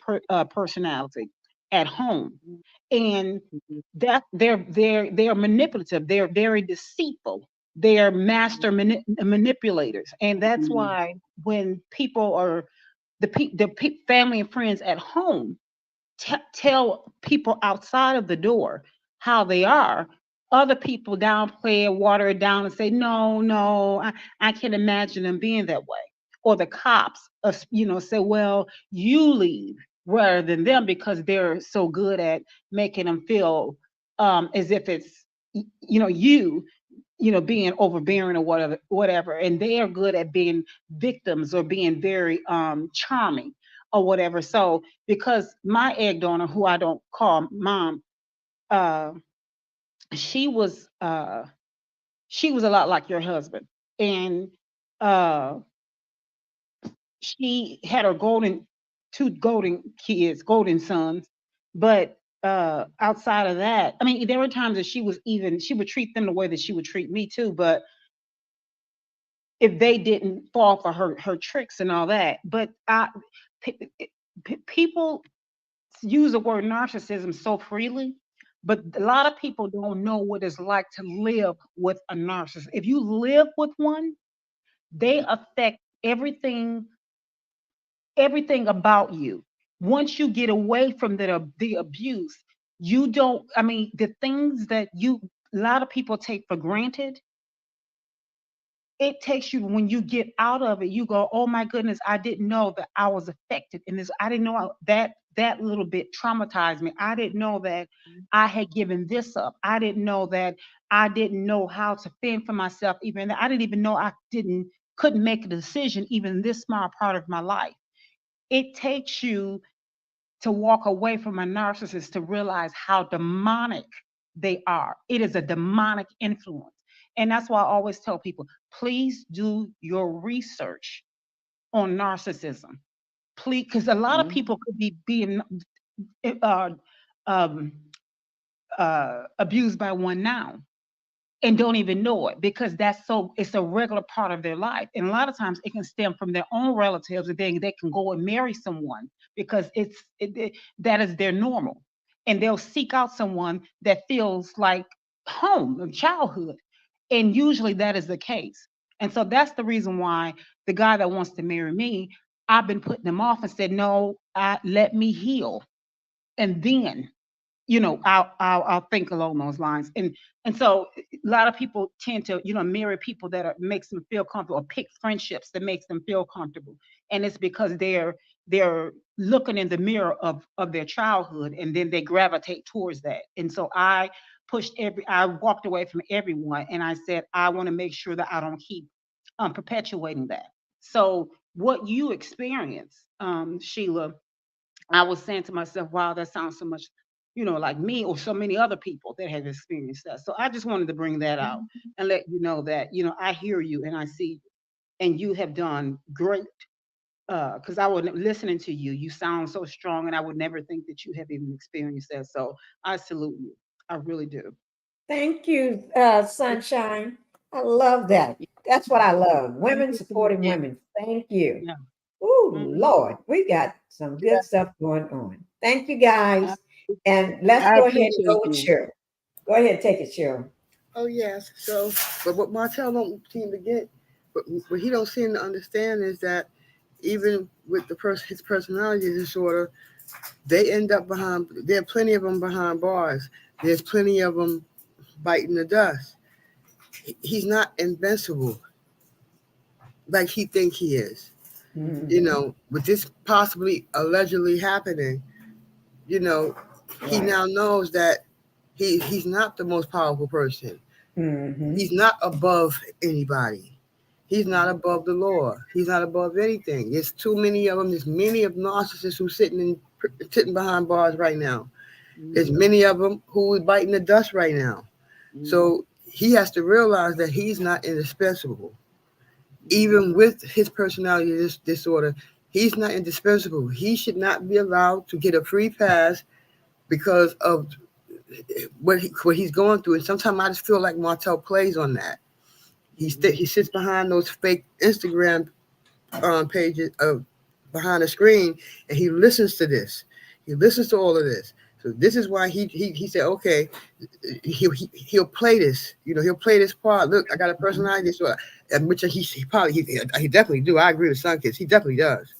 Speaker 3: personality at home, and that they're manipulative, they're very deceitful, they're master manipulators, and that's why when people are family and friends at home tell people outside of the door how they are, other people downplay it, water it down, and say, no, no, I can't imagine them being that way. Or the cops, say, well, you leave rather than them because they're so good at making them feel as if it's, being overbearing or whatever. And they are good at being victims or being very charming or whatever. So because my egg donor, who I don't call mom, uh, she was uh, she was a lot like your husband, and uh, she had her two golden kids, golden sons, but outside of that, I mean, there were times that she would treat them the way that she would treat me too, but if they didn't fall for her tricks and all that. But people use the word narcissism so freely, but a lot of people don't know what it's like to live with a narcissist. If you live with one, they affect everything about you. Once you get away from the abuse, you don't, I mean, the things that a lot of people take for granted, it takes you, when you get out of it, you go, oh my goodness, I didn't know that I was affected in this. I didn't know that little bit traumatized me. I didn't know that I had given this up. I didn't know that I didn't know how to fend for myself. Even I didn't even know couldn't make a decision even this small part of my life. It takes you to walk away from a narcissist to realize how demonic they are. It is a demonic influence. And that's why I always tell people, please do your research on narcissism. Please, because a lot of people could be being uh, um, abused by one now and don't even know it, because it's a regular part of their life. And a lot of times it can stem from their own relatives, and then they can go and marry someone because that is their normal. And they'll seek out someone that feels like home, childhood. And usually that is the case. And so that's the reason why the guy that wants to marry me, I've been putting him off and said, no, let me heal. And then I'll think along those lines. And so a lot of people tend to, marry people that makes them feel comfortable, or pick friendships that makes them feel comfortable. And it's because they're looking in the mirror of their childhood, and then they gravitate towards that. And so I walked away from everyone, and I said, I want to make sure that I don't keep perpetuating that. So what you experience, Sheila, I was saying to myself, wow, that sounds so much, like me or so many other people that have experienced that. So I just wanted to bring that out and let you know that, I hear you and I see you, and you have done great. Because I was listening to you, you sound so strong, and I would never think that you have even experienced that. So I salute you. I really do.
Speaker 1: Thank you, Sunshine. I love that. That's what I love. Women supporting
Speaker 6: Yeah.
Speaker 1: women. Thank you.
Speaker 3: Yeah.
Speaker 1: Oh,
Speaker 3: Mhm.
Speaker 1: Lord, we got some
Speaker 6: Yeah.
Speaker 1: good stuff going on. Thank you, guys. And let's
Speaker 6: I
Speaker 1: go ahead and go
Speaker 6: appreciate
Speaker 1: with
Speaker 6: you.
Speaker 1: Cheryl. Go ahead, take it, Cheryl.
Speaker 4: Oh yes. So, but what Martell don't seem to get, what he don't seem to understand is that even with his personality disorder, they end up behind. There are plenty of them behind bars. There's plenty of them biting the dust. He's not invincible like he think he is.
Speaker 1: Mhm.
Speaker 4: With this possibly allegedly happening, you know, he
Speaker 1: Right.
Speaker 4: now knows that he's not the most powerful person.
Speaker 1: Hmm.
Speaker 4: He's not above anybody. He's not above the law. He's not above anything. There's too many of them. There's many of narcissists who sitting behind bars right now. There's
Speaker 6: Mhm.
Speaker 4: many of them who are biting the dust right now.
Speaker 6: Mhm.
Speaker 4: So he has to realize that he's not indispensable.
Speaker 6: Mhm.
Speaker 4: Even with his personality disorder, he's not indispensable. He should not be allowed to get a free pass because of what he's going through. And sometimes I just feel like Martell plays on that. He sits behind those fake Instagram pages behind the screen, and he listens to this. He listens to all of this. So this is why he said, okay, he'll play this. He'll play this part. Look, I got a personality disorder, and which he definitely do. I agree with Sunkiss. He definitely does.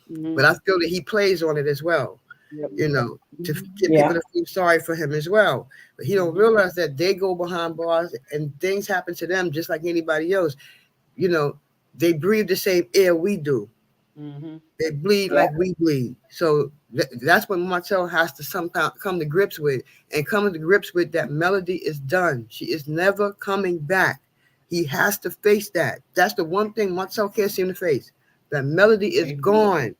Speaker 4: But
Speaker 6: Mhm.
Speaker 4: I feel that he plays on it as well.
Speaker 6: Yep.
Speaker 4: To
Speaker 6: Mhm.
Speaker 4: get people
Speaker 1: Yeah.
Speaker 4: to feel sorry for him as well. But he don't
Speaker 6: Mhm.
Speaker 4: realize that they go behind bars and things happen to them just like anybody else. You know, they breathe the same air we do.
Speaker 6: Mhm.
Speaker 4: They bleed
Speaker 1: Yeah.
Speaker 4: like we bleed. So that's what Martell has to somehow come to grips with, and come to grips with that Melody is done. She is never coming back. He has to face that. That's the one thing Martell can't seem to face. That Melody is gone.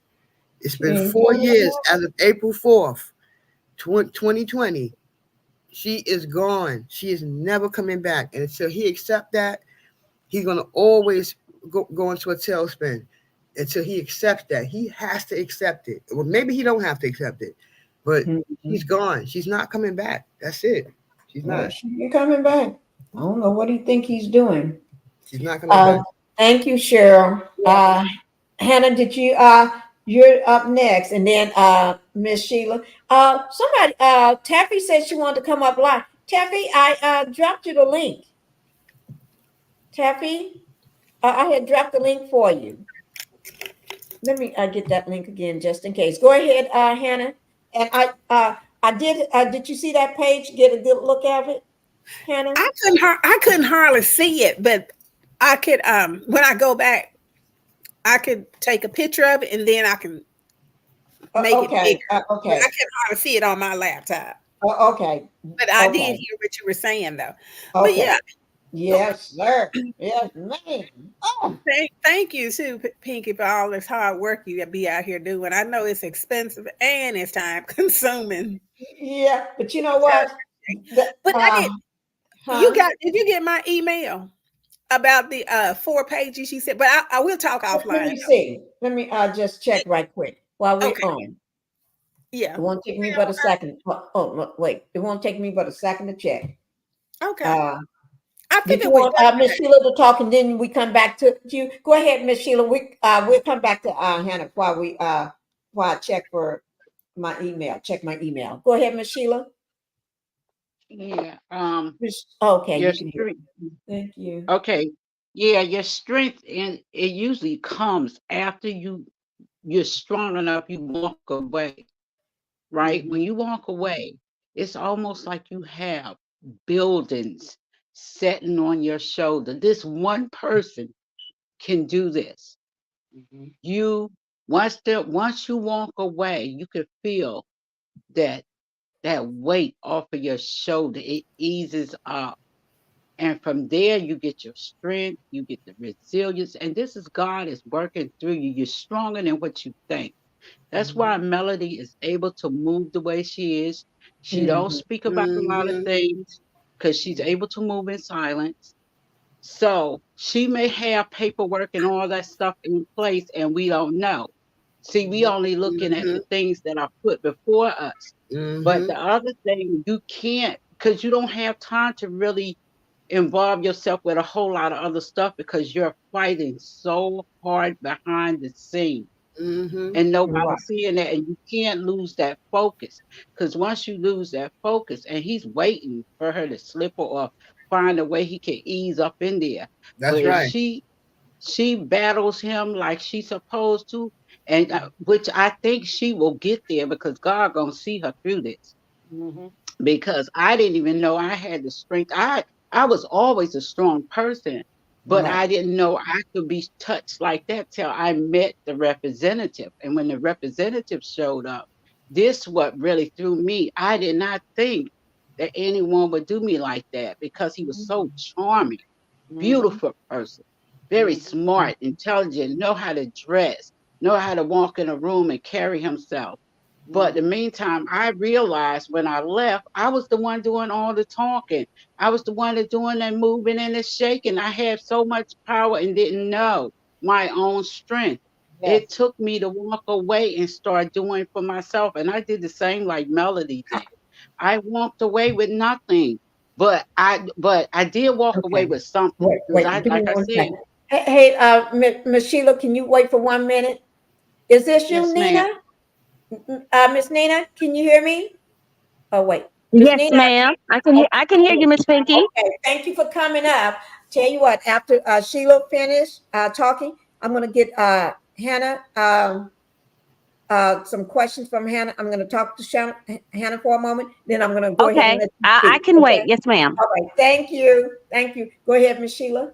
Speaker 4: It's
Speaker 1: She
Speaker 4: been
Speaker 1: ain't
Speaker 4: 4 years
Speaker 1: coming
Speaker 4: as of April 4th, 2020. She is gone. She is never coming back. And until he accept that, he's gonna always go into a tailspin. Until he accepts that, he has to accept it. Well, maybe he don't have to accept it, but
Speaker 1: back.
Speaker 4: she's gone. She's not coming back. That's it. She's
Speaker 1: Well,
Speaker 4: not.
Speaker 1: she ain't coming back. I don't know what he think he's doing.
Speaker 4: She's not coming back.
Speaker 1: Thank you, Cheryl. Hannah, did you you're up next, and then Miss Sheila. Somebody Taffy said she wanted to come up live. Taffy, I dropped you the link. Taffy, I had dropped the link for you. Let me get that link again just in case. Go ahead, Hannah. And I did you see that page? Get a good look at it, Hannah?
Speaker 5: I couldn't hardly see it, but I could when I go back, I could take a picture of it and then I can make it
Speaker 1: Okay,
Speaker 5: bigger. But
Speaker 1: okay,
Speaker 5: I couldn't hardly see it on my laptop.
Speaker 1: okay,
Speaker 5: But I did
Speaker 1: okay,
Speaker 5: hear what you were saying though. But
Speaker 1: okay.
Speaker 5: yeah,
Speaker 1: Yes, sir. Yes, man. Oh,
Speaker 5: thank you too, Pinkie, for all this hard work you be out here doing. I know it's expensive and it's time consuming.
Speaker 1: yeah. But you know what? The,
Speaker 5: But
Speaker 1: huh?
Speaker 5: did you get my email about the 4 pages you said? But I will talk
Speaker 1: Let
Speaker 5: offline
Speaker 1: me see. Let me just check right quick while
Speaker 5: though.
Speaker 1: we're
Speaker 5: Okay.
Speaker 1: on.
Speaker 5: Yeah.
Speaker 1: It won't take me but a second. Wait. It won't take me but a second to check.
Speaker 5: Okay. I
Speaker 1: Did you
Speaker 5: figured we
Speaker 1: want Miss Sheila to talk, and then we come back to you? Go ahead, Miss Sheila. We'll come back to Hannah while I check for my email. Check my email. Go ahead, Miss Sheila.
Speaker 6: Yeah.
Speaker 1: Okay,
Speaker 6: Your
Speaker 1: you can hear.
Speaker 6: strength.
Speaker 1: Thank you.
Speaker 6: Okay. Yeah, your strength, and it usually comes after you're strong enough. You walk away, right? When you walk away, it's almost like you have buildings sitting on your shoulder. This one person can do this. You once you walk away, you can feel that weight off of your shoulder. It eases up. And from there, you get your strength, you get the resilience. And this is God is working through you. You're stronger than what you think. That's why Melody is able to move the way she is. She don't
Speaker 1: Mm-hmm.
Speaker 6: speak about a lot of things because she's able to move in silence. So she may have paperwork and all that stuff in place, and we don't know. See, we only looking at the things that are put before us. But the other thing, you can't, because you don't have time to really involve yourself with a whole lot of other stuff because you're fighting so hard behind the scenes and
Speaker 1: Right.
Speaker 6: nobody's seeing that, and you can't lose that focus, because once you lose that focus, and he's waiting for her to slip or find a way he can ease up in there.
Speaker 4: That's
Speaker 6: But if
Speaker 4: right.
Speaker 6: she battles him like she's supposed to, and which I think she will get there, because God gonna see her through this, because I didn't even know I had the strength. I was always a strong person, but
Speaker 1: Right.
Speaker 6: I didn't know I could be touched like that till I met the representative. And when the representative showed up, this what really threw me. I did not think that anyone would do me like that, because he was so charming, beautiful person, very smart, intelligent, know how to dress, know how to walk in a room and carry himself. But in the meantime, I realized when I left, I was the one doing all the talking. I was the one that doing the moving and the shaking. I had so much power and didn't know my own strength.
Speaker 1: Yes.
Speaker 6: It took me to walk away and start doing for myself. And I did the same like Melody did. I walked away with nothing. But I did walk away
Speaker 1: Okay.
Speaker 6: with something, because
Speaker 1: Wait.
Speaker 6: I,
Speaker 1: Give me
Speaker 6: like I
Speaker 1: one
Speaker 6: said,
Speaker 1: second. Hey, Miss Sheila, can you wait for 1 minute? Is this you,
Speaker 6: yes, ma'am.
Speaker 1: Nina? Miss Nina, can you hear me? Oh, wait. Miss
Speaker 7: Yes,
Speaker 1: Nina.
Speaker 7: ma'am. I can hear you, Miss Pinkie.
Speaker 1: Okay, thank you for coming up. Tell you what, after Sheila finished talking, I'm going to get Hannah some questions from Hannah. I'm going to talk to Hannah for a moment. Then I'm going to go ahead and
Speaker 7: Okay.
Speaker 1: let you
Speaker 7: I
Speaker 1: speak.
Speaker 7: can wait.
Speaker 1: Okay.
Speaker 7: Yes, ma'am.
Speaker 1: All right. Thank you. Thank you. Go ahead, Miss Sheila.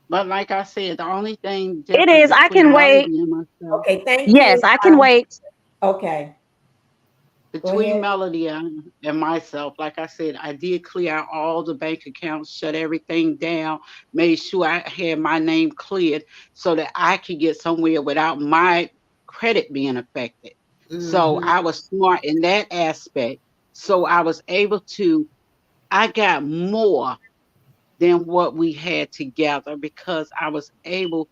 Speaker 6: But like I said, the only thing
Speaker 7: It
Speaker 6: different
Speaker 7: is. I
Speaker 6: between
Speaker 7: can wait.
Speaker 6: Melody and myself,
Speaker 1: Okay. Thank
Speaker 7: Yes,
Speaker 1: you.
Speaker 7: I can wait.
Speaker 1: Okay. Go
Speaker 6: between
Speaker 1: ahead.
Speaker 6: Melody and myself, like I said, I did clear out all the bank accounts, shut everything down, made sure I had my name cleared so that I could get somewhere without my credit being affected. So I was smart in that aspect. So I was able to, I got more than what we had together, because I was able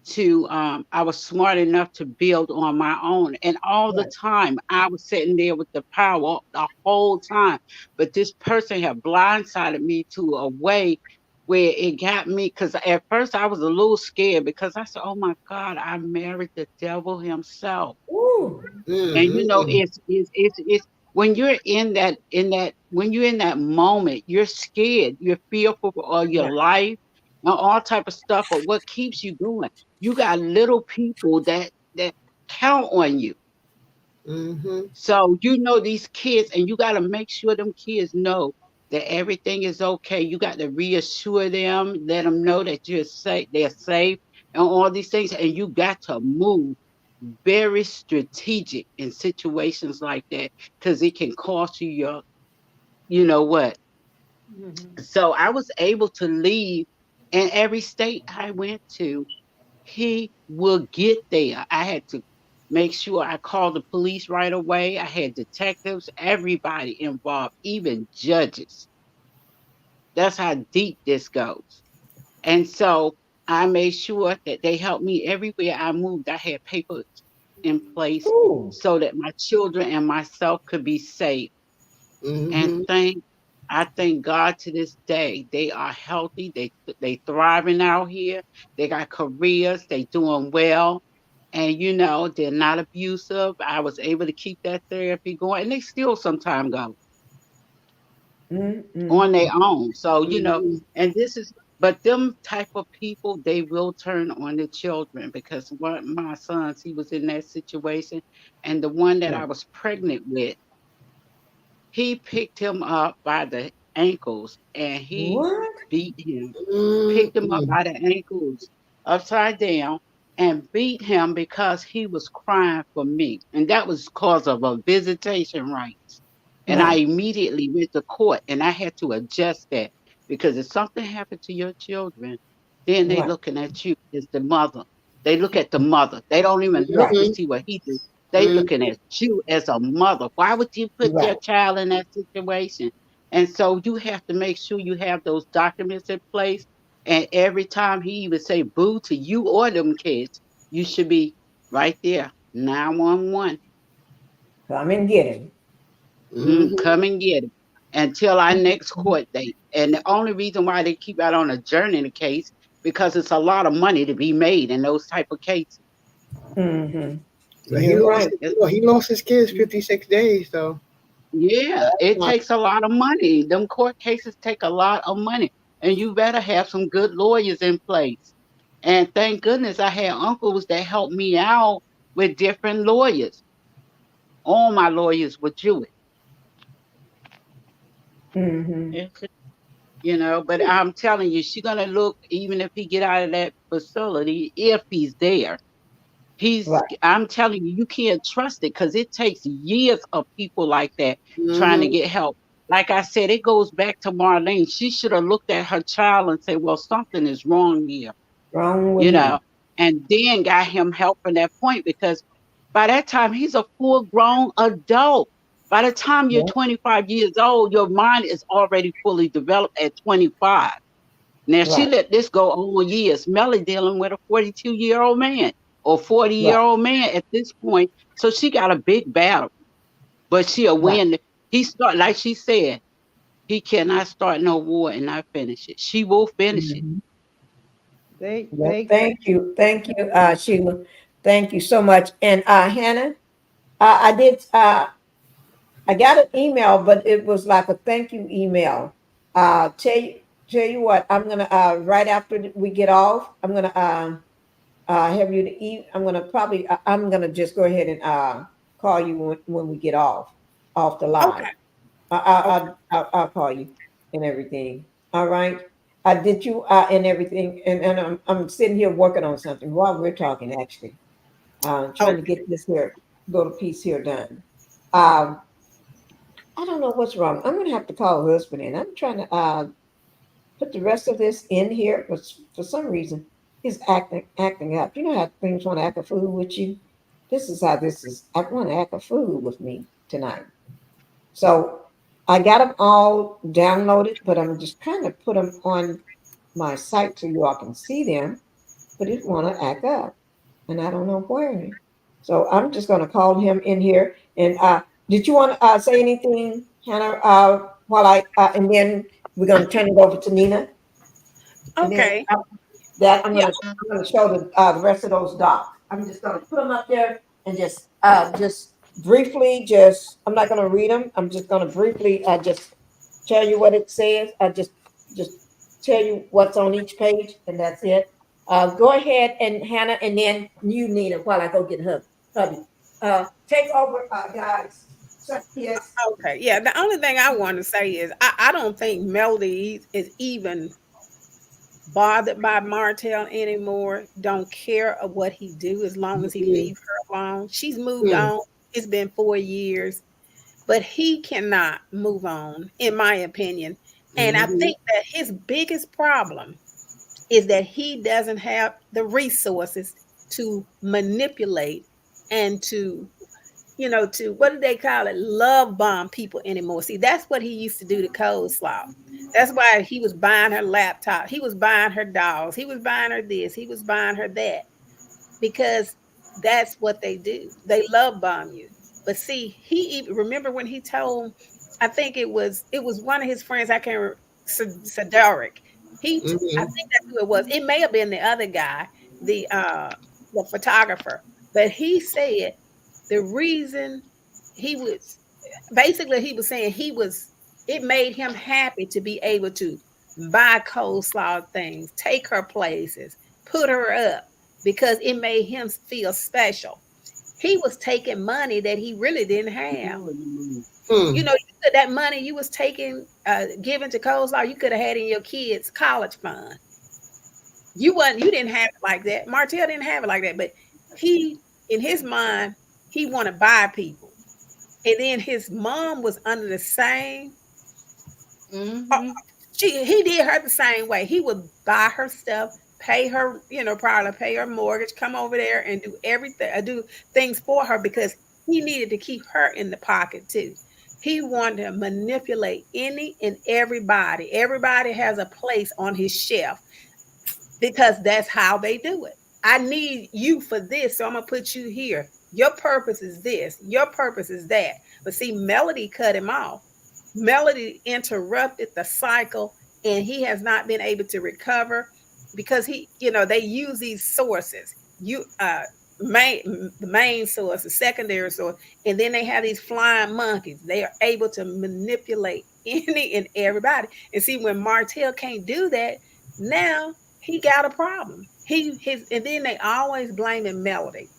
Speaker 6: to I was smart enough to build on my own. And all the
Speaker 1: Right.
Speaker 6: time I was sitting there with the power the whole time. But this person had blindsided me to a way where it got me, because at first I was a little scared because I said, "Oh my God, I married the devil himself."
Speaker 1: Ooh.
Speaker 6: And you know,
Speaker 4: Mm-hmm.
Speaker 6: it's when you're when you're in that moment, you're scared, you're fearful for your
Speaker 1: Right.
Speaker 6: life and all type of stuff. But what keeps you going? You got little people that count on you.
Speaker 4: Mm-hmm.
Speaker 6: So you know these kids, and you got to make sure them kids know that everything is okay. You got to reassure them, let them know that you're safe, they're safe, and all these things. And you got to move very strategic in situations like that because it can cost you your, you know what.
Speaker 1: Mhm.
Speaker 6: So I was able to leave, and every state I went to, he will get there. I had to make sure I called the police right away. I had detectives, everybody involved, even judges. That's how deep this goes. And so I made sure that they helped me everywhere I moved. I had papers in place
Speaker 1: Ooh.
Speaker 6: so that my children and myself could be safe. And
Speaker 4: Mm-hmm.
Speaker 6: I thank God to this day. They are healthy. They thriving out here. They got careers. They doing well. And you know, they're not abusive. I was able to keep that therapy going. And they still sometimes go on their
Speaker 1: Mm-mm.
Speaker 6: own. So, you know,
Speaker 4: Mm-hmm.
Speaker 6: and this is, but them type of people, they will turn on the children because one of my sons, he was in that situation. And the one that I
Speaker 1: Right.
Speaker 6: was pregnant with, he picked him up by the ankles and he
Speaker 1: What?
Speaker 6: beat him, picked him up
Speaker 4: Mm-hmm.
Speaker 6: by the ankles upside down and beat him because he was crying for me. And that was cause of a visitation rights. And I
Speaker 1: Right.
Speaker 6: immediately went to court and I had to adjust that because if something happened to your children, then they
Speaker 1: Right.
Speaker 6: looking at you as the mother. They look at the mother. They don't even look
Speaker 1: Right.
Speaker 6: to
Speaker 4: Mm-hmm.
Speaker 6: see what he did. They looking
Speaker 4: Mm-hmm.
Speaker 6: at you as a mother. Why would you put your
Speaker 1: Right.
Speaker 6: child in that situation? And so you have to make sure you have those documents in place. And every time he even say boo to you or them kids, you should be right there, 911.
Speaker 1: Come and get him.
Speaker 4: Mm-hmm.
Speaker 6: Come and get it until our next court date. And the only reason why they keep out on adjourning the case because it's a lot of money to be made in those type of cases.
Speaker 1: Mm-hmm.
Speaker 4: But he
Speaker 1: You're
Speaker 4: lost.
Speaker 1: right.
Speaker 6: It-
Speaker 4: He lost his kids 56 days though.
Speaker 6: yeah, it
Speaker 4: Wow.
Speaker 6: takes a lot of money. Them court cases take a lot of money, and you better have some good lawyers in place. And thank goodness I had uncles that helped me out with different lawyers. All my lawyers were Jewish.
Speaker 1: Mm-hmm.
Speaker 6: You know, but I'm telling you, she's gonna look even if he get out of that facility, if he's there.
Speaker 1: Right.
Speaker 6: I'm telling you, you can't trust it because it takes years of people like that trying to
Speaker 4: Mm-hmm.
Speaker 6: get help. Like I said, it goes back to Marlene. She should have looked at her child and said, well, something is wrong here,
Speaker 1: Wrong with
Speaker 6: you
Speaker 1: him.
Speaker 6: know, and then got him help from that point because by that time he's a full grown adult. By the time you're
Speaker 1: Yeah.
Speaker 6: 25 years old, your mind is already fully developed at 25. Now she
Speaker 1: Right.
Speaker 6: let this go on years. Melly dealing with a 42-year-old man or 40
Speaker 1: Right.
Speaker 6: year old man at this point. So she got a big battle, but she'll
Speaker 1: Right.
Speaker 6: win. He start like she said, he cannot start no war and not finish it. She will finish it.
Speaker 1: Mm-hmm.
Speaker 3: They
Speaker 1: Well,
Speaker 3: they
Speaker 1: thank you. Thank you, Sheila. Thank you so much. And Hannah, I did I got an email, but it was like a thank you email. Tell you what, I'm gonna right after we get off, I'm gonna have you to eat. I'm gonna probably I'm gonna just go ahead and call you when we get off the live.
Speaker 5: Okay. Okay.
Speaker 1: I'll call you and everything. All right. Did you and everything and I'm sitting here working on something while we're talking actually. Trying to
Speaker 5: Okay.
Speaker 1: get this here little piece here done. Um, I don't know what's wrong. I'm gonna have to call husband in. I'm trying to put the rest of this in here, but for some reason he's acting up. You know how things want to act a fool with you. This is how this is. I want to act a fool with me tonight. So I got them all downloaded, but I'm just trying to put them on my site so you all can see them. But it want to act up, and I don't know why. So I'm just going to call him in here. And did you want to say anything, Hannah? While I and then we're going to turn it over to Nina. And then
Speaker 5: Okay.
Speaker 1: that I'm
Speaker 5: Yeah.
Speaker 1: gonna show the rest of those docs. I'm just gonna put them up there and just briefly I'm not gonna read them. I'm just gonna briefly just tell you what it says. Just tell you what's on each page, and that's it. Go ahead and Hannah, and then you Nina while I go get hubby. Take over, guys. So, yes.
Speaker 5: Okay. Yeah. The only thing I want to say is I don't think Melody is even bothered by Martell anymore. Don't care of what he do as long as he leave her alone. She's moved
Speaker 4: Mm,
Speaker 5: on. It's been 4 years, but he cannot move on, in my opinion. And I
Speaker 4: mhm,
Speaker 5: think that his biggest problem is that he doesn't have the resources to manipulate and to what do they call it? Love bomb people anymore. See, that's what he used to do to Coleslaw. That's why he was buying her laptop. He was buying her dolls. He was buying her this. He was buying her that because that's what they do. They love bomb you. But see, he even remember when he told, I think it was one of his friends. I can't remember, Sadaric. I
Speaker 4: mhm,
Speaker 5: think that's who it was. It may have been the other guy, the photographer, but he said the reason he was basically he was saying it made him happy to be able to buy coleslaw things, take her places, put her up because it made him feel special. He was taking money that he really didn't have.
Speaker 4: mm,
Speaker 5: That money you was taking, giving to coleslaw, you could have had in your kids' college fund. You didn't have it like that. Martell didn't have it like that, but he, in his mind, he want to buy people. And then his mom was under the same. uh,
Speaker 6: Mm-hmm.
Speaker 5: he did her the same way. He would buy her stuff, pay her, probably pay her mortgage, come over there and do everything, do things for her because he needed to keep her in the pocket too. He wanted to manipulate any and everybody. Everybody has a place on his shelf because that's how they do it. I need you for this, so I'm gonna put you here. Your purpose is this, your purpose is that. But see, Melody cut him off. Melody interrupted the cycle, and he has not been able to recover because they use these sources. The main source, the secondary source, and then they have these flying monkeys. They are able to manipulate any and everybody. And see, when Martell can't do that, now he got a problem. And then they always blaming Melody,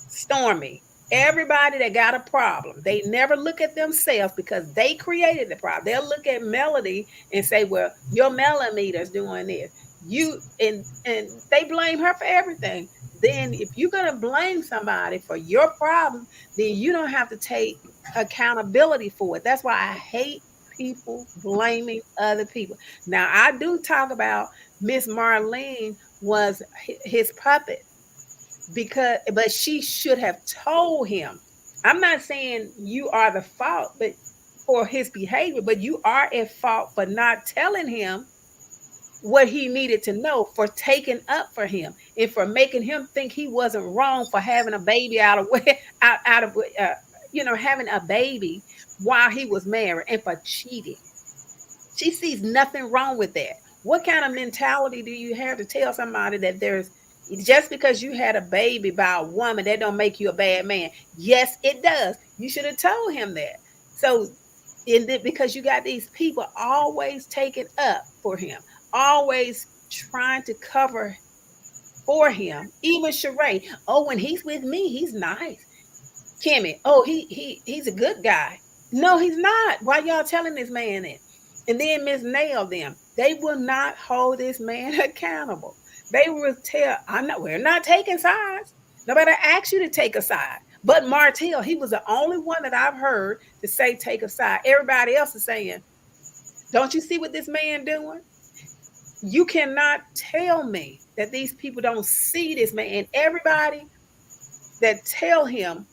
Speaker 5: Stormy, everybody that got a problem. They never look at themselves because they created the problem. They'll look at Melody and say, "Well, your millimeters doing this." And they blame her for everything. Then if you're gonna blame somebody for your problem, then you don't have to take accountability for it. That's why I hate people blaming other people. Now I do talk about Miss Marlene was his puppet but she should have told him. I'm not saying you are the fault but for his behavior, but you are at fault for not telling him what he needed to know, for taking up for him and for making him think he wasn't wrong for having a baby out of out of having a baby while he was married and for cheating. She sees nothing wrong with that. What kind of mentality do you have to tell somebody that there's just because you had a baby by a woman, that don't make you a bad man? Yes, it does. You should have told him that. So, because you got these people always taking up for him, always trying to cover for him. Even Sheree, oh, when he's with me, he's nice. Kimmy, oh, he's a good guy. No, he's not. Why y'all telling this man that? And then Miss Nail them. They will not hold this man accountable. They will tell, we're not taking sides. Nobody asked you to take a side. But Martell, he was the only one that I've heard to say take a side. Everybody else is saying, don't you see what this man doing? You cannot tell me that these people don't see this man. And everybody that tell him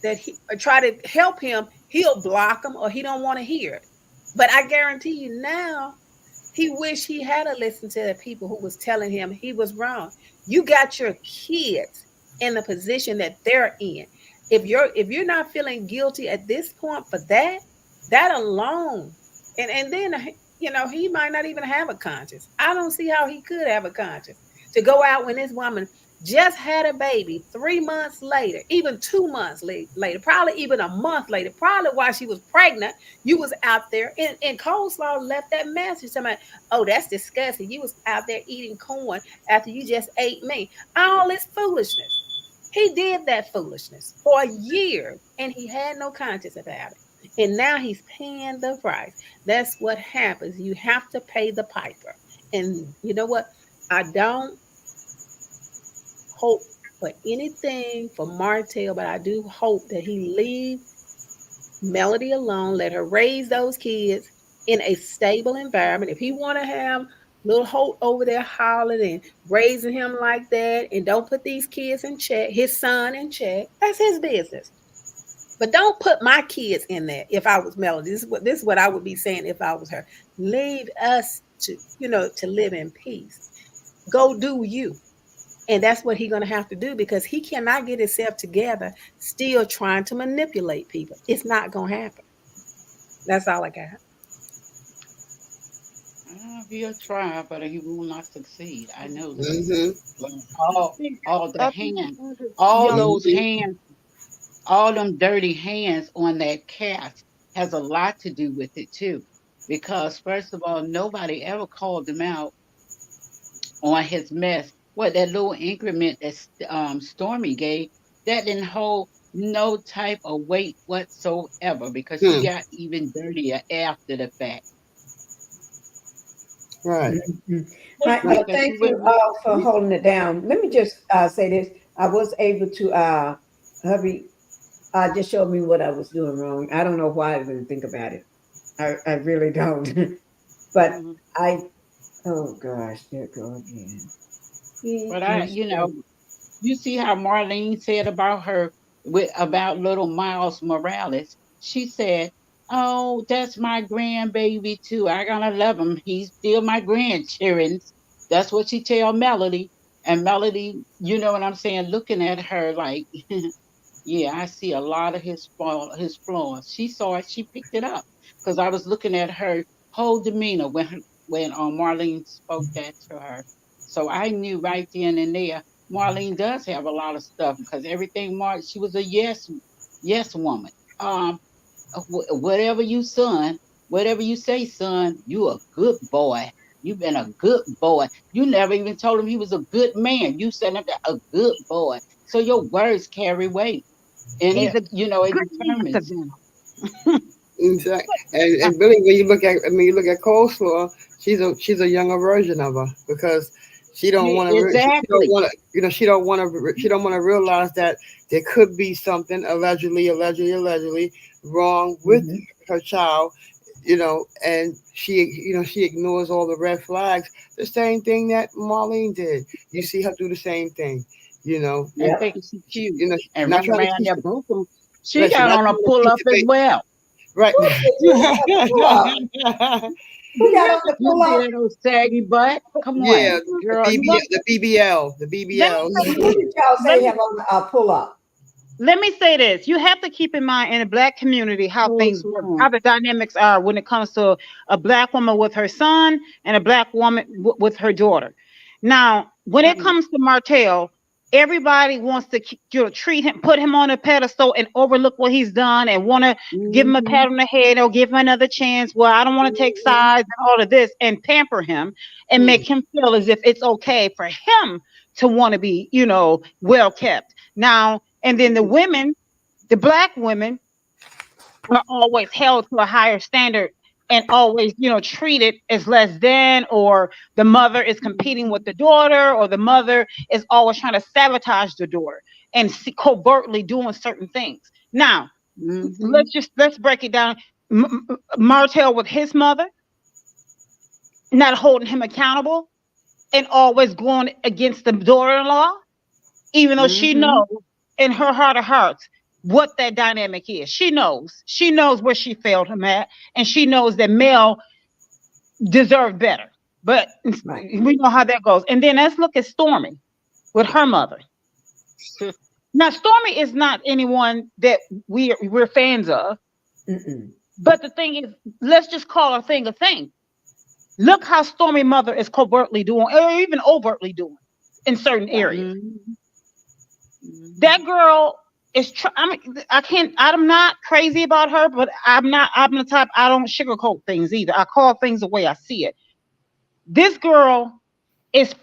Speaker 5: that he or try to help him, he'll block them or he don't want to hear it. But I guarantee you now, he wish he had to listen to the people who was telling him he was wrong. You got your kids in the position that they're in. If you're not feeling guilty at this point for that alone, and then he might not even have a conscience. I don't see how he could have a conscience to go out when this woman just had a baby 3 months later, even 2 months later, probably even a month later, probably while she was pregnant. You was out there, and Coleslaw left that message. Somebody, oh, that's disgusting. You was out there eating corn after you just ate me. All this foolishness. He did that foolishness for a year, and he had no conscience about it. And now he's paying the price. That's what happens. You have to pay the piper. And you know what? I don't hope for anything for Martell, but I do hope that he leave Melody alone, let her raise those kids in a stable environment. If he want to have little Holt over there hollering and raising him like that, and don't put these kids in check, his son in check, that's his business. But don't put my kids in there. If I was Melody, this is what I would be saying if I was her. Leave us to live in peace. Go do you. And that's what he's going to have to do, because he cannot get himself together still trying to manipulate people. It's not going to happen. That's all I got.
Speaker 6: He'll try, but he will not succeed. I know that.
Speaker 4: Mm-hmm.
Speaker 6: All the
Speaker 3: I think
Speaker 6: hands,
Speaker 3: young
Speaker 6: all those hands, all them dirty hands on that cast has a lot to do with it too. Because first of all, nobody ever called him out on his mess. What that little increment that Stormy gave, that didn't hold no type of weight whatsoever, because she
Speaker 4: Hmm.
Speaker 6: got even dirtier after the fact.
Speaker 4: Right.
Speaker 1: Hi,
Speaker 6: Because
Speaker 1: thank
Speaker 6: she
Speaker 1: you
Speaker 6: went,
Speaker 1: all for holding it down. Let me just say this. I was able to, hubby just showed me what I was doing wrong. I don't know why I didn't think about it. I really don't. But
Speaker 6: Mhm.
Speaker 1: oh gosh, there it go again. He
Speaker 6: But
Speaker 1: is,
Speaker 6: you see how Marlene said about her about little Miles Morales. She said, "Oh, that's my grandbaby too. I gotta love him. He's still my grandchildren." That's what she tell Melody. And Melody, you know what I'm saying, looking at her like, yeah, I see a lot of his flaws. She saw it. She picked it up because I was looking at her whole demeanor when Marlene spoke that to her. So I knew right then and there Marlene does have a lot of stuff, because everything she was a yes woman. Um, whatever you son, whatever you say, son, you a good boy. You've been a good boy. You never even told him he was a good man. You said him a good boy. So your words carry weight, and
Speaker 3: he's
Speaker 6: it
Speaker 3: a
Speaker 6: it
Speaker 3: good man to
Speaker 6: determines.
Speaker 3: them.
Speaker 4: Exactly. And Billy, when you look at Coleslaw, she's a younger version of her, because
Speaker 6: Yeah, exactly.
Speaker 4: she don't want to realize that there could be something allegedly wrong with
Speaker 1: Mhm.
Speaker 4: her child, and she ignores all the red flags. The same thing that Marlene did. You see her do the same thing, you know,
Speaker 6: And
Speaker 1: Yep.
Speaker 6: thinking she's
Speaker 4: she,
Speaker 6: cute
Speaker 4: you know,
Speaker 6: and
Speaker 4: not
Speaker 6: running
Speaker 4: trying to
Speaker 6: around
Speaker 4: teach
Speaker 6: there
Speaker 4: the
Speaker 6: boofing. She
Speaker 4: right. She's
Speaker 6: got
Speaker 4: not
Speaker 6: on a
Speaker 4: trying to
Speaker 6: pull
Speaker 4: teach
Speaker 6: up
Speaker 4: the
Speaker 6: as
Speaker 4: baby.
Speaker 6: well.
Speaker 4: Right.
Speaker 1: Who did you have to pull up? Who got on the
Speaker 6: You
Speaker 1: pull
Speaker 6: see
Speaker 1: up?
Speaker 6: that old saggy butt? Come
Speaker 4: Yeah,
Speaker 6: on,
Speaker 4: the
Speaker 6: girl. You
Speaker 3: Look,
Speaker 4: the
Speaker 3: let me
Speaker 4: BBL.
Speaker 3: say
Speaker 1: Who
Speaker 3: this.
Speaker 1: did y'all
Speaker 3: Let
Speaker 1: say
Speaker 3: me
Speaker 1: have on a pull up?
Speaker 3: let me say this. You have to keep in mind in the black community how
Speaker 6: close
Speaker 3: things work, how
Speaker 6: one.
Speaker 3: the dynamics are when it comes to a black woman with her son and a black woman with her daughter. Now, when it
Speaker 6: Right.
Speaker 3: comes to Martell, everybody wants to treat him, put him on a pedestal, and overlook what he's done, and want to give him a
Speaker 6: Mm-hmm.
Speaker 3: pat on the head or give him another chance. Well, I don't want to take
Speaker 6: Mm-hmm.
Speaker 3: sides and all of this, and pamper him and
Speaker 4: Hmm.
Speaker 3: make him feel as if it's okay for him to want to be, well kept. Now, and then the black women are always held to a higher standard and always, treated as less than, or the mother is competing with the daughter, or the mother is always trying to sabotage the daughter and covertly doing certain things. Now,
Speaker 6: Mm-hmm.
Speaker 3: let's break it down. Martell with his mother, not holding him accountable and always going against the daughter-in-law, even though she
Speaker 6: Mm-hmm.
Speaker 3: knows in her heart of hearts what that dynamic is. She knows where she failed him at, and she knows that Mel deserved better. But
Speaker 1: Right.
Speaker 3: we know how that goes. And then let's look at Stormy with her mother. Now, Stormy is not anyone that we're fans of,
Speaker 1: Mm-mm.
Speaker 3: but the thing is, let's just call a thing a thing. Look how Stormy Mother is covertly doing, or even overtly doing in certain areas. That girl is. I'm not crazy about her, but I'm the type. I don't sugarcoat things either. I call things the way I see it. This girl is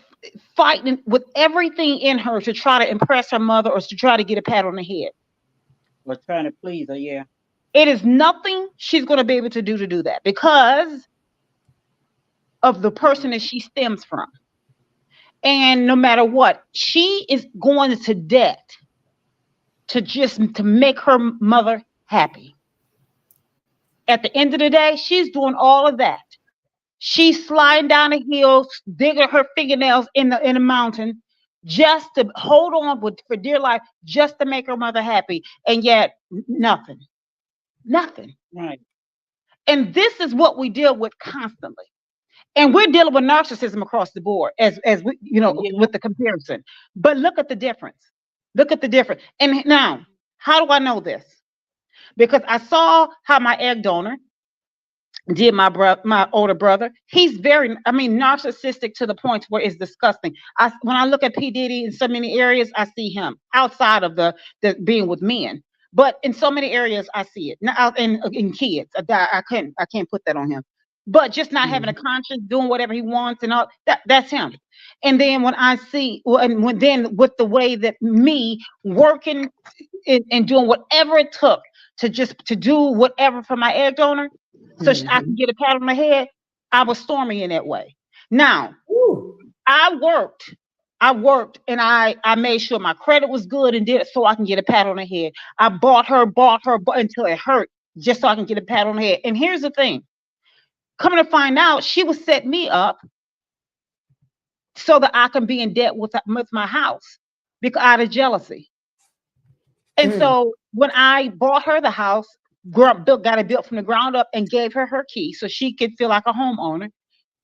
Speaker 3: fighting with everything in her to try to impress her mother or to try to get a pat on the head.
Speaker 6: Or trying to please her, yeah.
Speaker 3: It is nothing she's going to be able to do that because of the person that she stems from. And no matter what, she is going to debt to make her mother happy. At the end of the day, she's doing all of that. She's sliding down the hill, digging her fingernails in the mountain, just to hold on for dear life, just to make her mother happy. And yet, nothing.
Speaker 6: Right.
Speaker 3: And this is what we deal with constantly. And we're dealing with narcissism across the board, as we, with the comparison. But look at the difference. And now, how do I know this? Because I saw how my egg donor did my older brother. He's very, narcissistic to the point where it's disgusting. When I look at P. Diddy in so many areas, I see him outside of the being with men. But in so many areas, I see it. Now, in kids, I can't put that on him. But just not having a conscience, doing whatever he wants and all that's him. And then when I see, then with the way that me working and doing whatever it took to do whatever for my egg donor, so I can get a pat on the head, I was Stormy in that way. Now, I worked and I made sure my credit was good and did it so I can get a pat on the head. I bought her until it hurt just so I can get a pat on the head. And here's the thing. Coming to find out, she would set me up so that I can be in debt with my house because out of jealousy. And so when I bought her the house, got it built from the ground up and gave her key so she could feel like a homeowner,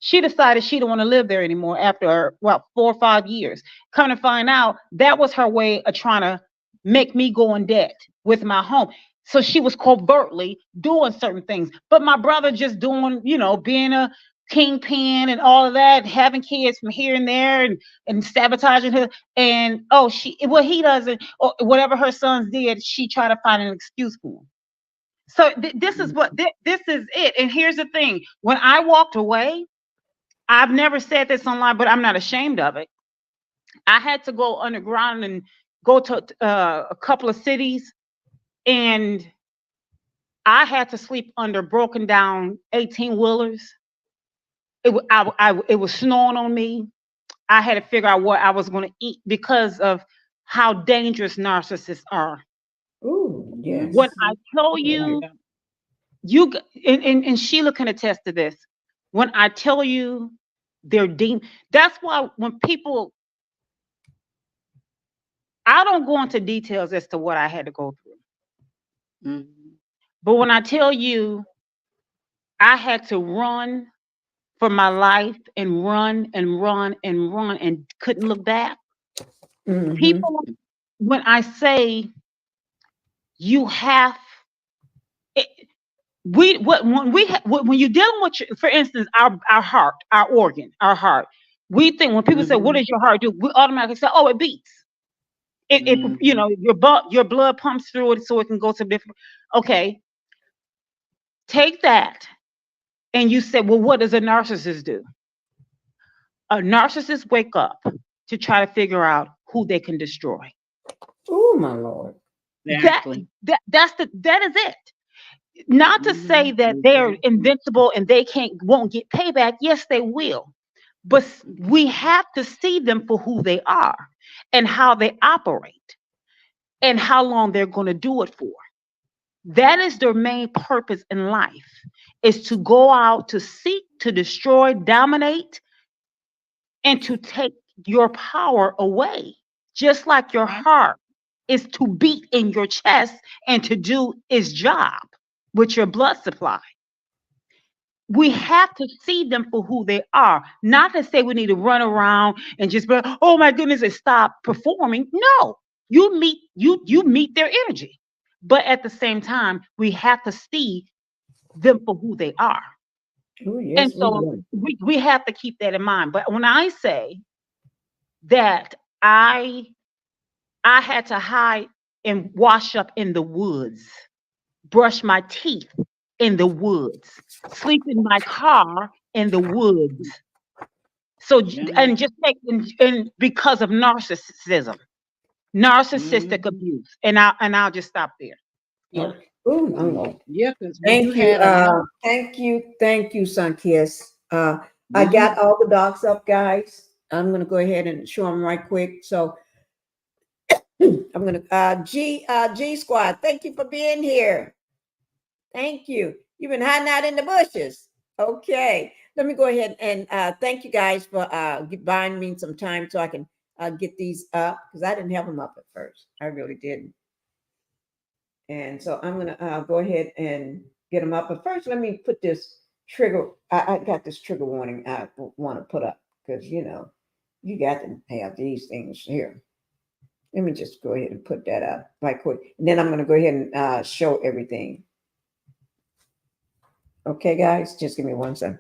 Speaker 3: she decided she didn't want to live there anymore after 4 or 5 years. Coming to find out, that was her way of trying to make me go in debt with my home. So she was covertly doing certain things, but my brother just doing, being a kingpin and all of that, having kids from here and there and sabotaging her. And he doesn't, or whatever her sons did, she tried to find an excuse for him. So this is this is it. And here's the thing: when I walked away, I've never said this online, but I'm not ashamed of it. I had to go underground and go to a couple of cities. And I had to sleep under broken down 18-wheelers. It was snowing on me. I had to figure out what I was going to eat because of how dangerous narcissists are.
Speaker 1: Ooh, yes.
Speaker 3: When I tell you, and Sheila can attest to this. When I tell you they're deep, that's why when people, I don't go into details as to what I had to go through. But when I tell you, I had to run for my life and run and couldn't look back. People, when I say you have, when you're dealing with, for instance, our heart, our organ, our heart, we think when people say, "What does your heart do?" We automatically say, "Oh, it beats." Your blood pumps through it so it can go to different. Okay, take that, and you say, "Well, what does a narcissist do?" A narcissist wake up to try to figure out who they can destroy.
Speaker 1: Oh my Lord!
Speaker 6: Exactly.
Speaker 3: That is it. Not to say that they're invincible and they won't get payback. Yes, they will. But we have to see them for who they are and how they operate and how long they're going to do it for. That is their main purpose in life, is to go out to seek, to destroy, dominate, and to take your power away. Just like your heart is to beat in your chest and to do its job with your blood supply. We have to see them for who they are, not to say we need to run around and just be like, "Oh my goodness," and stop performing. No, you meet their energy. But at the same time, we have to see them for who they are.
Speaker 1: Oh,
Speaker 3: And
Speaker 1: yes, we
Speaker 3: so
Speaker 1: do.
Speaker 3: we have to keep that in mind. But when I say that I had to hide and wash up in the woods, brush my teeth in the woods, sleep in my car in the woods. So
Speaker 6: Yeah.
Speaker 3: and just take and because of narcissism, narcissistic
Speaker 6: Mhm.
Speaker 3: abuse, and I'll just stop there. Yeah.
Speaker 1: Okay. Oh, my Lord.
Speaker 6: Yeah, because when you
Speaker 1: Thank you.
Speaker 6: had enough.
Speaker 1: Thank you, Sunkiss. I
Speaker 6: Mhm.
Speaker 1: got all the docs up, guys. I'm gonna go ahead and show them right quick. So I'm gonna G Squad. Thank you for being here. Thank you. You've been hiding out in the bushes. Okay. Let me go ahead and thank you guys for buying me some time so I can get these up because I didn't have them up at first. I really didn't. And so I'm going to go ahead and get them up. But first, let me put this trigger. I got this trigger warning I want to put up because, you got to have these things here. Let me just go ahead and put that up right quick. And then I'm going to go ahead and show everything. Okay, guys, just give me one second.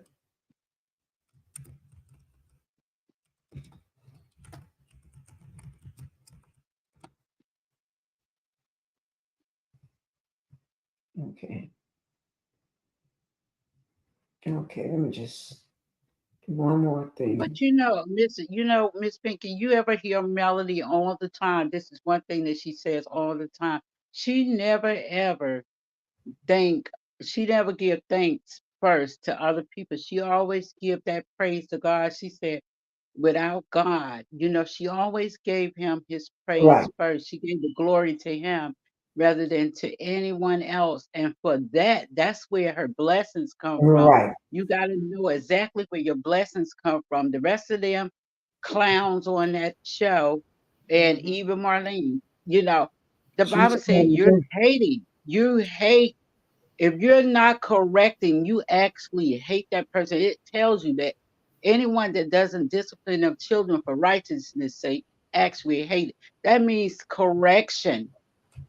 Speaker 1: Okay. Okay, let me just do one more thing.
Speaker 6: But Miss Pinky, you ever hear Melody all the time? This is one thing that she says all the time. She never ever thank she never give thanks first to other people. She always give that praise to God. She said, without God, she always gave him his praise
Speaker 1: Right,
Speaker 6: first. She gave the glory to him rather than to anyone else. And for that, that's where her blessings come from.
Speaker 1: right,
Speaker 6: You got to know exactly where your blessings come from. The rest of them clowns on that show, and
Speaker 3: Mhm.
Speaker 6: even Marlene, the
Speaker 1: she's
Speaker 6: Bible said you hate if you're not correcting, you actually hate that person. It tells you that anyone that doesn't discipline their children for righteousness' sake actually hate it. That means correction.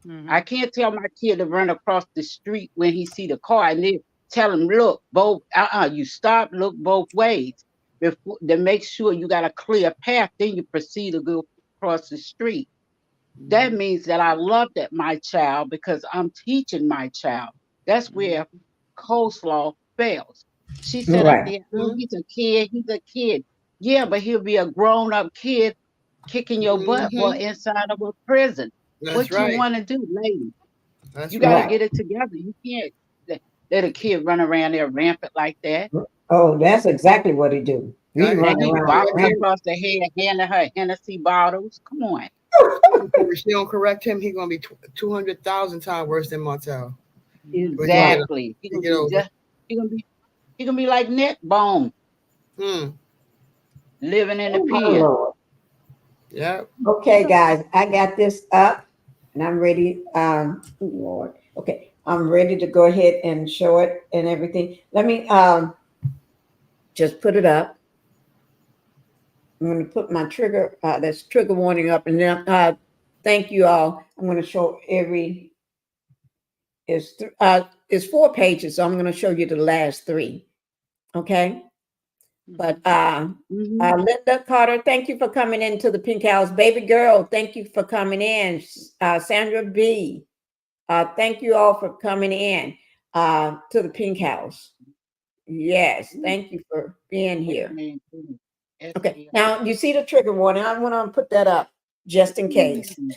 Speaker 6: I
Speaker 3: Mhm.
Speaker 6: can't tell my kid to run across the street when he see the car and then tell him, look, both, you stop, look both ways. Before, to make sure you got a clear path, then you proceed to go across the street. That
Speaker 3: Mhm.
Speaker 6: means that I love that my child because I'm teaching my child. That's
Speaker 3: Mhm.
Speaker 6: where coleslaw fails. She said at
Speaker 1: right,
Speaker 6: the end, oh, he's a kid, he's a kid. Yeah, but he'll be a grown up kid kicking your butt for
Speaker 4: Mm-hmm.
Speaker 6: inside of a prison.
Speaker 4: That's
Speaker 6: What you
Speaker 4: right.
Speaker 6: want to do, lady?
Speaker 4: That's
Speaker 6: You got to
Speaker 4: right.
Speaker 1: right.
Speaker 6: get it together. You can't let a kid run around there rampant like that.
Speaker 1: Oh, that's exactly what he do. He
Speaker 4: If
Speaker 1: run
Speaker 6: And
Speaker 4: you
Speaker 6: he
Speaker 4: don't
Speaker 1: around.
Speaker 4: correct
Speaker 6: bopping
Speaker 4: him,
Speaker 6: across the head, handing her Hennessy bottles. Come on.
Speaker 4: if she don't correct him, he's gonna be 200,000 times worse than Martell.
Speaker 3: Mhm.
Speaker 4: When he get
Speaker 6: Exactly. He
Speaker 4: he
Speaker 6: gonna
Speaker 4: get
Speaker 6: be
Speaker 4: over.
Speaker 6: just he gonna be like neck bone
Speaker 4: Hmm.
Speaker 6: living in the
Speaker 1: Oh, my
Speaker 6: pen.
Speaker 1: Lord.
Speaker 4: Yep.
Speaker 1: Okay, guys, I got this up and I'm ready. Oh, Lord. Okay, I'm ready to go ahead and show it and everything. Let me just put it up. I'm going to put my trigger, that's trigger warning up, and then thank you all. I'm going to show it's 4 pages, so I'm going to show you the last three. Okay, but
Speaker 3: Mhm.
Speaker 6: Hmm.
Speaker 1: Linda Carter, thank you for coming into the Pink House. Baby girl, thank you for coming in. Sandra B, thank you all for coming in to the Pink House. Yes, thank you for being here.
Speaker 6: Amen. Too.
Speaker 1: Okay,
Speaker 6: SL.
Speaker 1: now you see the trigger warning. I want to put that up just in case.
Speaker 6: Mm,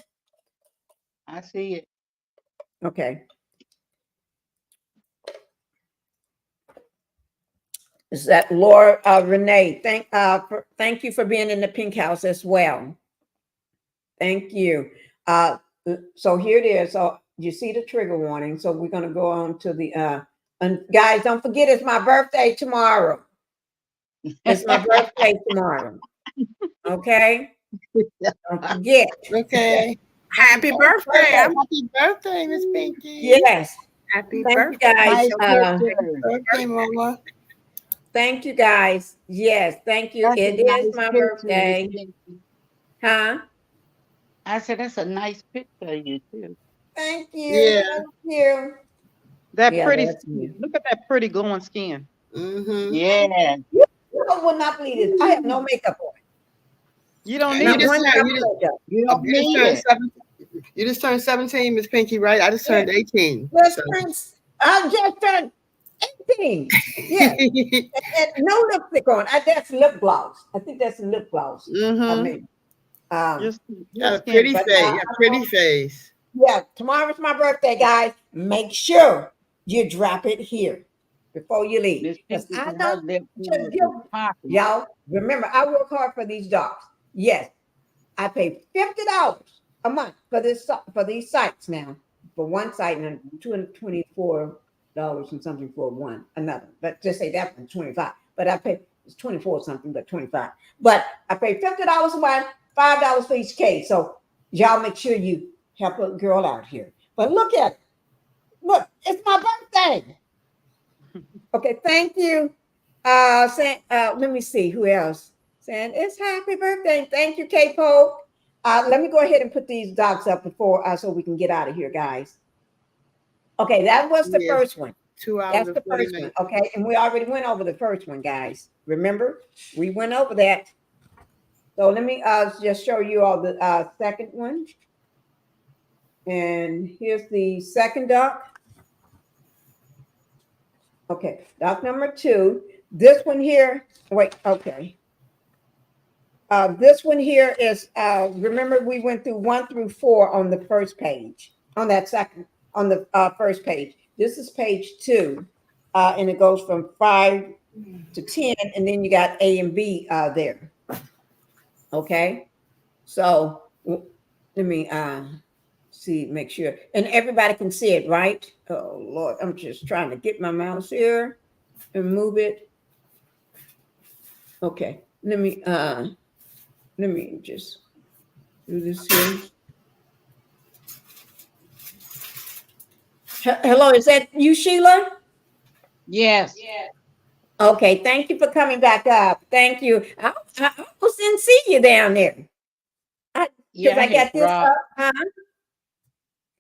Speaker 6: I see it.
Speaker 1: Okay. Is that Laura Renee? Thank you for being in the Pink House as well. Thank you. Uh, so here it is. So you see the trigger warning. So we're gonna go on to the and guys, don't forget it's my birthday tomorrow. It's my birthday tomorrow. Okay? Don't forget.
Speaker 4: Okay. Happy
Speaker 5: Happy birthday.
Speaker 1: Birthday.
Speaker 4: happy birthday, Miss Pinky.
Speaker 1: Yes.
Speaker 5: Happy
Speaker 1: Thank you
Speaker 5: birthday.
Speaker 1: guys.
Speaker 6: Nice picture.
Speaker 4: Birthday, Mama.
Speaker 1: Thank you guys. Yes, thank you.
Speaker 6: That's a
Speaker 1: It is
Speaker 6: nice
Speaker 1: my
Speaker 6: picture, Miss
Speaker 1: birthday.
Speaker 6: Pinky.
Speaker 1: Huh?
Speaker 6: I said that's a nice picture of you too.
Speaker 1: Thank you.
Speaker 4: Yeah.
Speaker 1: Thank you.
Speaker 3: That
Speaker 1: Yeah,
Speaker 3: pretty
Speaker 1: that's
Speaker 3: skin.
Speaker 1: me.
Speaker 3: Look at that pretty glowing skin.
Speaker 4: Mm-hmm.
Speaker 6: Yeah.
Speaker 1: You will not believe this. I have no makeup on.
Speaker 3: You don't
Speaker 4: And you
Speaker 3: need
Speaker 1: Not
Speaker 3: it.
Speaker 4: just
Speaker 1: one
Speaker 4: turned
Speaker 1: drop
Speaker 4: you
Speaker 1: of
Speaker 4: just,
Speaker 1: makeup.
Speaker 6: You don't
Speaker 4: you just
Speaker 6: need
Speaker 4: turned
Speaker 6: it.
Speaker 4: 17. You just turned 17, Miss Pinkie, right? I just
Speaker 1: Yeah.
Speaker 4: turned 18.
Speaker 1: Let's
Speaker 4: So.
Speaker 1: Prince. I just turned 18. Yeah. And no lipstick on. That's lip gloss. I think that's lip gloss. I
Speaker 4: Mm-hmm.
Speaker 1: mean,
Speaker 3: Your,
Speaker 1: um,
Speaker 3: your
Speaker 4: Got a
Speaker 3: skin.
Speaker 4: pretty
Speaker 1: but
Speaker 4: face. Got a pretty face.
Speaker 1: yeah, tomorrow's my birthday, guys. Make sure you drop it here before you leave.
Speaker 6: Miss
Speaker 1: Because
Speaker 6: Pinky
Speaker 1: I
Speaker 6: and her
Speaker 1: don't
Speaker 6: lip
Speaker 1: just
Speaker 6: gloss
Speaker 1: give
Speaker 6: is popping.
Speaker 1: y'all. Remember, I work hard for these dogs. Yes, I pay $50 a month for for these sites now. For one site and $224 and something for one another. Let's just say that one's 25. But I pay it's 24 something, but 25. But I pay $50 a month, $5 for each case. So y'all make sure you help a girl out here. But look at it. Look, it's my birthday. Okay, thank you. Let me see who else. Saying it's happy birthday. Thank you, K Pope. Let me go ahead and put these docs up before so we can get out of here, guys. Okay, that was the
Speaker 4: Yes.
Speaker 1: first one.
Speaker 4: 2 hours
Speaker 1: That's
Speaker 4: and
Speaker 1: the
Speaker 4: 40
Speaker 1: first one.
Speaker 4: minutes.
Speaker 1: Okay, and we already went over the first one, guys. Remember, we went over that. So let me just show you all the second one. And here's the second doc. Okay, doc number 2. This one here, wait, okay. This one here is, remember we went through 1 through 4 on the first page, on the first page. This is page 2, and it goes from 5 to 10, and then you got A and B there. Okay, so let me see, make sure, and everybody can see it, right? Oh Lord, I'm just trying to get my mouse here and move it. Okay, let me just do this here. Hello, is that you, Sheila?
Speaker 6: Yes.
Speaker 1: Okay, thank you for coming back up. Thank you. I almost didn't see you down there. Because
Speaker 6: Yeah,
Speaker 1: I got this up. Huh?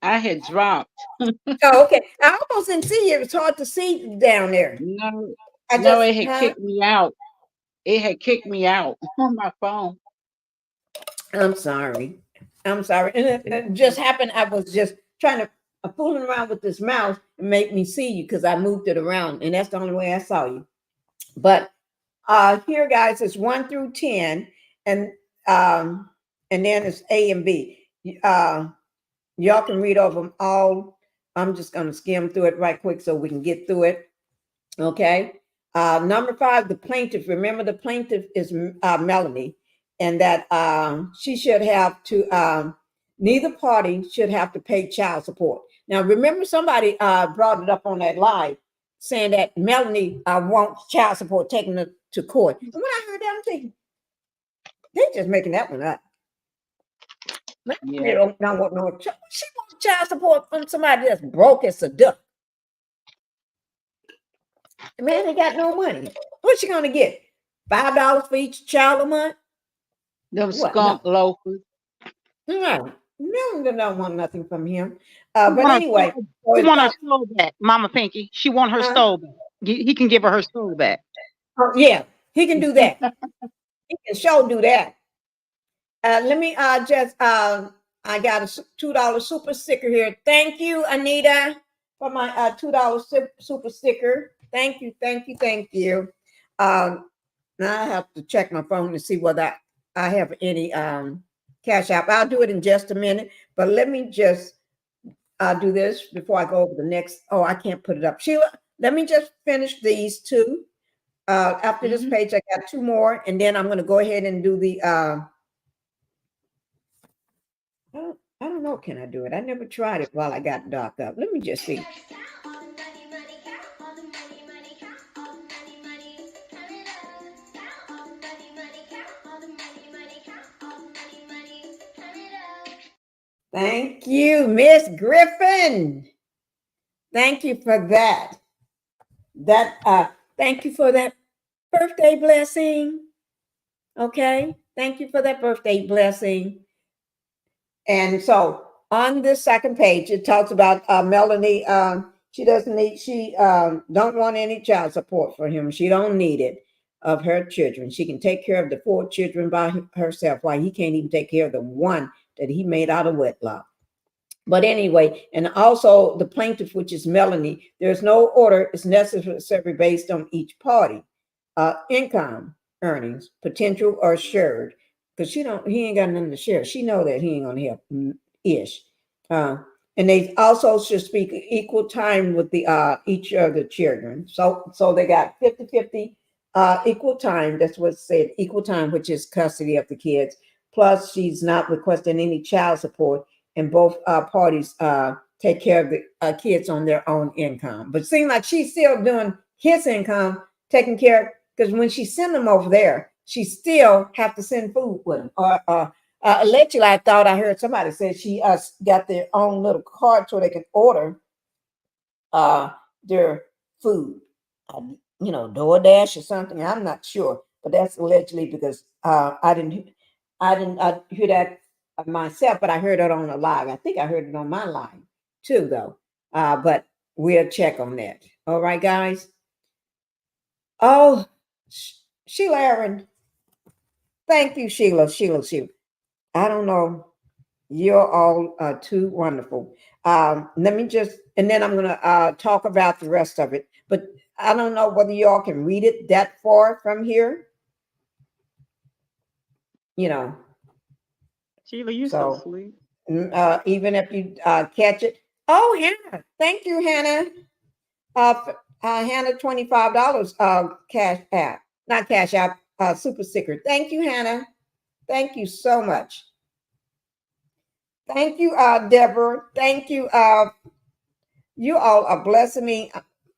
Speaker 6: I had dropped.
Speaker 1: Oh, okay. I almost didn't see you. It's hard to see down there.
Speaker 6: No,
Speaker 1: I
Speaker 6: no,
Speaker 1: just,
Speaker 6: it had kicked me out. It had kicked me out on my phone.
Speaker 1: I'm sorry. I'm sorry. And it just happened. I was just trying to fooling around with this mouse and make me see you because I moved it around. And that's the only way I saw you. But here, guys, it's 1 through 10, and then it's A and B. Y'all can read over them all. I'm just going to skim through it right quick so we can get through it. Okay. Number 5, the plaintiff. Remember, the plaintiff is Melanie, and that she should have to. Neither party should have to pay child support. Now, remember, somebody brought it up on that live, saying that Melanie wants child support taken to court. And when I heard that, I'm thinking, they're just making that one up. Melanie
Speaker 6: Yeah.
Speaker 1: don't want no child. She wants child support from somebody that's broke as a duck. The man ain't got no money. What's she gonna get? $5 for each child a month?
Speaker 6: Them
Speaker 1: What?
Speaker 6: skunk loafers.
Speaker 1: No, don't want nothing from him.
Speaker 3: She
Speaker 1: But
Speaker 3: want her
Speaker 1: anyway,
Speaker 3: soul,
Speaker 1: so
Speaker 3: she
Speaker 1: it's
Speaker 3: want her soul back, Mama Pinky. She want her soul back. He can give her soul back.
Speaker 1: yeah, he can do that. He can sure do that. Let me just I got a $2 super sticker here. Thank you, Anita, for my $2 super sticker. Thank you, thank you, thank you. Now I have to check my phone to see whether I have any cash app. I'll do it in just a minute, but let me just do this before I go over the next. Oh, I can't put it up. Sheila, let me just finish these 2. After this page, I got 2 more, and then I'm going to go ahead and do the I don't know. Can I do it? I never tried it while I got docked up. Let me just see. Thank you, Miss Griffin. Thank you for that. Thank you for that birthday blessing. Okay. Thank you for that birthday blessing. And so on this second page, it talks about Melanie. She doesn't need. She don't want any child support for him. She don't need it of her children. She can take care of the 4 children by herself. Why he can't even take care of the one that he made out of wedlock. But anyway, and also the plaintiff, which is Melanie, there's no order. It's necessary based on each party, income, earnings, potential, or shared. Because he ain't got nothing to share. She know that he ain't gonna help ish. And they also should speak equal time with the each of the children. So they got 50-50 equal time. That's what's said, equal time, which is custody of the kids. Plus, she's not requesting any child support, and both parties take care of the kids on their own income. But it seems like she's still doing his income, taking care, because when she send them over there, she still have to send food with them. Allegedly, I thought I heard somebody say she got their own little card so they can order their food, DoorDash or something. I'm not sure, but that's allegedly because I didn't hear that myself, but I heard it on a live. I think I heard it on my live too, though. But we'll check on that. All right, guys. Oh, Sheila Aaron. Thank you, Sheila. I don't know. You're all too wonderful. Let me just, and then I'm going to talk about the rest of it. But I don't know whether y'all can read it that far from here.
Speaker 3: Sheila, you're so sweet.
Speaker 1: Even if you catch it. Oh, Hannah. Thank you, Hannah. Hannah, $25 cash app. Not cash app, super sticker. Thank you, Hannah. Thank you so much. Thank you, Deborah. Thank you. You all are blessing me.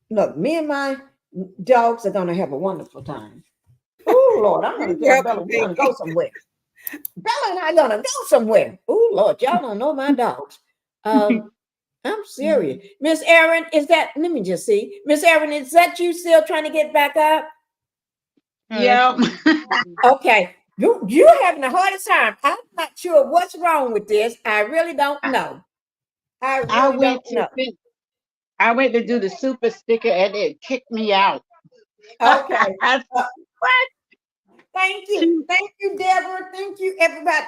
Speaker 1: Look, me and my dogs are going to have a wonderful time. Oh, Lord, I'm going to tell Bella we're going to go somewhere. Bella and I going to go somewhere. Oh, Lord, y'all don't know my dogs. I'm serious. Miss Erin, let me just see. Miss Erin, is that you still trying to get back up?
Speaker 6: Yeah.
Speaker 1: Okay. You're having the hardest time. I'm not sure what's wrong with this. I really don't know. I went
Speaker 6: to do the super sticker and it kicked me out.
Speaker 1: Okay.
Speaker 6: What?
Speaker 1: Thank you, Deborah. Thank you, everybody.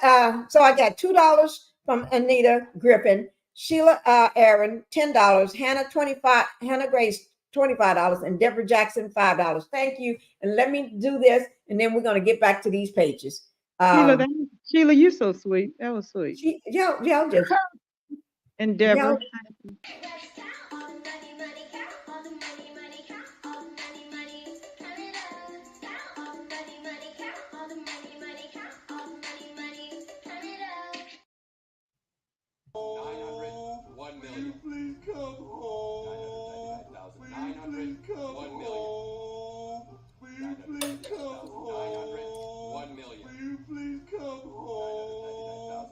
Speaker 1: So I got $2 from Anita Griffin, Sheila Aaron, $10, Hannah Grace, $25, and Deborah Jackson, $5. Thank you. And let me do this, and then we're going to get back to these pages.
Speaker 3: Sheila, you're so sweet. That was sweet.
Speaker 1: Y'all just.
Speaker 3: And Deborah.
Speaker 2: Please come home. Please come home. Please come home. 1 million. Please come home.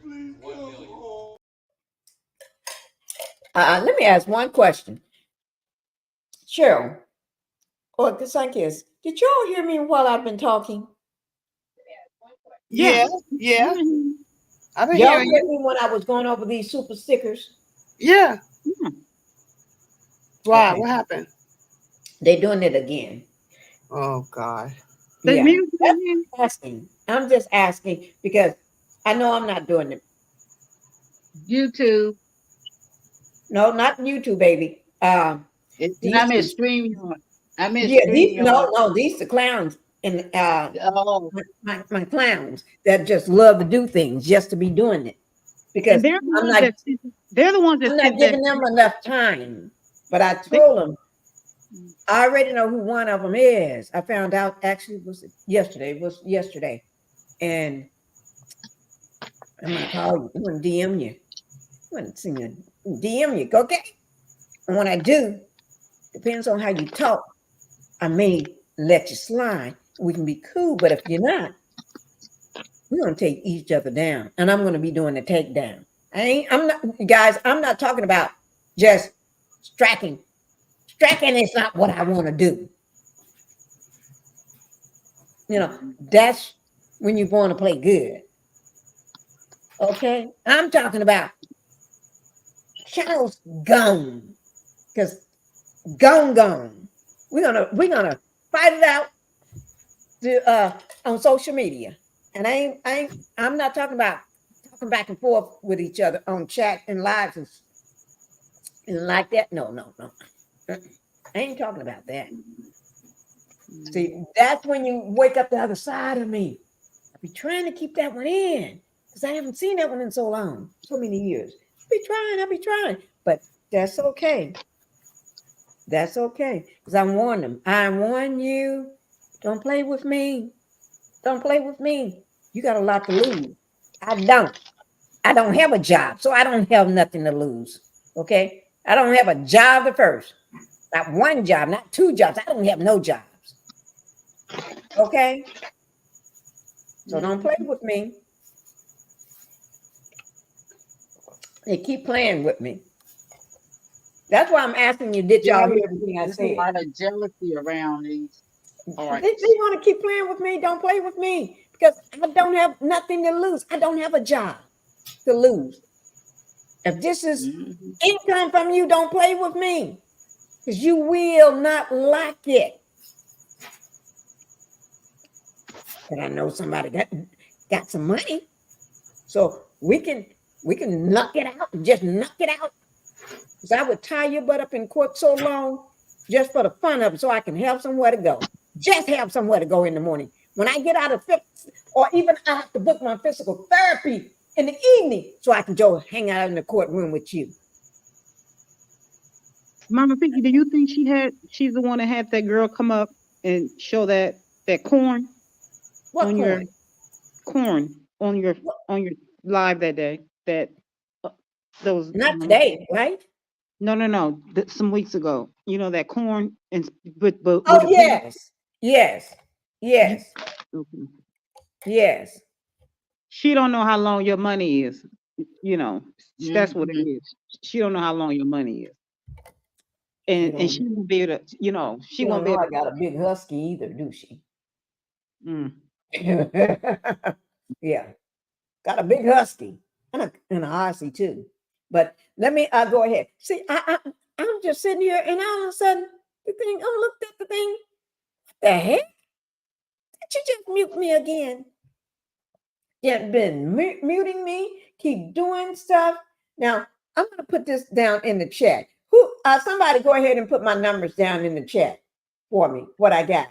Speaker 2: Please come home.
Speaker 1: Let me ask one question. Cheryl, or the Psychist, did y'all hear me while I've been talking?
Speaker 4: Yeah. I've been
Speaker 1: Y'all
Speaker 4: hearing
Speaker 1: heard
Speaker 4: you.
Speaker 1: me when I was going over these super stickers?
Speaker 4: Yeah. Why?
Speaker 1: Okay.
Speaker 4: What happened?
Speaker 1: They're doing it again.
Speaker 4: Oh God.
Speaker 1: Yeah. I'm just asking because I know I'm not doing it.
Speaker 6: YouTube.
Speaker 1: No, not YouTube, baby.
Speaker 6: I'm in stream.
Speaker 1: These the clowns and my clowns that just love to do things just to be doing it. Because
Speaker 3: they're the ones that
Speaker 1: I'm not giving them enough time. But I told them I already know who one of them is. I found out actually it was yesterday. And I'm gonna call you. I'm gonna DM you. I'm gonna send you DM you, okay? And when I do, depends on how you talk. I may let you slide. We can be cool, but if you're not, we're gonna take each other down. And I'm gonna be doing the takedown. I'm not talking about just striking. Striking is not what I want to do. That's when you're born to play good. Okay? I'm talking about Channel's gone. because gone. We're gonna fight it out on social media. And I'm not talking about talking back and forth with each other on chat and lives and like that. No. I ain't talking about that. See, that's when you wake up the other side of me. I be trying to keep that one in because I haven't seen that one in so long, so many years. I be trying, but that's okay. That's okay because I warned them. I warn you, don't play with me. Don't play with me. You got a lot to lose. I don't. I don't have a job, so I don't have nothing to lose. Okay, I don't have a job at first. Not one job, not two jobs. I don't have no jobs. Okay, so don't play with me. They keep playing with me. That's why I'm asking you, did y'all hear everything I
Speaker 6: There's a
Speaker 1: said?
Speaker 6: lot of jealousy around these arts.
Speaker 1: They want to keep playing with me. Don't play with me because I don't have nothing to lose. I don't have a job to lose. If this is income from you, don't play with me because you will not like it. But I know somebody got some money, so we can knock it out. Just knock it out. Because I would tie your butt up in court so long just for the fun of it, so I can have somewhere to go. Just have somewhere to go in the morning. When I get out of or even I have to book my physical therapy in the evening so I can go hang out in the courtroom with you.
Speaker 3: Mama Pinkie, do you think she's the one that had that girl come up and show that corn
Speaker 1: What
Speaker 3: on your
Speaker 1: corn?
Speaker 3: on your live that day? That those
Speaker 1: Not today, right?
Speaker 3: No. Some weeks ago. You know that corn and but
Speaker 1: Oh,
Speaker 3: with the
Speaker 1: yes.
Speaker 3: okay.
Speaker 1: Yes.
Speaker 3: She don't know how long your money is. You know, that's what it is. She don't know how long your money is. And she won't be able to, she won't be
Speaker 1: know
Speaker 3: able
Speaker 1: I got a big husky either, do she? Yeah. Got a big husky and a Aussie too. But let me go ahead. See, I'm just sitting here and all of a sudden the thing, I looked at the thing. What the heck? Did you just mute me again? You've been muting me, keep doing stuff. Now, I'm going to put this down in the chat. Somebody go ahead and put my numbers down in the chat for me, what I got.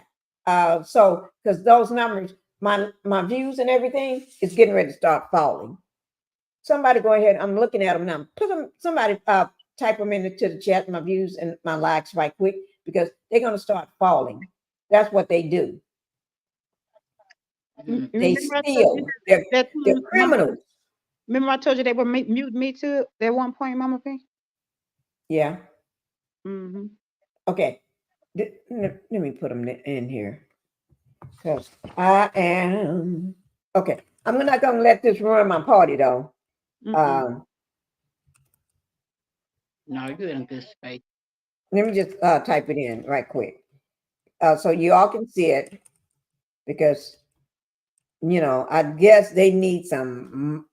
Speaker 1: So, because those numbers, my views and everything is getting ready to start falling. Somebody go ahead. I'm looking at them now. Somebody type them into the chat, my views and my likes right quick, because they're going to start falling. That's what they do. They steal. They're criminals.
Speaker 3: Remember I told you they were muting me too at one point, Mama P?
Speaker 1: Yeah. Okay. Let me put them in here. Because I am... Okay. I'm not going to let this ruin my party, though.
Speaker 6: No, you're in good space.
Speaker 1: Let me just type it in right quick. So you all can see it. Because, I guess they need some...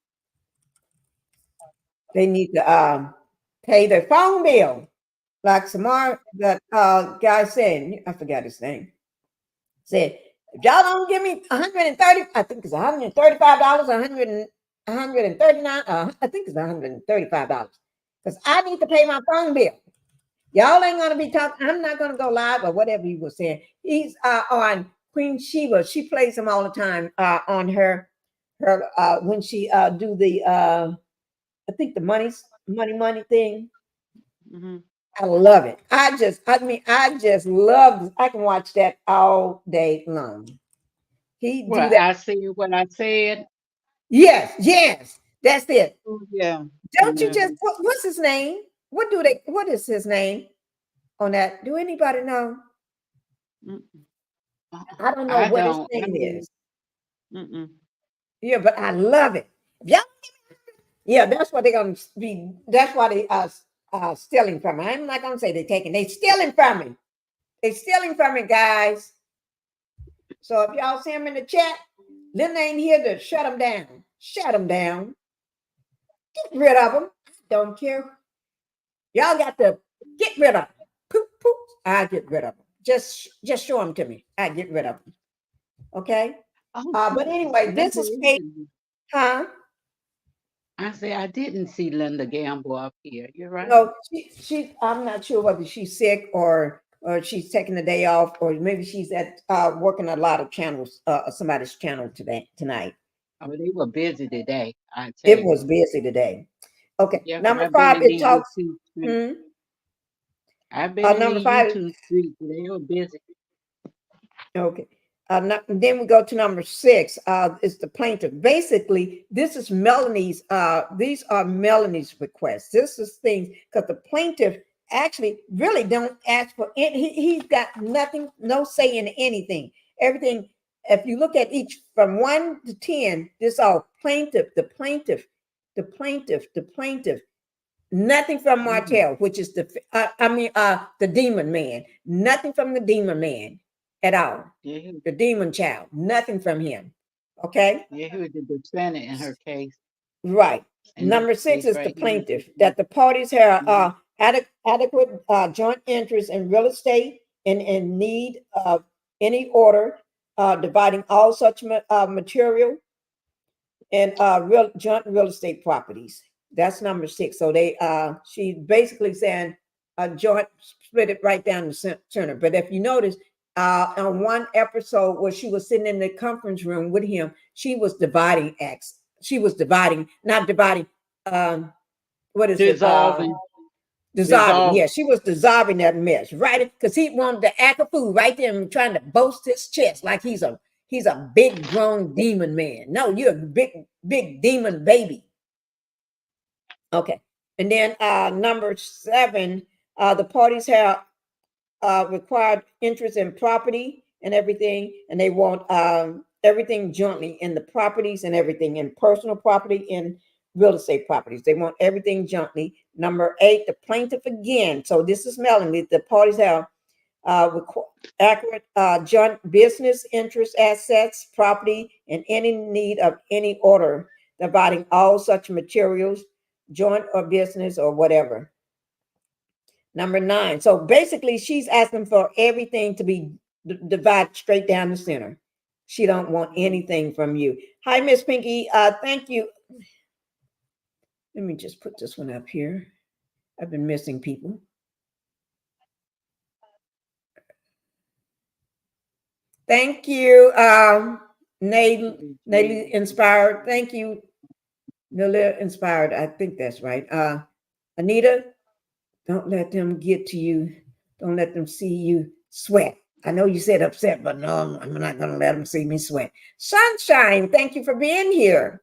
Speaker 1: They need to pay their phone bill. Like Samar, that guy said, I forgot his name, said, if y'all don't give me 130, I think it's $135, 139, I think it's $135, because I need to pay my phone bill. Y'all ain't gonna be talking. I'm not gonna go live or whatever you were saying. He's on Queen Sheba. She plays him all the time on her when she do the I think the money thing. I love it. I just love. I can watch that all day long. He do that.
Speaker 6: I see what I said.
Speaker 1: Yes, that's it.
Speaker 3: Yeah.
Speaker 1: Don't you just what's his name? What is his name on that? Do anybody know? I don't know what his name is. Yeah, but I love it. Yeah, that's what they're gonna be. That's why they are stealing from me. I'm not gonna say they're taking. They stealing from me. They stealing from me, guys. So if y'all see them in the chat, Lynn ain't here to shut them down. Shut them down. Get rid of them. Don't care. Y'all got to Get rid of them. Poop, poop. I get rid of them. Just show them to me. I get rid of them. Okay.
Speaker 6: Oh,
Speaker 1: But anyway,
Speaker 6: Linda
Speaker 1: this is page,
Speaker 6: Gamble.
Speaker 1: huh?
Speaker 6: I say I didn't see Linda Gamble up here. You're right.
Speaker 1: No, she. I'm not sure whether she's sick or she's taking the day off, or maybe she's at working a lot of channels, somebody's channel tonight.
Speaker 6: Oh, they were busy today. I tell
Speaker 1: It
Speaker 6: you.
Speaker 1: was busy today. Okay,
Speaker 6: Yeah, 'cause
Speaker 1: number
Speaker 6: I've been
Speaker 1: five.
Speaker 6: in
Speaker 1: It
Speaker 6: the
Speaker 1: talks.
Speaker 6: YouTube street.
Speaker 1: Hmm,
Speaker 6: I've been in
Speaker 1: number
Speaker 6: the
Speaker 1: five.
Speaker 6: YouTube street. They were busy.
Speaker 1: Okay. Then we go to number six. Is the plaintiff. Basically, this is Melanie's. These are Melanie's requests. This is things because the plaintiff actually really don't ask for any. He's got nothing, no say in anything. Everything. If you look at each from 1 to 10, this all plaintiff, the plaintiff, the plaintiff, the plaintiff. Nothing from Martell, which is the demon man. Nothing from the demon man at all.
Speaker 6: Yeah,
Speaker 1: The demon child. Nothing from him. Okay,
Speaker 6: yeah, he was the defendant in her case.
Speaker 1: right.
Speaker 6: In this
Speaker 1: Number six
Speaker 6: case
Speaker 1: is
Speaker 6: right
Speaker 1: the
Speaker 6: here.
Speaker 1: plaintiff. That the parties have adequate joint interest in real estate and in need of any order, dividing all such material and joint real estate properties. That's number six. So she's basically saying a joint, split it right down the center. But if you notice, on one episode where she was sitting in the conference room with him, she was dividing acts. She was dividing, not dividing. What is
Speaker 6: Dissolving.
Speaker 1: it? Dissolving. Yeah, she was dissolving that mess, right? Because he wanted to act a fool right there and trying to boast his chest like he's a big grown demon man. No, you're a big demon baby. Okay. And then number seven, the parties have required interest in property and everything, and they want everything jointly in the properties and everything, in personal property and real estate properties. They want everything jointly. Number eight, the plaintiff again. So this is Melanie. The parties have accurate joint business interest, assets, property, and any need of any order, dividing all such materials, joint or business or whatever. Number nine. So basically, she's asking for everything to be divided straight down the center. She don't want anything from you. Hi, Miss Pinkie. Thank you. Let me just put this one up here. I've been missing people. Thank you, Nayli Inspired. Thank you, Nayli Inspired. I think that's right. Anita, don't let them get to you. Don't let them see you sweat. I know you said upset, but no, I'm not going to let them see me sweat. Sunshine, thank you for being here.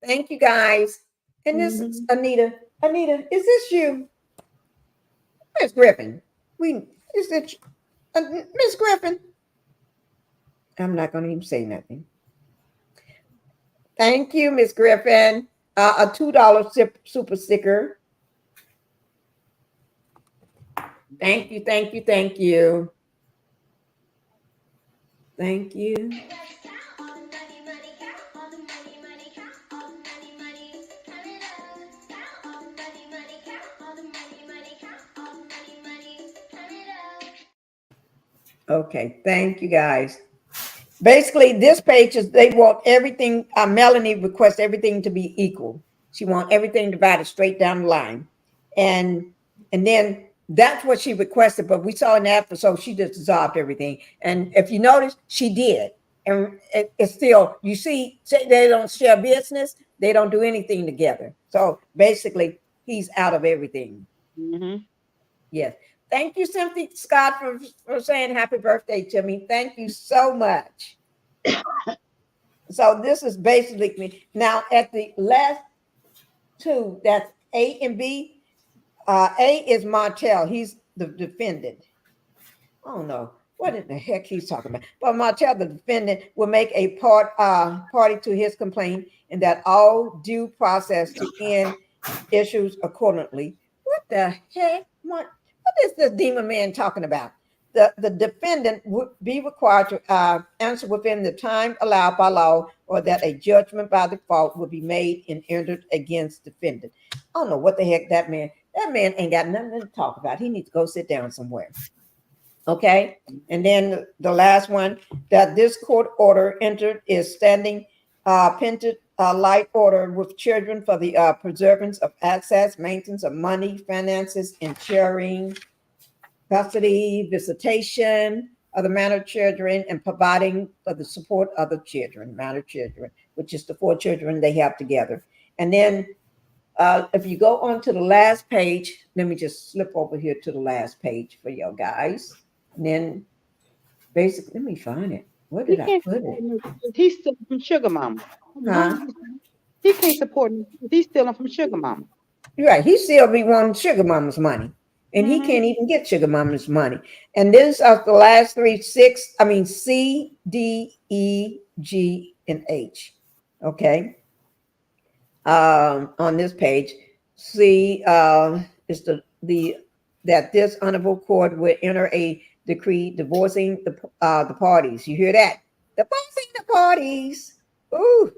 Speaker 1: Thank you, guys. And this is Anita. Anita, is this you? Miss Griffin. Is it Miss Griffin? I'm not going to even say nothing. Thank you, Miss Griffin. A $2 super sticker. Thank you, thank you, thank you. Thank you. Okay, thank you guys. Basically, this page is they want everything. Melanie requests everything to be equal. She wants everything divided straight down the line, and then that's what she requested. But we saw in the episode she just dissolved everything. And if you notice, she did. And it's still, you see, they don't share business. They don't do anything together. So basically, he's out of everything. Yes. Thank you, Cynthia Scott, for saying happy birthday to me. Thank you so much. So this is basically me. Now at the last two, that's A and B. A is Martell. He's the defendant. I don't know what in the heck he's talking about. But Martell, the defendant, will make a party to his complaint, and that all due process to end issues accordingly. What the heck? What is this demon man talking about? The defendant would be required to answer within the time allowed by law, or that a judgment by default will be made and entered against defendant. I don't know what the heck that meant. That man ain't got nothing to talk about. He needs to go sit down somewhere. Okay. And then the last one, that this court order entered is standing printed light order with children for the preservance of access, maintenance of money, finances, ensuring custody, visitation of the minor children, and providing for the support of the children, minor children, which is the 4 children they have together. And then if you go on to the last page, let me just slip over here to the last page for you guys. And then basically, let me find it. Where
Speaker 3: He
Speaker 1: did I
Speaker 3: can't
Speaker 1: put
Speaker 3: support
Speaker 1: it?
Speaker 3: no kids. He's stealing from Sugar Mama.
Speaker 1: Huh?
Speaker 3: He can't support no kids. He's stealing from Sugar Mama.
Speaker 1: You're right. He still be wanting Sugar Mama's money. And he can't even get Sugar Mama's money. And these are the last 3, C, D, E, G, and H. Okay. On this page, C is the that this honorable court will enter a decree divorcing the parties. You hear that? Divorcing the parties. Ooh.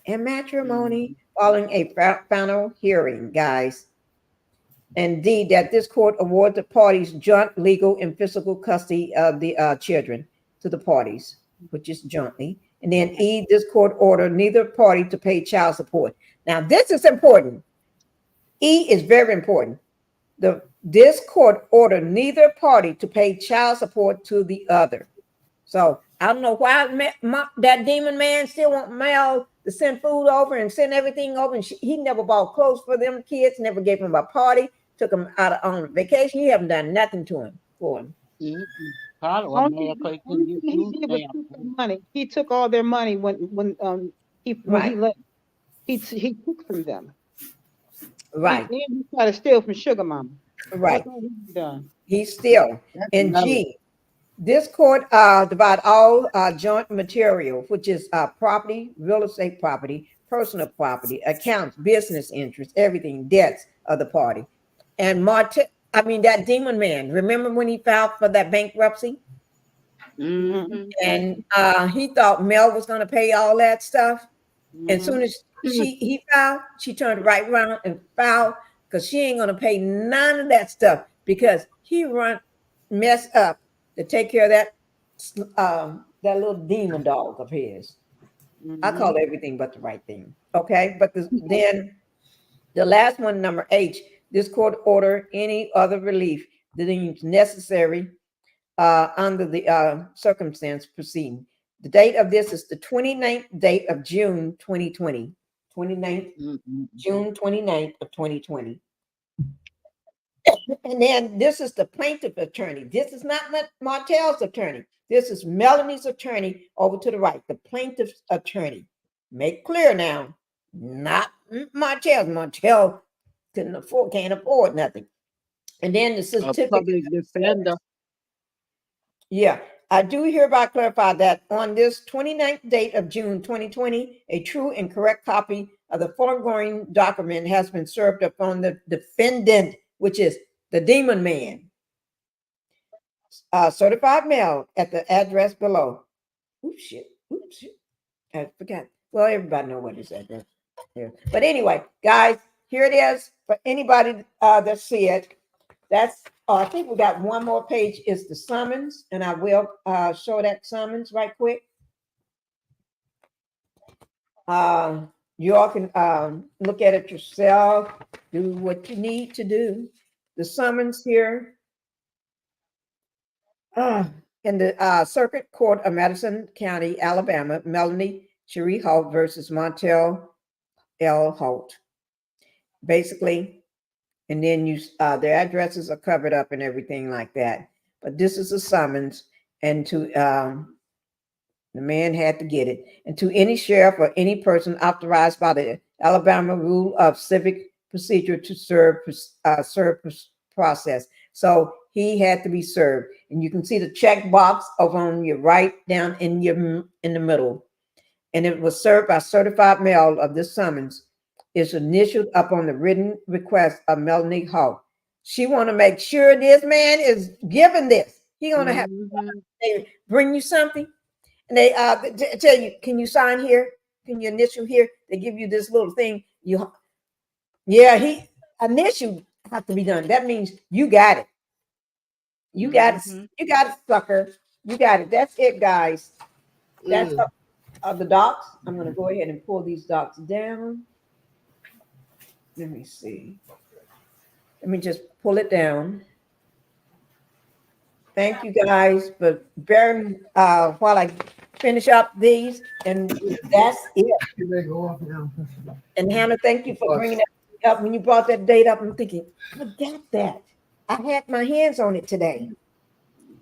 Speaker 1: And matrimony following a final hearing, guys. And D, that this court award the parties joint legal and physical custody of the children to the parties, which is jointly. And then E, this court order neither party to pay child support. Now, this is important. E is very important. This court order neither party to pay child support to the other. So I don't know why that demon man still want Mel to send food over and send everything over. And he never bought clothes for them kids, never gave them a party, took them out on vacation. He haven't done nothing to him for him.
Speaker 6: Probably
Speaker 3: Only
Speaker 6: man
Speaker 3: thing
Speaker 6: couldn't
Speaker 3: he
Speaker 6: get
Speaker 3: did
Speaker 6: food
Speaker 3: was
Speaker 6: stamps.
Speaker 3: took their money. He took all their money when he
Speaker 1: Right.
Speaker 3: left. He took from them.
Speaker 1: Right.
Speaker 3: He tried to steal from Sugar Mama.
Speaker 1: Right.
Speaker 3: That's all he's done.
Speaker 1: He's still.
Speaker 6: That's
Speaker 1: And
Speaker 6: another-
Speaker 1: G, this court divide all joint material, which is property, real estate property, personal property, accounts, business interests, everything, debts of the party. And Martell, that demon man, remember when he filed for that bankruptcy?
Speaker 6: Mhm.
Speaker 1: And he thought Mel was going to pay all that stuff. And soon as he filed, she turned right around and filed because she ain't going to pay none of that stuff because he messed up to take care of that little demon dog of his. I call everything but the right thing. Okay. But then the last one, number H, this court order any other relief that deems necessary under the circumstance proceeding. The date of this is the 29th date of June 2020. 29th, June 29th of 2020. And then this is the plaintiff attorney. This is not Martell's attorney. This is Melanie's attorney over to the right, the plaintiff's attorney. Make clear now, not Martell's. Martell can't afford nothing. And then the
Speaker 6: A
Speaker 1: certificate.
Speaker 6: public defender.
Speaker 1: Yeah, I do hereby clarify that on this 29th date of June 2020, a true and correct copy of the foregoing document has been served upon the defendant, which is the demon man. Certified mail at the address below. Oops, shit. I forgot. Well, everybody know what his address is. But anyway, guys, here it is for anybody that see it. That's I think we got one more page is the summons, and I will show that summons right quick. You all can look at it yourself, do what you need to do. The summons here in the Circuit Court of Madison County, Alabama, Melanie Cherie Holt versus Martell L. Holt. Basically, and then their addresses are covered up and everything like that. But this is a summons, and to the man had to get it, and to any sheriff or any person authorized by the Alabama Rule of Civic Procedure to serve process. So he had to be served, and you can see the check box over on your right down in the middle, and it was served by certified mail of this summons. Is initialed up on the written request of Melanie Hall. She want to make sure this man is given this. He gonna have they bring you something, and they tell you, can you sign here? Can you initial here? They give you this little thing. initial have to be done. That means you got it. You got it.
Speaker 6: Mhm.
Speaker 1: You got it, sucker. You got it. That's it, guys. That's the docs. I'm going to go ahead and pull these docs down. Let me see. Let me just pull it down. Thank you guys for bearing while I finish up these, and that's it.
Speaker 4: You better go off now.
Speaker 1: And Hannah, thank you for bringing that up. When you brought that date up, I'm thinking, I got that. I had my hands on it today.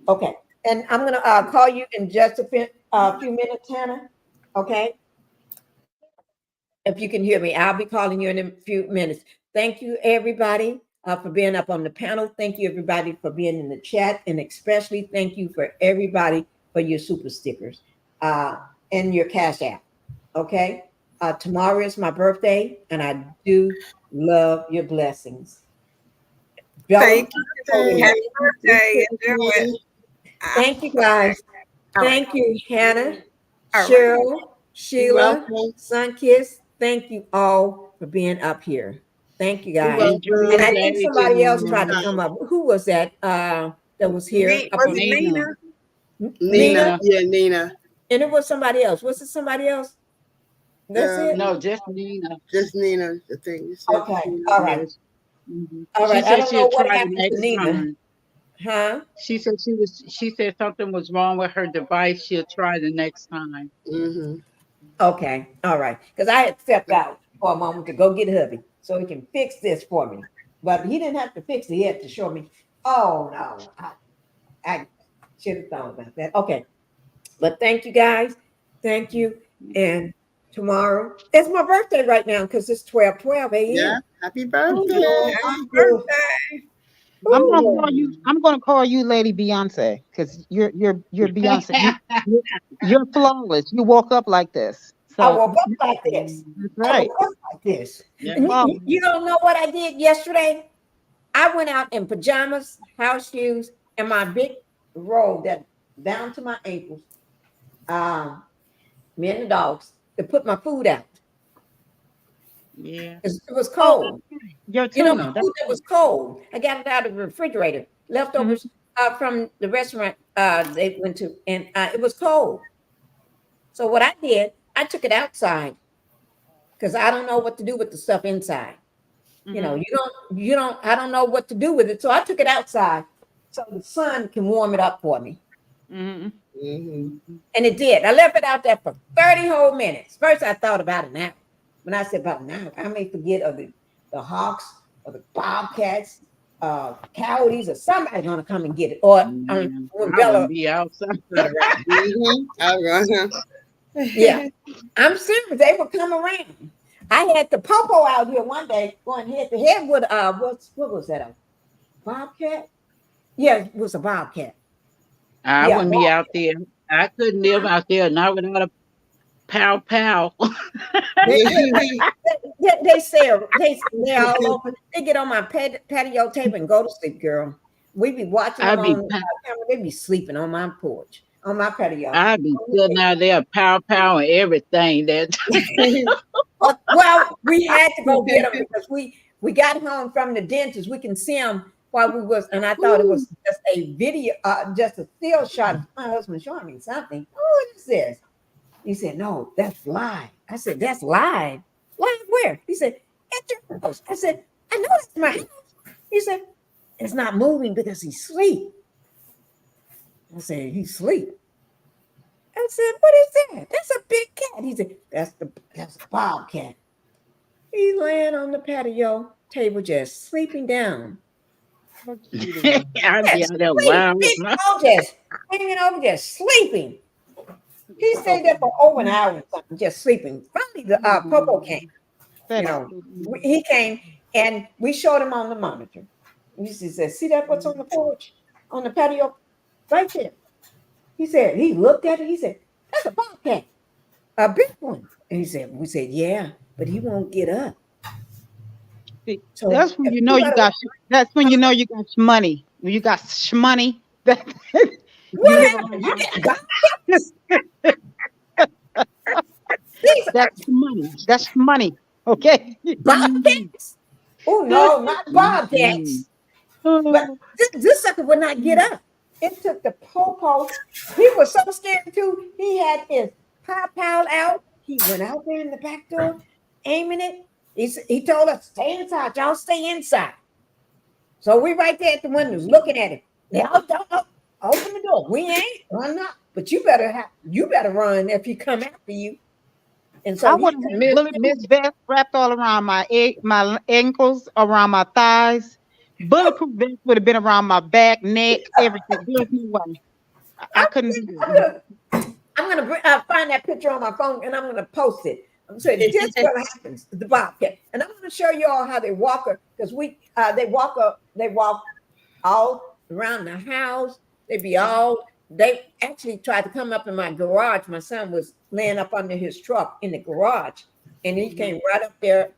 Speaker 1: Okay, and I'm gonna call you in just a few minutes, Hannah. Okay, if you can hear me, I'll be calling you in a few minutes. Thank you, everybody, for being up on the panel. Thank you, everybody, for being in the chat, and especially thank you for everybody for your super stickers and your Cash App. Okay, tomorrow is my birthday, and I do love your blessings.
Speaker 5: Thank
Speaker 1: Bella,
Speaker 5: you. Happy birthday. Enjoy it.
Speaker 1: thank you, guys.
Speaker 5: All right.
Speaker 1: Thank you, Hannah,
Speaker 5: All right.
Speaker 1: Cheryl, Sheila,
Speaker 4: welcome.
Speaker 1: Sunkiss. Thank you all for being up here. Thank you, guys.
Speaker 6: Enjoy
Speaker 1: And I
Speaker 6: your
Speaker 1: think
Speaker 6: day,
Speaker 1: somebody else
Speaker 6: Janine.
Speaker 1: tried to come up. Who was that? That was here.
Speaker 5: Was it Nina?
Speaker 4: Nina. Yeah, Nina.
Speaker 1: And it was somebody else. Was it somebody else? That's it.
Speaker 6: No, just Nina.
Speaker 4: Just Nina. The thing. You said
Speaker 1: Okay.
Speaker 4: Nina.
Speaker 1: All right.
Speaker 6: Yes. Mhm.
Speaker 1: All
Speaker 6: She
Speaker 1: right. I
Speaker 6: said
Speaker 1: don't know
Speaker 6: she'll
Speaker 1: what
Speaker 6: try the
Speaker 1: happened to
Speaker 6: next
Speaker 1: Nina.
Speaker 6: time.
Speaker 1: Huh?
Speaker 6: She said something was wrong with her device. She'll try the next time.
Speaker 4: Mm-hmm.
Speaker 1: Okay. All right. Because I had stepped out for a moment to go get hubby so he can fix this for me. But he didn't have to fix it. He had to show me. Oh, no. I should have thought about that. Okay. But thank you, guys. Thank you. And tomorrow, it's my birthday right now because it's 12/12 a.m.
Speaker 4: Yeah. Happy birthday.
Speaker 5: Happy birthday.
Speaker 3: I'm gonna call you Lady Beyonce because you're Beyonce. You're flawless. You walk up like this.
Speaker 1: I
Speaker 3: So
Speaker 1: woke up like this.
Speaker 3: that's
Speaker 1: I
Speaker 3: right.
Speaker 1: woke up like this.
Speaker 6: Yeah.
Speaker 1: And
Speaker 3: Wow.
Speaker 1: you don't know what I did yesterday? I went out in pajamas, house shoes, and my big robe that down to my ankles. Me and the dogs to put my food out.
Speaker 6: Yeah.
Speaker 1: It was cold.
Speaker 3: Your
Speaker 1: You know,
Speaker 3: tuna.
Speaker 1: my food that was cold. I got it out of the refrigerator, leftovers from the restaurant they went to, and it was cold. So what I did, I took it outside because I don't know what to do with the stuff inside. You know, you don't. I don't know what to do with it, so I took it outside so the sun can warm it up for me.
Speaker 4: Mm-hmm.
Speaker 1: And it did. I left it out there for 30 whole minutes. First, I thought about an hour. When I said about an hour, I may forget of the hawks or the bobcats, coyotes, or somebody's gonna come and get it. Or when
Speaker 6: I
Speaker 1: Bella,
Speaker 6: would be outside.
Speaker 4: Mm-hmm.
Speaker 1: yeah, I'm serious. They would come around. I had the popo out here one day going head to head with what was that? A bobcat? Yeah, it was a bobcat.
Speaker 6: I
Speaker 1: Yeah,
Speaker 6: wouldn't be out there. I couldn't live out there, not without a pow pow.
Speaker 1: They say they all over. They get on my patio table and go to sleep, girl. We be watching them
Speaker 6: I'd be
Speaker 1: on camera. They be sleeping on my porch, on my patio.
Speaker 6: I'd be sitting out there, pow pow and everything. That
Speaker 1: Well, we had to go get them because we got home from the dentist. We can see them while we was, and I thought it was just a video, just a still shot of my husband showing me something. Oh, what is this? He said, "No, that's live." I said, "That's live. Live where?" He said, "At your house." I said, "I know that's my house." He said, "It's not moving because he's asleep." I said, "He's asleep." I said, "What is that?" "That's a big cat." He said, that's a bobcat. He's laying on the patio table just sleeping down.
Speaker 6: I'd be
Speaker 1: Just
Speaker 6: out there
Speaker 1: sleep.
Speaker 6: wild with
Speaker 1: Big
Speaker 6: my
Speaker 1: dog just hanging over, just sleeping. He stayed there for over an hour or something, just sleeping. Finally, the Popo came. You know, he came and we showed him on the monitor. He said, "See that? What's on the porch, on the patio, right there." He said, he looked at it. He said, "That's a bobcat, a big one." And we said, "Yeah, but he won't get up." So
Speaker 3: That's when you know you got. That's when you know you got money. When you got shmoney. You live
Speaker 1: whatever. You get
Speaker 3: That's money. That's money. Okay.
Speaker 1: bobcats. Oh no, not bobcats. But
Speaker 3: Oh,
Speaker 1: this sucker would not get up. It took the popo. He was so scared too. He had his pop pal out. He went out there in the back door, aiming it. He told us, stay inside, y'all stay inside. So we right there at the windows looking at him. Y'all don't open the door. We ain't run up. But you better run if he come after you. And
Speaker 3: I
Speaker 1: so he
Speaker 3: would have had
Speaker 6: Miss,
Speaker 3: bulletproof vest wrapped all around my ankles, around my thighs. Bulletproof vest would have been around my back, neck, everything. There's no way. I couldn't do
Speaker 1: I'm
Speaker 3: that.
Speaker 1: gonna find that picture on my phone and I'm gonna post it. I'm saying this is what happens to the bobcat, and I'm gonna show you all how they walk her because they walk all around the house. They actually tried to come up in my garage. My son was laying up under his truck in the garage, and he came right up there.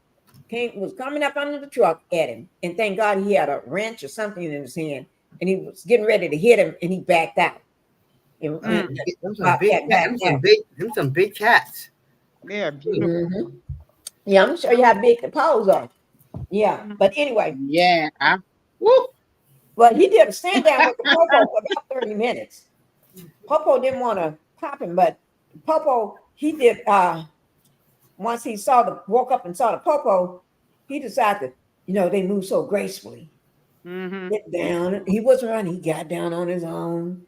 Speaker 1: Was coming up under the truck at him, and thank God he had a wrench or something in his hand, and he was getting ready to hit him, and he backed out. And
Speaker 4: Them some big
Speaker 1: bobcat
Speaker 4: cats.
Speaker 1: backed out.
Speaker 4: Them some big cats.
Speaker 3: They're beautiful.
Speaker 1: Mhm. Yeah, I'm gonna show you how big the paws are. Yeah, but anyway,
Speaker 6: yeah, whoop.
Speaker 1: well, he did a stand down with the popo for about 30 minutes. Popo didn't want to pop him, but Popo, he did once he woke up and saw the popo, he decided, they move so gracefully.
Speaker 3: Mm-hmm.
Speaker 1: Get down. He wasn't running, he got down on his own.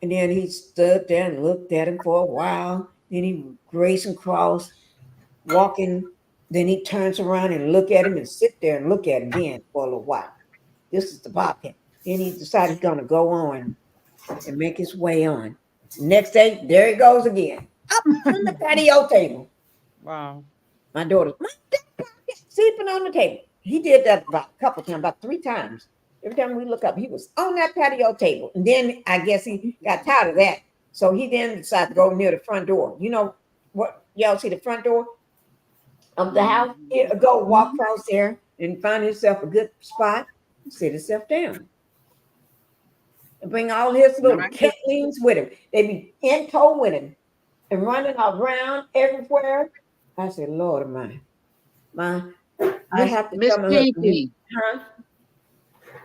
Speaker 1: And then he stood there and looked at him for a while. Then he grace and cross, walking. Then he turns around and look at him and sit there and look at him again for a little while. This is the bobcat. Then he decided he's gonna go on and make his way on. Next day, there he goes again. Up on the patio table.
Speaker 3: Wow.
Speaker 1: My daughter, sleeping on the table. He did that about a couple times, about 3 times. Every time we look up, he was on that patio table. And then I guess he got tired of that. So he then decided to go near the front door. You know what? Y'all see the front door of the house? He'll go walk across there and find himself a good spot and sit himself down. And bring all his little catlings with him. They be in tow with him and running around everywhere. I said, Lord of mine. I have to
Speaker 6: Miss
Speaker 1: tell my husband.
Speaker 6: Pinkie,
Speaker 1: Huh?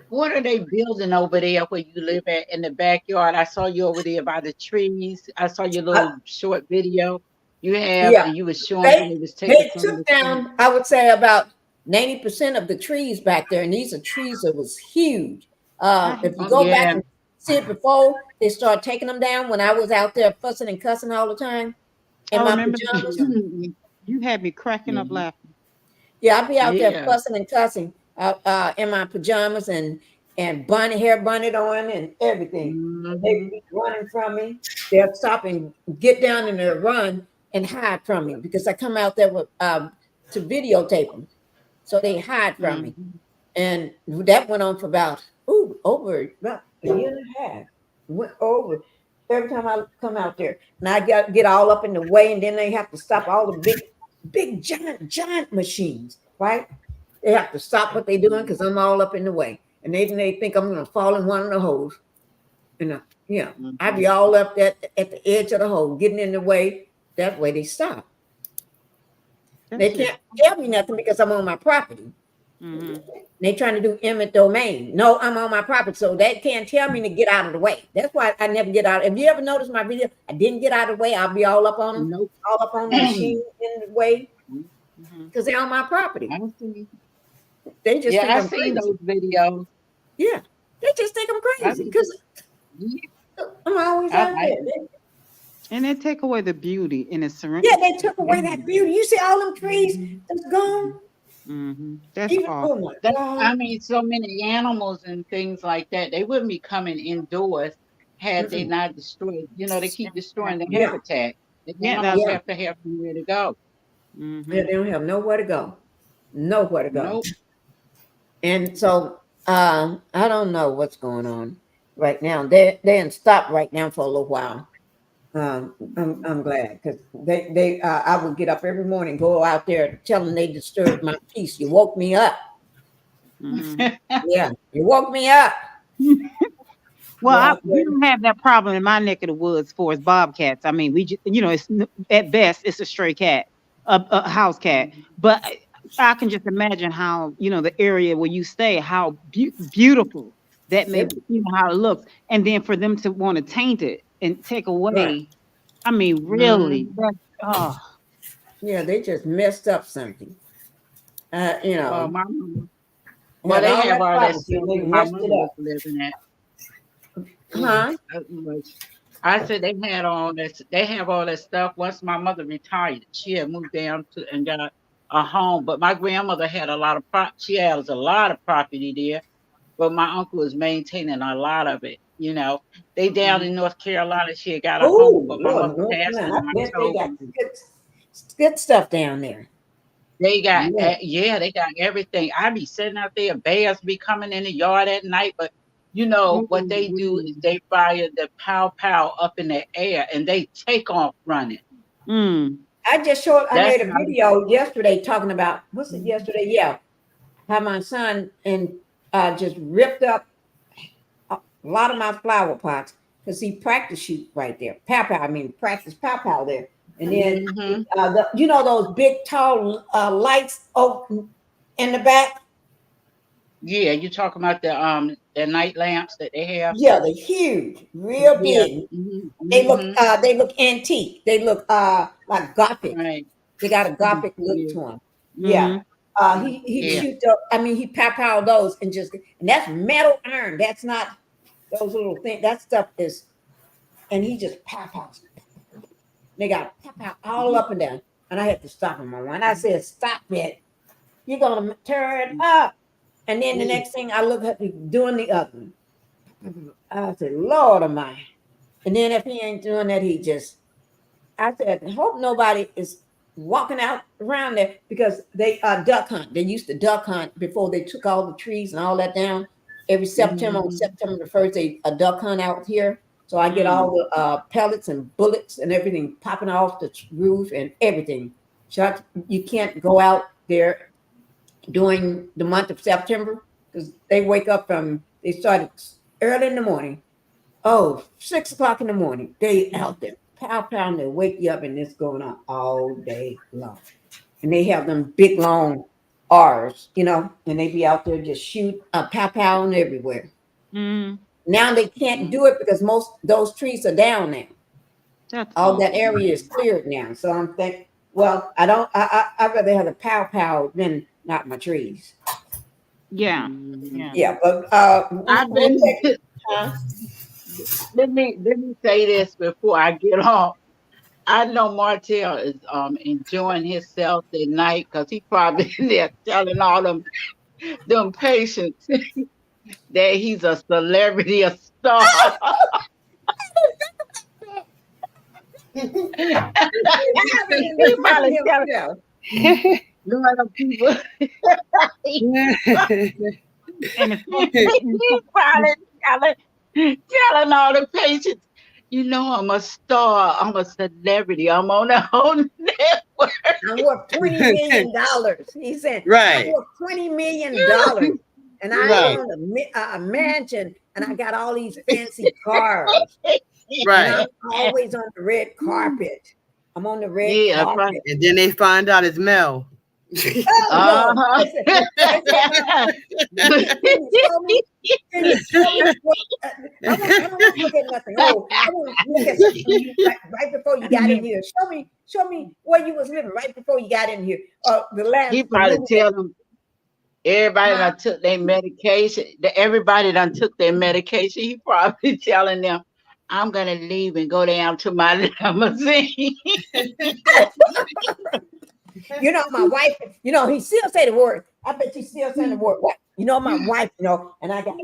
Speaker 6: what are they building over there where you live at in the backyard? I saw you over there by the trees. I saw your little short video you have,
Speaker 1: Yeah.
Speaker 6: and you was showing when it was taking
Speaker 1: They
Speaker 6: some of
Speaker 1: took
Speaker 6: the
Speaker 1: down, I would say, about 90% of the trees back there, and these are trees that was huge. If you go back and see it before they started taking them down, when I was out there fussing and cussing all the time in
Speaker 3: I
Speaker 1: my
Speaker 3: remember the
Speaker 1: pajamas.
Speaker 3: video. You had me cracking up laughing.
Speaker 1: Yeah, I'd be out there
Speaker 6: Yeah.
Speaker 1: fussing and cussing in my pajamas and hair bunted on and everything. They'd be running from me. They'll stop and get down in their run and hide from me because I come out there with to videotape them. So they hide from me. And that went on for about about a year and a half. Went over every time I come out there. And I get all up in the way, and then they have to stop all the big giant machines, right? They have to stop what they're doing because I'm all up in the way. And they think I'm gonna fall in one of the holes. And I'd be all up at the edge of the hole, getting in the way. That way they stop. They can't tell me nothing because I'm on my property. They trying to do eminent domain. No, I'm on my property, so they can't tell me to get out of the way. That's why I never get out. If you ever notice my video, I didn't get out of the way. I'll be all up on them, all up on the machine in the way, because they're on my property. They just think I'm crazy.
Speaker 6: Those videos.
Speaker 1: Yeah, they just think I'm crazy because I'm always out there.
Speaker 3: And they take away the beauty in the surrounding.
Speaker 1: Yeah, they took away that beauty. You see all them trees that's gone.
Speaker 3: That's awful.
Speaker 6: I mean, so many animals and things like that, they wouldn't be coming indoors had they not destroyed. They keep destroying the habitat. The animals have to have somewhere to go.
Speaker 1: Yeah, they don't have nowhere to go. Nowhere to go.
Speaker 6: Nope.
Speaker 1: And so I don't know what's going on right now. They're in stop right now for a little while. I'm glad because I would get up every morning, go out there, tell them they disturbed my peace. You woke me up. Yeah, you woke me up.
Speaker 3: Well, we don't have that problem in my neck of the woods for as bobcats. I mean, we just, it's at best it's a stray cat, a house cat. But I can just imagine how, the area where you stay, how beautiful that may, how it looks. And then for them to want to taint it and take
Speaker 1: Right.
Speaker 3: away, I mean, really, that's, oh,
Speaker 1: Yeah, they just messed up something. You
Speaker 6: Well,
Speaker 1: know,
Speaker 6: my mama, well,
Speaker 1: had
Speaker 6: they
Speaker 1: all
Speaker 6: have
Speaker 1: that
Speaker 6: all that
Speaker 1: property
Speaker 6: stuff
Speaker 1: and they
Speaker 6: where my
Speaker 1: messed it
Speaker 6: mother was
Speaker 1: up.
Speaker 6: living at.
Speaker 1: Huh?
Speaker 6: I said they had all that. They have all that stuff. Once my mother retired, she had moved down to and got a home. But my grandmother had a lot of She has a lot of property there. But my uncle is maintaining a lot of it. They down in North Carolina. She had got a home,
Speaker 1: Oh,
Speaker 6: but my
Speaker 1: Lord,
Speaker 6: mother
Speaker 1: North
Speaker 6: passed
Speaker 1: Carolina.
Speaker 6: in
Speaker 1: I bet they got
Speaker 6: October.
Speaker 1: good stuff down there.
Speaker 6: They got,
Speaker 1: Yeah.
Speaker 6: they got everything. I be sitting out there, bears be coming in the yard at night, but what they do is they fire the pow pow up in the air and they take off running.
Speaker 1: I
Speaker 6: That's
Speaker 1: made a
Speaker 6: how.
Speaker 1: video yesterday talking about, what's it yesterday? Yeah. How my son just ripped up a lot of my flower pots because he practice shoot right there. Practice pow pow there. And then, those big tall lights in the back?
Speaker 6: Yeah, you talking about the night lamps that they have?
Speaker 1: Yeah, they're huge, real
Speaker 6: Yeah.
Speaker 1: big. They look antique. They look like Gothic.
Speaker 6: Right.
Speaker 1: They got a Gothic look
Speaker 6: Yeah.
Speaker 1: to them. Yeah. He
Speaker 6: Yeah.
Speaker 1: shoot up. He pow pow those and that's metal iron. That's not those little things. That stuff is, and he just pow pows. They got pow pow all up and down. And I had to stop him on one. I said, "Stop it! You're gonna tear it up." And then the next thing I look at him doing the other one. I said, "Lord of mine." And then if he ain't doing that, I said, hope nobody is walking out around there because they duck hunt. They used to duck hunt before they took all the trees and all that down. Every September, on September the 1st, they a duck hunt out here. So I get all the pellets and bullets and everything popping off the roof and everything. Shut. You can't go out there during the month of September because they started early in the morning. Oh, 6 o'clock in the morning. They out there. Pow pow, and they wake you up and it's going on all day long. And they have them big long R's, and they be out there just shoot pow pow and everywhere. Now they can't do it because most those trees are down now. All that area is cleared now. So I'm thinking, well, I'd rather have a pow pow than not my trees.
Speaker 3: Yeah.
Speaker 1: Yeah, but
Speaker 6: let me say this before I get off. I know Martell is enjoying himself that night because he probably in there telling all them patients that he's a celebrity, a star. He probably telling people. And he's probably telling all the patients, I'm a star, I'm a celebrity, I'm on the whole network.
Speaker 1: I'm worth $20 million. He said,
Speaker 4: Right.
Speaker 1: I'm worth $20 million. And I own a mansion and I got all these fancy cars.
Speaker 4: Right.
Speaker 1: And I'm always on the red carpet. I'm on the red carpet.
Speaker 6: Right.
Speaker 4: And then they find out it's Mel.
Speaker 1: Oh, no. Can you show me I don't want to look at nothing. Oh, I want to look at something right before you got in here. Show me where you was living right before you got in here.
Speaker 6: He probably tell them everybody done took their medication. Everybody done took their medication. He probably telling them, I'm gonna leave and go down to my limousine.
Speaker 1: My wife, he still say the word. I bet you still saying the word. What? My wife, and I got,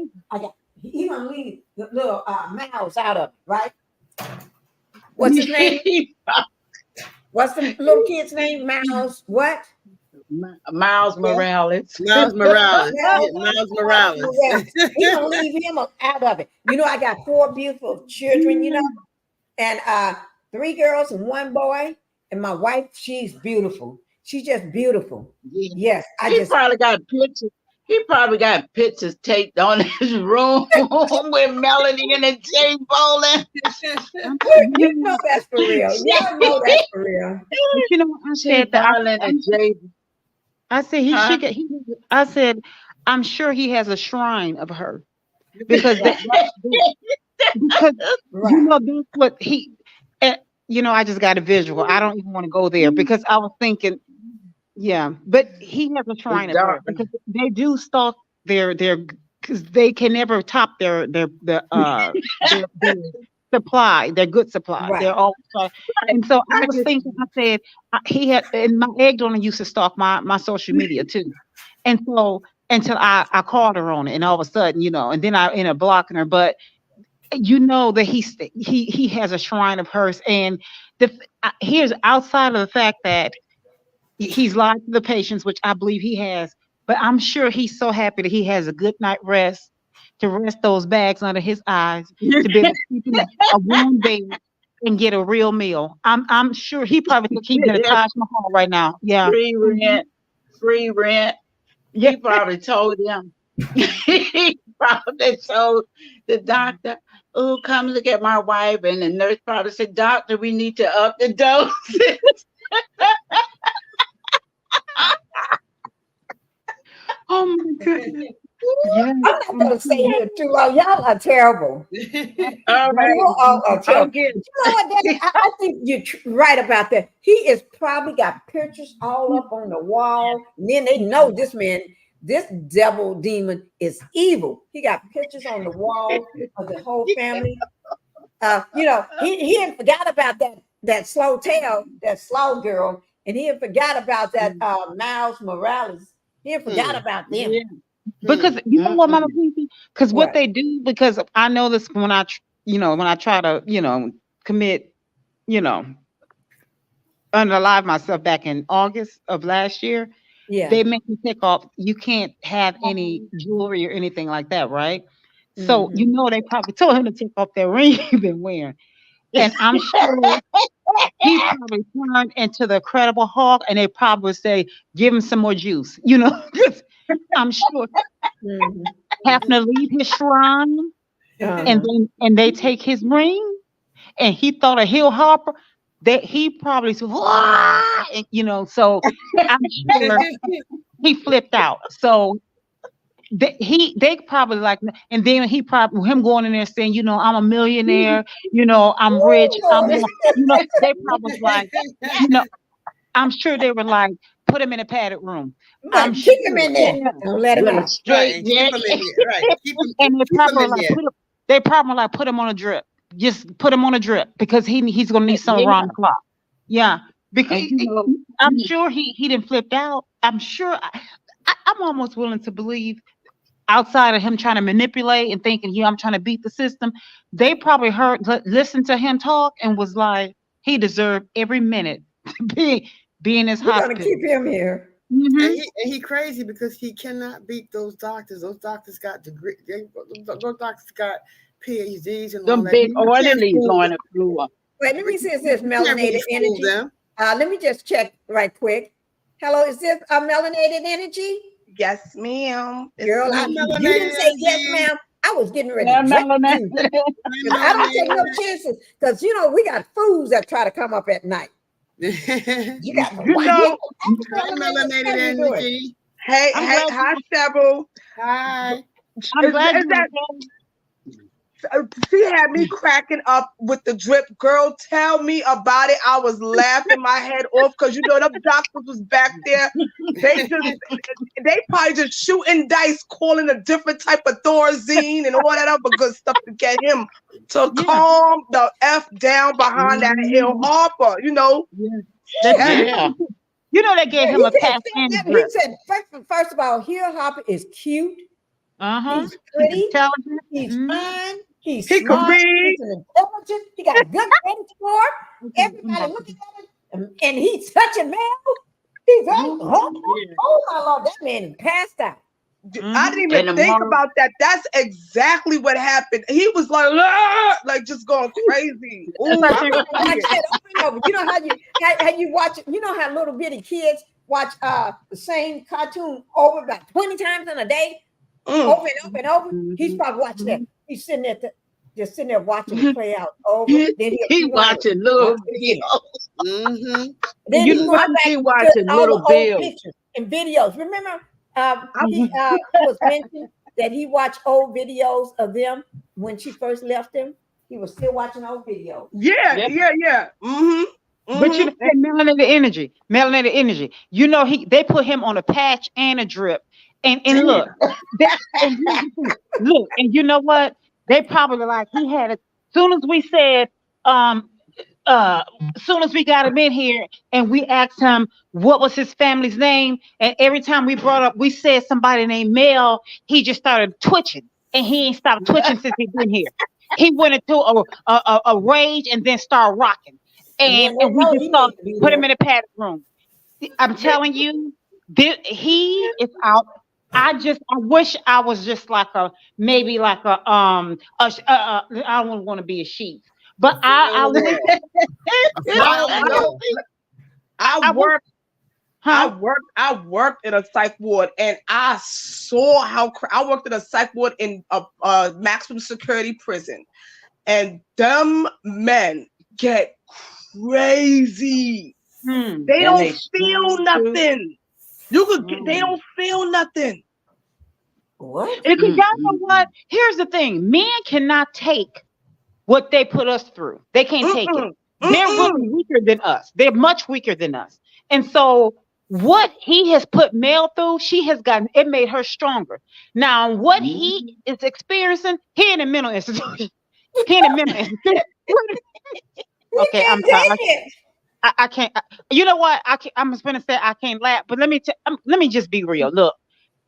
Speaker 1: he gonna leave the little mouse out of it, right? What's his name? What's the little kid's name? Mouse, what?
Speaker 6: Miles Morales.
Speaker 4: Miles Morales. Miles Morales.
Speaker 1: He gonna leave him out of it. I got 4 beautiful children, and 3 girls and 1 boy. And my wife, she's beautiful. She's just beautiful. Yes,
Speaker 6: He probably got pictures. He probably got pictures taped on his room with Melanie and Jay Bowling.
Speaker 1: You know that's for real. Y'all know that's for real.
Speaker 3: I said that.
Speaker 6: And Jay.
Speaker 3: I said he
Speaker 6: Huh?
Speaker 3: should get. I said I'm sure he has a shrine of her because because
Speaker 1: Right.
Speaker 3: that's what he. eh, I just got a visual. I don't even want to go there because I was thinking, yeah, but he has a shrine of her
Speaker 6: Dark.
Speaker 3: because they do stalk their because they can never top their supply, their good supply.
Speaker 1: Right.
Speaker 3: They're always trying. And so I was thinking, I said he had, and my egg donor used to stalk my social media too. And so until I called her on it, and all of a sudden, and then I ended up blocking her. But that he has a shrine of hers, and here's outside of the fact that he's lied to the patients, which I believe he has. But I'm sure he's so happy that he has a good night rest, to rest those bags under his eyes, to be able to sleep in a warm bed and get a real meal. I'm sure he probably think he's in a Taj Mahal right now. Yeah.
Speaker 6: Free rent. Free rent.
Speaker 3: Yeah.
Speaker 6: He probably told them. He probably told the doctor, "Oh, come look at my wife," and the nurse probably said, "Doctor, we need to up the dose."
Speaker 3: Oh my goodness. Yeah.
Speaker 1: I'm not gonna stay here too long. Y'all are terrible.
Speaker 6: All right.
Speaker 1: You all are terrible.
Speaker 6: Okay.
Speaker 1: You know what, Daddy? I think you're right about that. He is probably got pictures all up on the wall, and then they know this man, this devil demon is evil. He got pictures on the wall of the whole family. He had forgot about that slow tail, that slow girl, and he had forgot about that Miles Morales. He had forgot about them.
Speaker 6: Yeah.
Speaker 3: Because you know what, Mama Pinkie? Because what
Speaker 1: What?
Speaker 3: they do, because I know this when I try to, commit, unalive myself back in August of last year,
Speaker 1: Yeah.
Speaker 3: they make me take off. You can't have any jewelry or anything like that, right? So they probably told him to take off that ring he's been wearing, and I'm sure he probably turned into the Incredible Hulk, and they probably would say, "Give him some more juice," 'cause I'm sure having to leave his shrine, and they take his ring, and he thought of Hill Harper, that he probably said, "Wah!" And, so I'm sure he flipped out. So they probably like, and then him going in there saying, "I'm a millionaire, I'm rich, they probably like, I'm sure they were like, put him in a padded room. I'm
Speaker 1: But
Speaker 3: sure.
Speaker 1: keep him in there. Don't let him
Speaker 6: With a
Speaker 1: out.
Speaker 6: straight
Speaker 4: Right, keep
Speaker 6: jacket.
Speaker 4: him in there. Right,
Speaker 3: And they
Speaker 4: keep him
Speaker 3: probably
Speaker 4: in
Speaker 3: like
Speaker 4: there.
Speaker 3: put him on a drip. Just put him on a drip because he's gonna need some
Speaker 6: Yeah.
Speaker 3: around the clock. Yeah, because
Speaker 6: And
Speaker 3: I'm sure he didn't flip out. I'm sure. I'm almost willing to believe, outside of him trying to manipulate and thinking, I'm trying to beat the system, they probably listened to him talk and was like, he deserved every minute to be in his
Speaker 1: We're gonna
Speaker 3: hospital.
Speaker 1: keep him here.
Speaker 3: Mhm.
Speaker 4: And he crazy because he cannot beat those doctors. Those doctors got degree. Those doctors got PhDs and all
Speaker 6: them
Speaker 4: that.
Speaker 6: big
Speaker 4: You can't
Speaker 6: orderlies
Speaker 4: fool
Speaker 6: on
Speaker 4: them.
Speaker 6: the floor.
Speaker 1: Wait, let me see if this
Speaker 4: You can't really
Speaker 1: melanated
Speaker 4: fool
Speaker 1: energy.
Speaker 4: them.
Speaker 1: Let me just check right quick. Hello, is this a melanated energy?
Speaker 8: Yes, ma'am. It's
Speaker 1: Girl,
Speaker 8: me.
Speaker 1: you didn't say yes,
Speaker 4: Melanated
Speaker 1: ma'am. I was getting ready
Speaker 6: Yeah,
Speaker 1: to drink
Speaker 6: Melanie.
Speaker 1: you. 'Cause I don't take no chances because we got fools that try to come up at night. You got to
Speaker 8: You
Speaker 1: watch.
Speaker 8: know,
Speaker 4: Hi, melanated energy.
Speaker 8: hey,
Speaker 3: I'm
Speaker 8: hey,
Speaker 3: glad
Speaker 8: hi, Several.
Speaker 4: Hi.
Speaker 3: I'm
Speaker 8: Is
Speaker 3: glad you
Speaker 8: that she had me cracking up with the drip. Girl, tell me about it. I was laughing my head off because them doctors was back there. They probably just shooting dice, calling a different type of Thorazine and all that other good stuff to get him to calm the F down behind that Hill Harper,
Speaker 6: Yeah.
Speaker 3: they gave him a pass and
Speaker 1: He
Speaker 3: drip.
Speaker 1: said, first of all, Hill Hopper is cute. He's
Speaker 3: He's
Speaker 1: pretty.
Speaker 3: intelligent.
Speaker 1: He's fine. He's
Speaker 8: He can
Speaker 1: smart.
Speaker 8: read.
Speaker 1: He's intelligent. He got a good credit score. Everybody looking at him, and he's such a man. He's like, oh my Lord, that man is passed out.
Speaker 8: I didn't even think about that. That's exactly what happened. He was like, "Ah!" like just going crazy. Ooh,
Speaker 1: Watch that over and over. You know how you watch it. You know how little bitty kids watch the same cartoon over about 20 times in a day, over and over and over. He's probably watching that. He's sitting there, just sitting there watching it play out over. Then
Speaker 6: He watching little Bill.
Speaker 1: Then
Speaker 6: You know what? He watching Little Bill.
Speaker 1: pictures. and videos. Remember, it was mentioned that he watched old videos of them when she first left him. He was still watching old videos.
Speaker 8: Yeah,
Speaker 3: Yep.
Speaker 8: yeah.
Speaker 3: But you know, melanated energy. You know, they put him on a patch and a drip. And look, look, and you know what? They probably like he had it. Soon as we said, soon as we got him in here and we asked him what was his family's name, and every time we brought up, we said somebody named Mel, he just started twitching, and he ain't stopped twitching since he been here. He went into a rage and then started rocking, and we just thought put him in a padded room. I'm telling you, he is out. I wish I was just like maybe like I don't want to be a sheep, but I
Speaker 8: worked in a psych ward, and I saw how I worked in a psych ward in a maximum security prison, and them men get crazy. They don't feel nothing. They don't feel nothing.
Speaker 1: What?
Speaker 3: Because y'all know what? Here's the thing: men cannot take what they put us through. They can't take it. They're really weaker than us. They're much weaker than us. And so what he has put Mel through, it made her stronger. Now, what he is experiencing, he in a mental institution. Okay, I'm sorry. I can't. You know what? I'm just gonna say I can't laugh, but let me just be real. Look,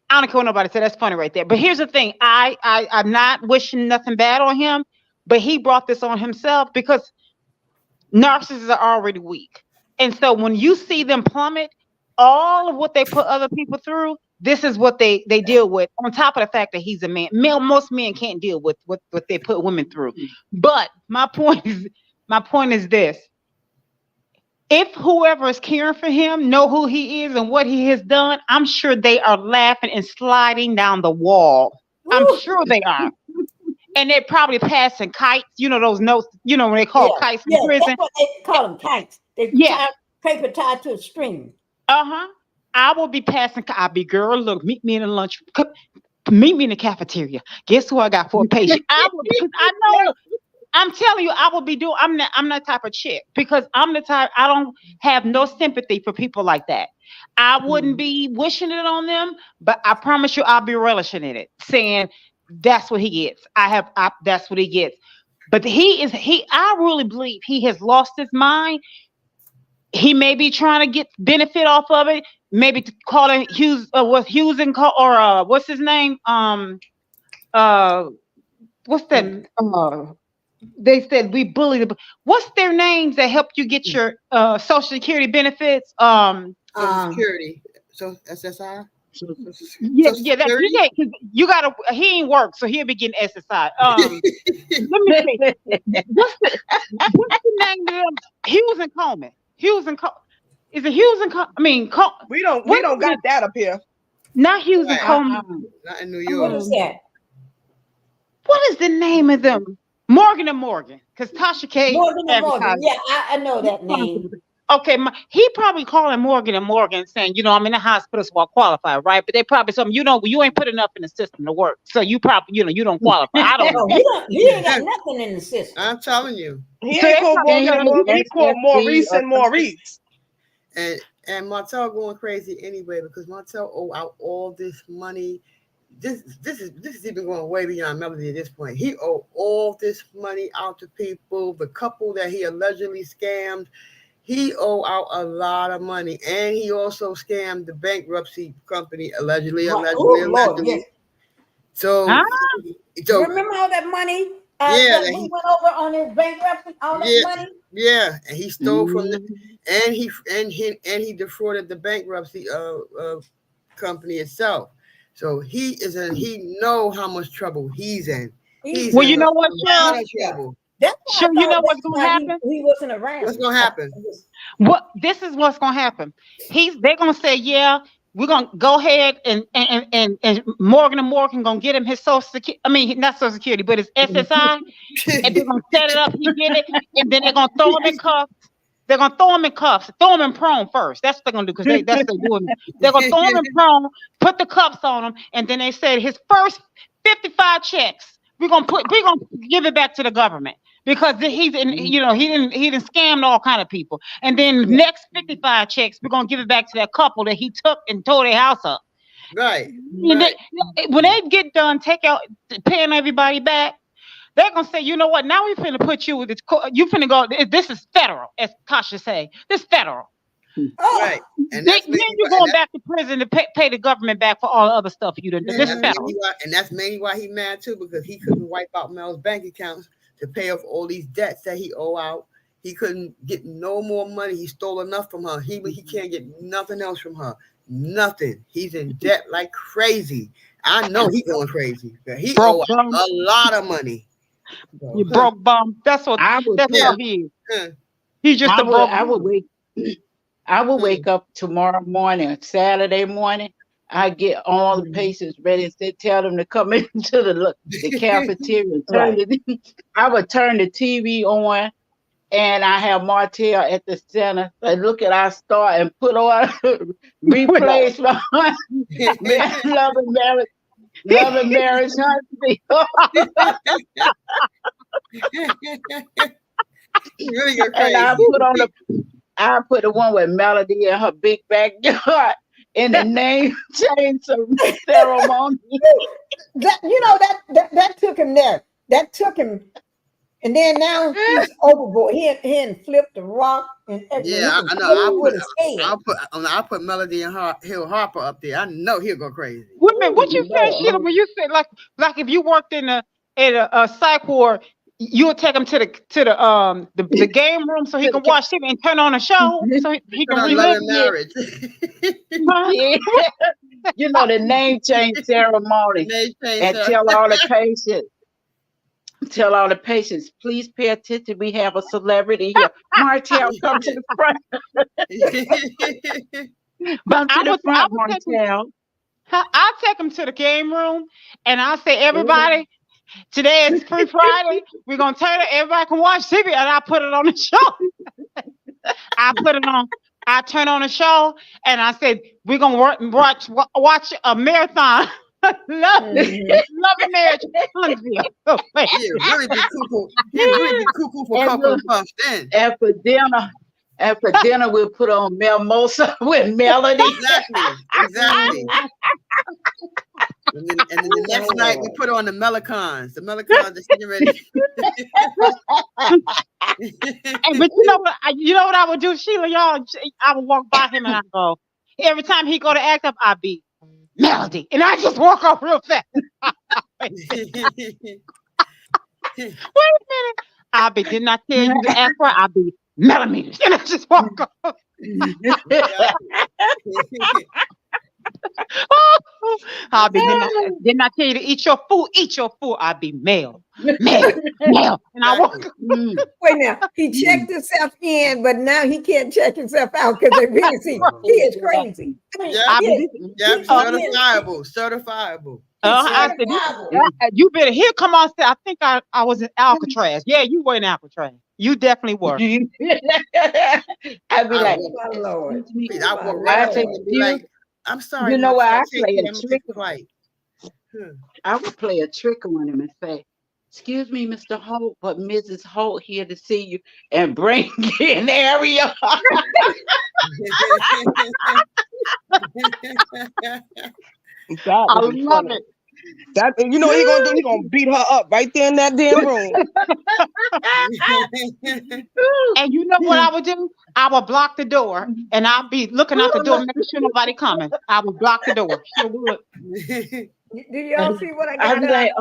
Speaker 3: I don't care what nobody said. That's funny right there. But here's the thing: I'm not wishing nothing bad on him, but he brought this on himself because narcissists are already weak, and so when you see them plummet, all of what they put other people through, this is what they deal with. On top of the fact that he's a man, most men can't deal with what they put women through. But my point is this. If whoever is caring for him know who he is and what he has done, I'm sure they are laughing and sliding down the wall. I'm sure they are. And they're probably passing kites. You know those notes, when they call kites in prison.
Speaker 1: That's what they call them, kites. They paper tied to a string.
Speaker 3: I will be passing. I'll be, girl, look, meet me in the lunch. Meet me in the cafeteria. Guess who I got for a patient? I know. I'm telling you, I will be doing. I'm that type of chick because I'm the type. I don't have no sympathy for people like that. I wouldn't be wishing it on them, but I promise you, I'll be relishing in it, saying that's what he gets. That's what he gets. But I really believe he has lost his mind. He may be trying to get benefit off of it. Maybe to call him Hughes, Hughes and what's his name? What's that? They said we bullied. What's their names that help you get your Social Security benefits?
Speaker 4: Social Security. So SSI.
Speaker 3: Yeah. Because you gotta. He ain't work, so he'll be getting SSI. Let me see. What's the name of them? Hughes and Coleman. Is it Hughes and Coleman? I mean,
Speaker 8: we don't got that up here.
Speaker 3: Not Hughes and Coleman.
Speaker 4: Not in New York.
Speaker 1: What is that?
Speaker 3: What is the name of them? Morgan and Morgan, because Tasha K.
Speaker 1: Morgan and Morgan. Yeah, I know that name.
Speaker 3: Okay, he probably calling Morgan and Morgan saying, I'm in the hospital, so I qualify, right? But they probably something, you ain't put enough in the system to work, so you probably, you don't qualify. I don't know.
Speaker 1: He ain't got nothing in the system.
Speaker 4: I'm telling you.
Speaker 8: He ain't called Morgan. He called Maurice and Maurice.
Speaker 4: And Martell going crazy anyway because Martell owe out all this money. This is even going way beyond Melody at this point. He owed all this money out to people. The couple that he allegedly scammed, he owed out a lot of money, and he also scammed the bankruptcy company allegedly.
Speaker 1: Lord, yeah.
Speaker 4: So
Speaker 1: remember all that money? That he went over on his bankruptcy. All that money.
Speaker 4: Yeah, and he stole from them, and he defrauded the bankruptcy company itself. So he know how much trouble he's in.
Speaker 3: Well, you know what,
Speaker 4: trouble.
Speaker 3: Sure, you know what's going to happen?
Speaker 1: He wasn't around.
Speaker 4: What's going to happen?
Speaker 3: This is what's going to happen. They're going to say, yeah, we're going to go ahead and Morgan and Morgan going to get him his Social Security. I mean, not Social Security, but his SSI. And they're going to set it up. He get it. And then they're going to throw him in cuffs. They're gonna throw him in cuffs, throw him in prone first. That's what they're gonna do because that's what they're doing. They're gonna throw him in prone, put the cuffs on him, and then they said his first 55 checks, we're gonna give it back to the government because he's in, he didn't scam all kind of people. And then the next 55 checks, we're gonna give it back to that couple that he took and tore their house up.
Speaker 4: Right.
Speaker 3: When they get done, paying everybody back. They're gonna say, you know what? Now we finna put you with this. You finna go. This is federal, as Tasha say. This federal.
Speaker 4: Right. And
Speaker 3: then you're going back to prison to pay the government back for all the other stuff you done. This federal.
Speaker 4: And that's mainly why he mad too, because he couldn't wipe out Mel's bank accounts to pay off all these debts that he owe out. He couldn't get no more money. He stole enough from her. He can't get nothing else from her. Nothing. He's in debt like crazy. I know he's going crazy. He owes a lot of money.
Speaker 3: You broke bum. That's what. That's how he is. He's just a broke.
Speaker 6: I will wake up tomorrow morning, Saturday morning. I get all the patients ready and tell them to come into the cafeteria. I would turn the TV on, and I have Martell at the center. I look at our star and put on replays from Love and Marriage.
Speaker 4: Really go
Speaker 6: crazy. And I put the one with Melody in her big backyard in the name change ceremony.
Speaker 1: That took him there. That took him, and then now he's overboard. He flipped the rock and everything.
Speaker 4: Yeah, I know. I'll put Melody and Hill Harper up there. I know he'll go crazy.
Speaker 3: Wait a minute, what you said, Sheila? When you said like if you worked in a psych ward, you would take him to the game room so he can watch TV and turn on a show so he can relive
Speaker 4: Marriage.
Speaker 6: You know, the name change ceremony. Tell all the patients, please pay attention. We have a celebrity here. Martell, come to the front. Martell.
Speaker 3: I'll take him to the game room and I'll say, everybody, today is Free Friday. We're gonna turn it. Everybody can watch TV, and I put it on the show. I turn on the show, and I said we're gonna watch a marathon. Love and Marriage.
Speaker 4: Really be cuckoo. Really be cuckoo for couple of puffs. Then
Speaker 6: after dinner, we'll put on Mimosa with Melody.
Speaker 4: Exactly. And then the next night we put on the Melicons. The Melicons are getting ready.
Speaker 3: But you know what I would do, Sheila? Y'all, I would walk by him and I go, every time he go to act up, I'd be Melody, and I just walk off real fast. Wait a minute. Didn't I tell you to ask for? I'll be millimeters, and I just walk off. Didn't I tell you to eat your food? Eat your food. I'll be male. And I walk.
Speaker 1: Wait now, he checked himself in, but now he can't check himself out because they really see he is crazy.
Speaker 4: Certifiable.
Speaker 3: I said, you better here come on. I think I was in Alcatraz. Yeah, you were in Alcatraz. You definitely were.
Speaker 6: I'd be like,
Speaker 4: I'm sorry.
Speaker 6: You know what? I play a trick. I would play a trick on him and say, "Excuse me, Mr. Holt, but Mrs. Holt here to see you," and bring in Ariel.
Speaker 8: I love it. That, you know what he's gonna do? He's gonna beat her up right there in that damn room.
Speaker 3: And you know what I would do? I would block the door, and I'll be looking out the door, making sure nobody coming. I would block the door. Sure would.
Speaker 1: Do y'all see what I got?
Speaker 6: I'd be like,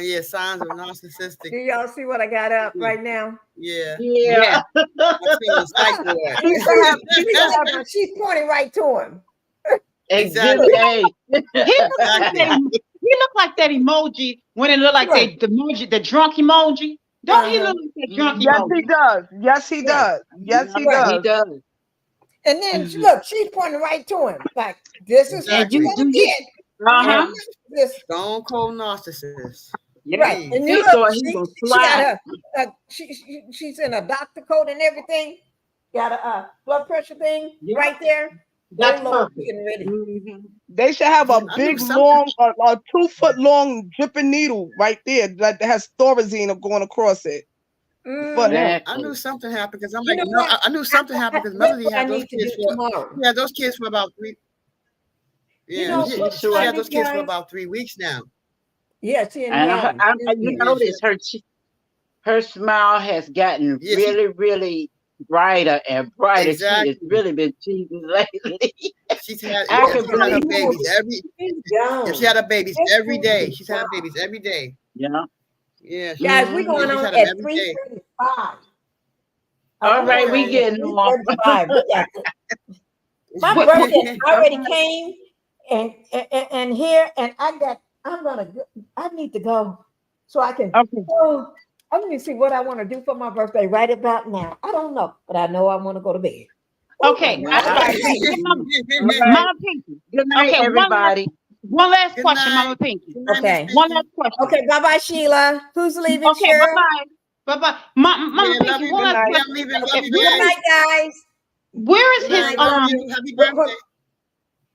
Speaker 4: yeah, signs of narcissistic.
Speaker 1: Do y'all see what I got up right now?
Speaker 4: Yeah.
Speaker 1: She's pointing right to him.
Speaker 6: Exactly.
Speaker 3: He look like that emoji when it look like the drunk emoji. Don't he look like that drunk emoji?
Speaker 8: Yes, he does. Yes, he does.
Speaker 6: He does.
Speaker 1: And then look, she's pointing right to him. Like, this is what you get.
Speaker 4: Stone cold narcissist.
Speaker 1: Right. And you look, she's in a doctor coat and everything. got a blood pressure thing
Speaker 6: Yeah,
Speaker 1: right there.
Speaker 6: that's
Speaker 1: Oh Lord,
Speaker 6: perfect.
Speaker 1: we're getting ready.
Speaker 6: Mhm.
Speaker 8: They should have a
Speaker 4: I knew
Speaker 8: big,
Speaker 4: something.
Speaker 8: long, a 2 foot long dripping needle right there that has thorazine going across it for
Speaker 1: Mm.
Speaker 8: him.
Speaker 4: I knew
Speaker 6: Exactly.
Speaker 4: something happened because I'm
Speaker 1: You
Speaker 4: like,
Speaker 1: know
Speaker 4: no,
Speaker 1: what?
Speaker 4: I knew something happened because
Speaker 1: That's
Speaker 4: Melody
Speaker 1: what I
Speaker 4: had those
Speaker 1: need to
Speaker 4: kids
Speaker 1: do
Speaker 4: for.
Speaker 1: tomorrow.
Speaker 4: She had those kids for about three.
Speaker 1: You
Speaker 4: Yeah,
Speaker 1: know
Speaker 6: And she
Speaker 1: what
Speaker 4: she
Speaker 6: sure.
Speaker 1: time
Speaker 4: had
Speaker 1: it,
Speaker 4: those kids for
Speaker 1: guys?
Speaker 4: about 3 weeks now.
Speaker 1: Yeah, she in
Speaker 6: And
Speaker 1: heaven.
Speaker 6: you
Speaker 4: Yeah, she
Speaker 6: notice her smile has gotten
Speaker 4: yeah, she
Speaker 6: really, really brighter and brighter. She has
Speaker 4: exactly.
Speaker 6: really been cheesing lately.
Speaker 4: She's had
Speaker 6: I
Speaker 1: Well,
Speaker 4: yeah,
Speaker 6: can
Speaker 4: she's had her
Speaker 6: believe it.
Speaker 4: babies every.
Speaker 1: she's
Speaker 4: Yeah, she
Speaker 1: gone.
Speaker 4: had her babies
Speaker 1: This
Speaker 4: every
Speaker 1: food
Speaker 4: day.
Speaker 1: is
Speaker 4: She's had her
Speaker 1: gone.
Speaker 4: babies every day.
Speaker 6: Yeah.
Speaker 4: Yeah,
Speaker 1: Guys, we're
Speaker 4: yeah,
Speaker 1: going
Speaker 6: Hmm.
Speaker 4: she's
Speaker 1: on
Speaker 4: had them
Speaker 1: at
Speaker 4: every day.
Speaker 1: 3:35.
Speaker 6: All
Speaker 1: We're
Speaker 6: right,
Speaker 1: going
Speaker 6: we
Speaker 1: on at
Speaker 6: getting off.
Speaker 1: 3:35. We got to, my
Speaker 3: What, what,
Speaker 1: birthday
Speaker 6: All
Speaker 1: already
Speaker 6: right.
Speaker 1: came and here and I need to go so I can
Speaker 8: Okay.
Speaker 1: oh let me see what I want to do for my birthday right about now. I don't know, but I know I want to go to bed. Oh my
Speaker 3: okay,
Speaker 1: God.
Speaker 6: All right. All right.
Speaker 3: Mama Pinky.
Speaker 6: Good night,
Speaker 3: Okay,
Speaker 6: everybody.
Speaker 3: one last
Speaker 4: Good
Speaker 3: question,
Speaker 4: night.
Speaker 3: Mama Pinky.
Speaker 4: Good night, Miss
Speaker 1: Okay.
Speaker 3: One
Speaker 4: Pinky.
Speaker 3: last question.
Speaker 1: Okay, bye-bye, Sheila. Who's leaving,
Speaker 3: Okay, bye
Speaker 1: Cheryl?
Speaker 3: bye. Bye bye.
Speaker 4: Yeah,
Speaker 3: Mama
Speaker 4: love
Speaker 3: Pinky,
Speaker 4: you.
Speaker 3: one
Speaker 8: Good
Speaker 3: last
Speaker 8: night.
Speaker 4: Yeah, I'm
Speaker 3: question.
Speaker 4: leaving. Love
Speaker 3: Okay,
Speaker 4: you
Speaker 1: Good
Speaker 4: guys.
Speaker 1: night, guys.
Speaker 3: where is
Speaker 4: Good
Speaker 3: his
Speaker 4: night. Love you. Happy birthday.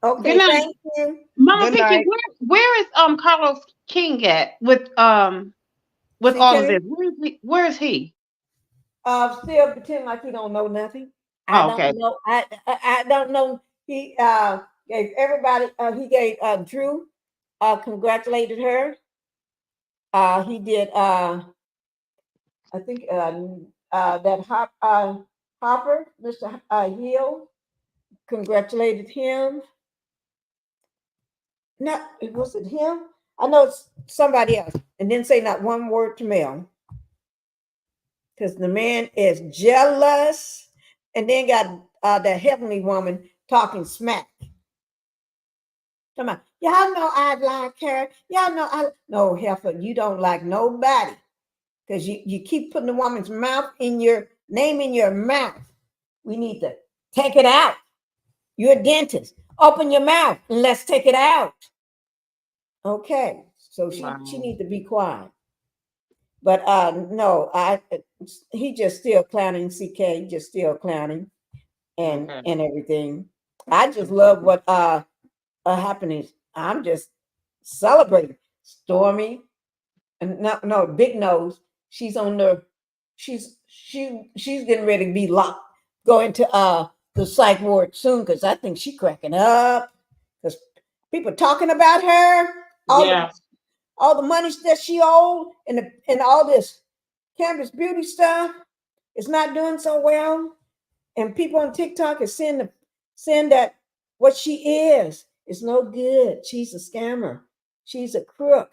Speaker 3: good
Speaker 1: Okay,
Speaker 3: night.
Speaker 1: thank you.
Speaker 3: Mama
Speaker 8: Good
Speaker 3: Pinky,
Speaker 8: night.
Speaker 3: where is Carlos King at with all of
Speaker 1: CK?
Speaker 3: this? Where is he?
Speaker 1: Still pretend like he don't know nothing. I
Speaker 3: Oh,
Speaker 1: don't
Speaker 3: okay.
Speaker 1: know. I don't know. He gave everybody. He gave Drew. Congratulated her. He did. I think that Hopper, Mr. Hill, congratulated him. Not was it him? I know it's somebody else, and didn't say not one word to Mel because the man is jealous, and then got that heavenly woman talking smack. Come on, y'all know I like her. Y'all know I no heifer. You don't like nobody because you keep putting the woman's mouth in your name in your mouth. We need to take it out. You're a dentist. Open your mouth and let's take it out. Okay, so she
Speaker 3: Wow.
Speaker 1: need to be quiet. But no, he just still clowning CK, just still clowning and
Speaker 3: Okay.
Speaker 1: everything. I just love what happening. I'm just celebrating. Stormy and no Big Nose. She's on the she's getting ready to be locked, go into the psych ward soon because I think she's cracking up because people talking about her, all the
Speaker 3: Yeah.
Speaker 1: all the money that she owed and all this campus beauty stuff is not doing so well. And people on TikTok are saying that what she is no good. She's a scammer. She's a crook.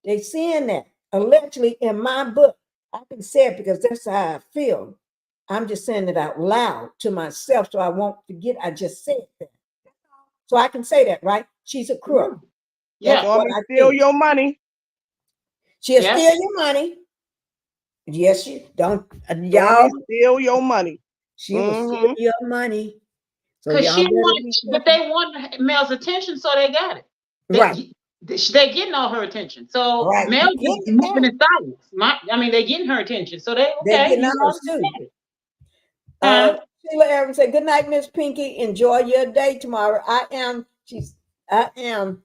Speaker 1: They saying that allegedly in my book. I can say it because that's how I feel. I'm just saying it out loud to myself so I won't forget I just said that. So I can say that, right? She's a crook. That's
Speaker 3: Yeah.
Speaker 8: Stormy,
Speaker 1: what I
Speaker 8: steal
Speaker 1: think.
Speaker 8: your money.
Speaker 1: She'll
Speaker 3: Yeah.
Speaker 1: steal your money. Yes, she don't.
Speaker 8: Stormy,
Speaker 1: Y'all,
Speaker 8: steal your money.
Speaker 1: she will steal
Speaker 8: Mm-hmm.
Speaker 1: your money. So
Speaker 3: Cause
Speaker 1: y'all
Speaker 3: she
Speaker 1: better
Speaker 3: want,
Speaker 1: be
Speaker 3: but
Speaker 1: careful.
Speaker 3: they want Mel's attention, so they got it.
Speaker 1: Right,
Speaker 3: They getting all her attention. So
Speaker 1: right.
Speaker 3: Mel
Speaker 1: You
Speaker 3: just
Speaker 1: getting it
Speaker 3: moving
Speaker 1: now.
Speaker 3: in silence. I mean, they getting her attention. So they
Speaker 1: They're
Speaker 3: okay.
Speaker 1: getting
Speaker 3: You
Speaker 1: ours
Speaker 3: want
Speaker 1: too.
Speaker 3: to huh?
Speaker 1: Sheila Aaron said, "Good night, Miss Pinkie. Enjoy your day tomorrow." I am.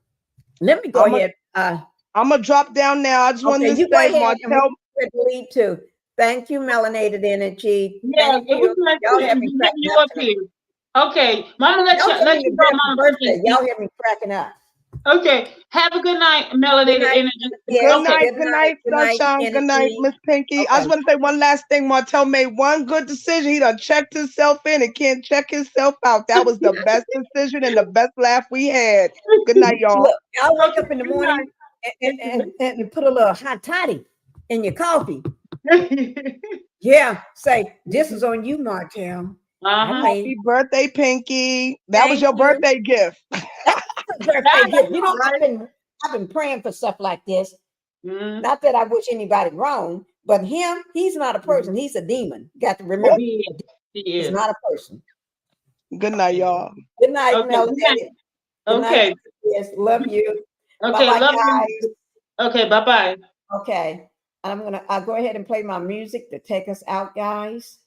Speaker 1: Let me go ahead.
Speaker 8: I'm gonna drop down now. I just
Speaker 1: Okay,
Speaker 8: wanted to
Speaker 1: you go
Speaker 8: say,
Speaker 1: ahead and
Speaker 8: Martell.
Speaker 1: we'll lead too. Thank you, Melanated Energy.
Speaker 3: Yeah,
Speaker 1: Thank
Speaker 3: it was
Speaker 1: you.
Speaker 3: nice
Speaker 1: Y'all
Speaker 3: to
Speaker 1: have me
Speaker 3: get
Speaker 1: cracking
Speaker 3: you
Speaker 1: up
Speaker 3: up
Speaker 1: tonight.
Speaker 3: here. Okay, Mama,
Speaker 1: Y'all give
Speaker 3: let
Speaker 1: me
Speaker 3: you
Speaker 1: the
Speaker 3: go,
Speaker 1: best
Speaker 3: Mama
Speaker 1: birthday.
Speaker 3: Pinky.
Speaker 1: Y'all have me cracking up.
Speaker 3: Okay, have a good night,
Speaker 1: Good
Speaker 3: melanated
Speaker 1: night.
Speaker 3: energy.
Speaker 1: Yes.
Speaker 8: Good
Speaker 3: Okay,
Speaker 8: night,
Speaker 1: Good
Speaker 8: good
Speaker 1: night.
Speaker 8: night,
Speaker 1: Good night,
Speaker 8: sunshine. Good night,
Speaker 1: energy.
Speaker 8: Miss Pinky. I
Speaker 1: Okay.
Speaker 8: just want to say one last thing. Martell made one good decision. He done checked himself in and can't check himself out. That was the best decision and the best laugh we had. Good night, y'all.
Speaker 1: Look, y'all wake
Speaker 3: okay,
Speaker 1: up in the
Speaker 3: good
Speaker 1: morning and put a little hot toddy in your coffee.
Speaker 3: night.
Speaker 1: Yeah, say this is on you, Martell. I
Speaker 3: Uh-huh.
Speaker 1: made.
Speaker 8: Happy birthday, Pinky. That was
Speaker 1: Thank
Speaker 8: your
Speaker 1: you.
Speaker 8: birthday gift.
Speaker 1: That's a birthday gift. You know, I've been praying for stuff like this.
Speaker 3: Mm-hmm.
Speaker 1: Not that I wish anybody wrong, but he's not a person. He's a demon. Got to
Speaker 8: Oh,
Speaker 1: remember,
Speaker 3: He
Speaker 1: he's
Speaker 3: is.
Speaker 1: not a person.
Speaker 8: good night, y'all.
Speaker 1: Good night,
Speaker 3: Okay, good night.
Speaker 1: Melanated. Good night.
Speaker 3: Okay,
Speaker 1: Yes, love you.
Speaker 3: okay,
Speaker 1: Bye-bye,
Speaker 3: love
Speaker 1: guys.
Speaker 3: you. Okay, bye-bye.
Speaker 1: Okay. I'll go ahead and play my music to take us out, guys.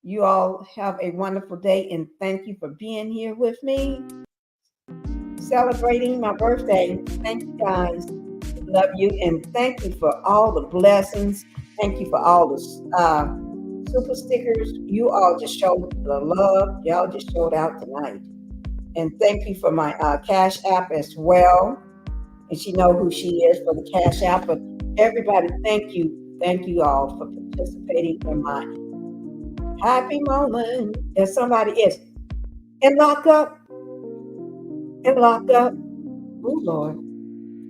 Speaker 1: You all have a wonderful day, and thank you for being here with me, celebrating my birthday. Thank you guys. Love you, and thank you for all the blessings. Thank you for all the super stickers. You all just showed the love. Y'all just showed out tonight. And thank you for my Cash App as well. And she know who she is for the Cash App. But everybody, thank you. Thank you all for participating in my happy moment. If somebody is in lockup, oh Lord,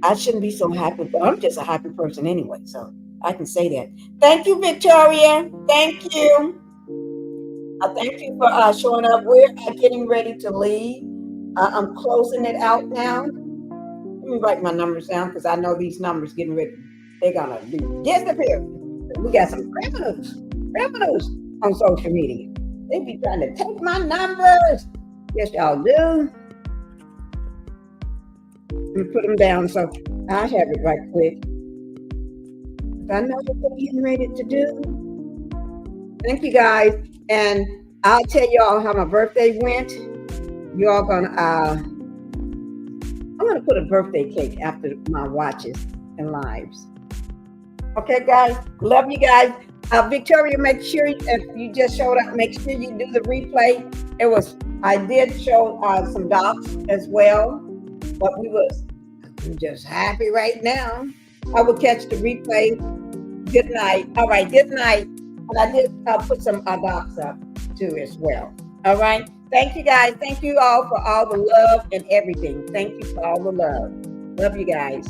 Speaker 1: I shouldn't be so happy, but I'm just a happy person anyway, so I can say that. Thank you, Victoria. Thank you. Thank you for showing up. We're getting ready to leave. I'm closing it out now. Let me write my numbers down because I know these numbers getting ready. They're gonna disappear. We got some criminals on social media. They be trying to take my numbers. Yes, y'all do. Let me put them down so I have it right quick. I know what they're getting ready to do. Thank you guys, and I'll tell y'all how my birthday went. You all gonna I'm gonna put a birthday cake after my watches and lives. Okay, guys, love you guys. Victoria, make sure if you just showed up, make sure you do the replay. I did show some docs as well, but I'm just happy right now. I will catch the replay. Good night. All right, good night. And I did put some docs up too as well. All right. Thank you guys. Thank you all for all the love and everything. Thank you for all the love. Love you guys.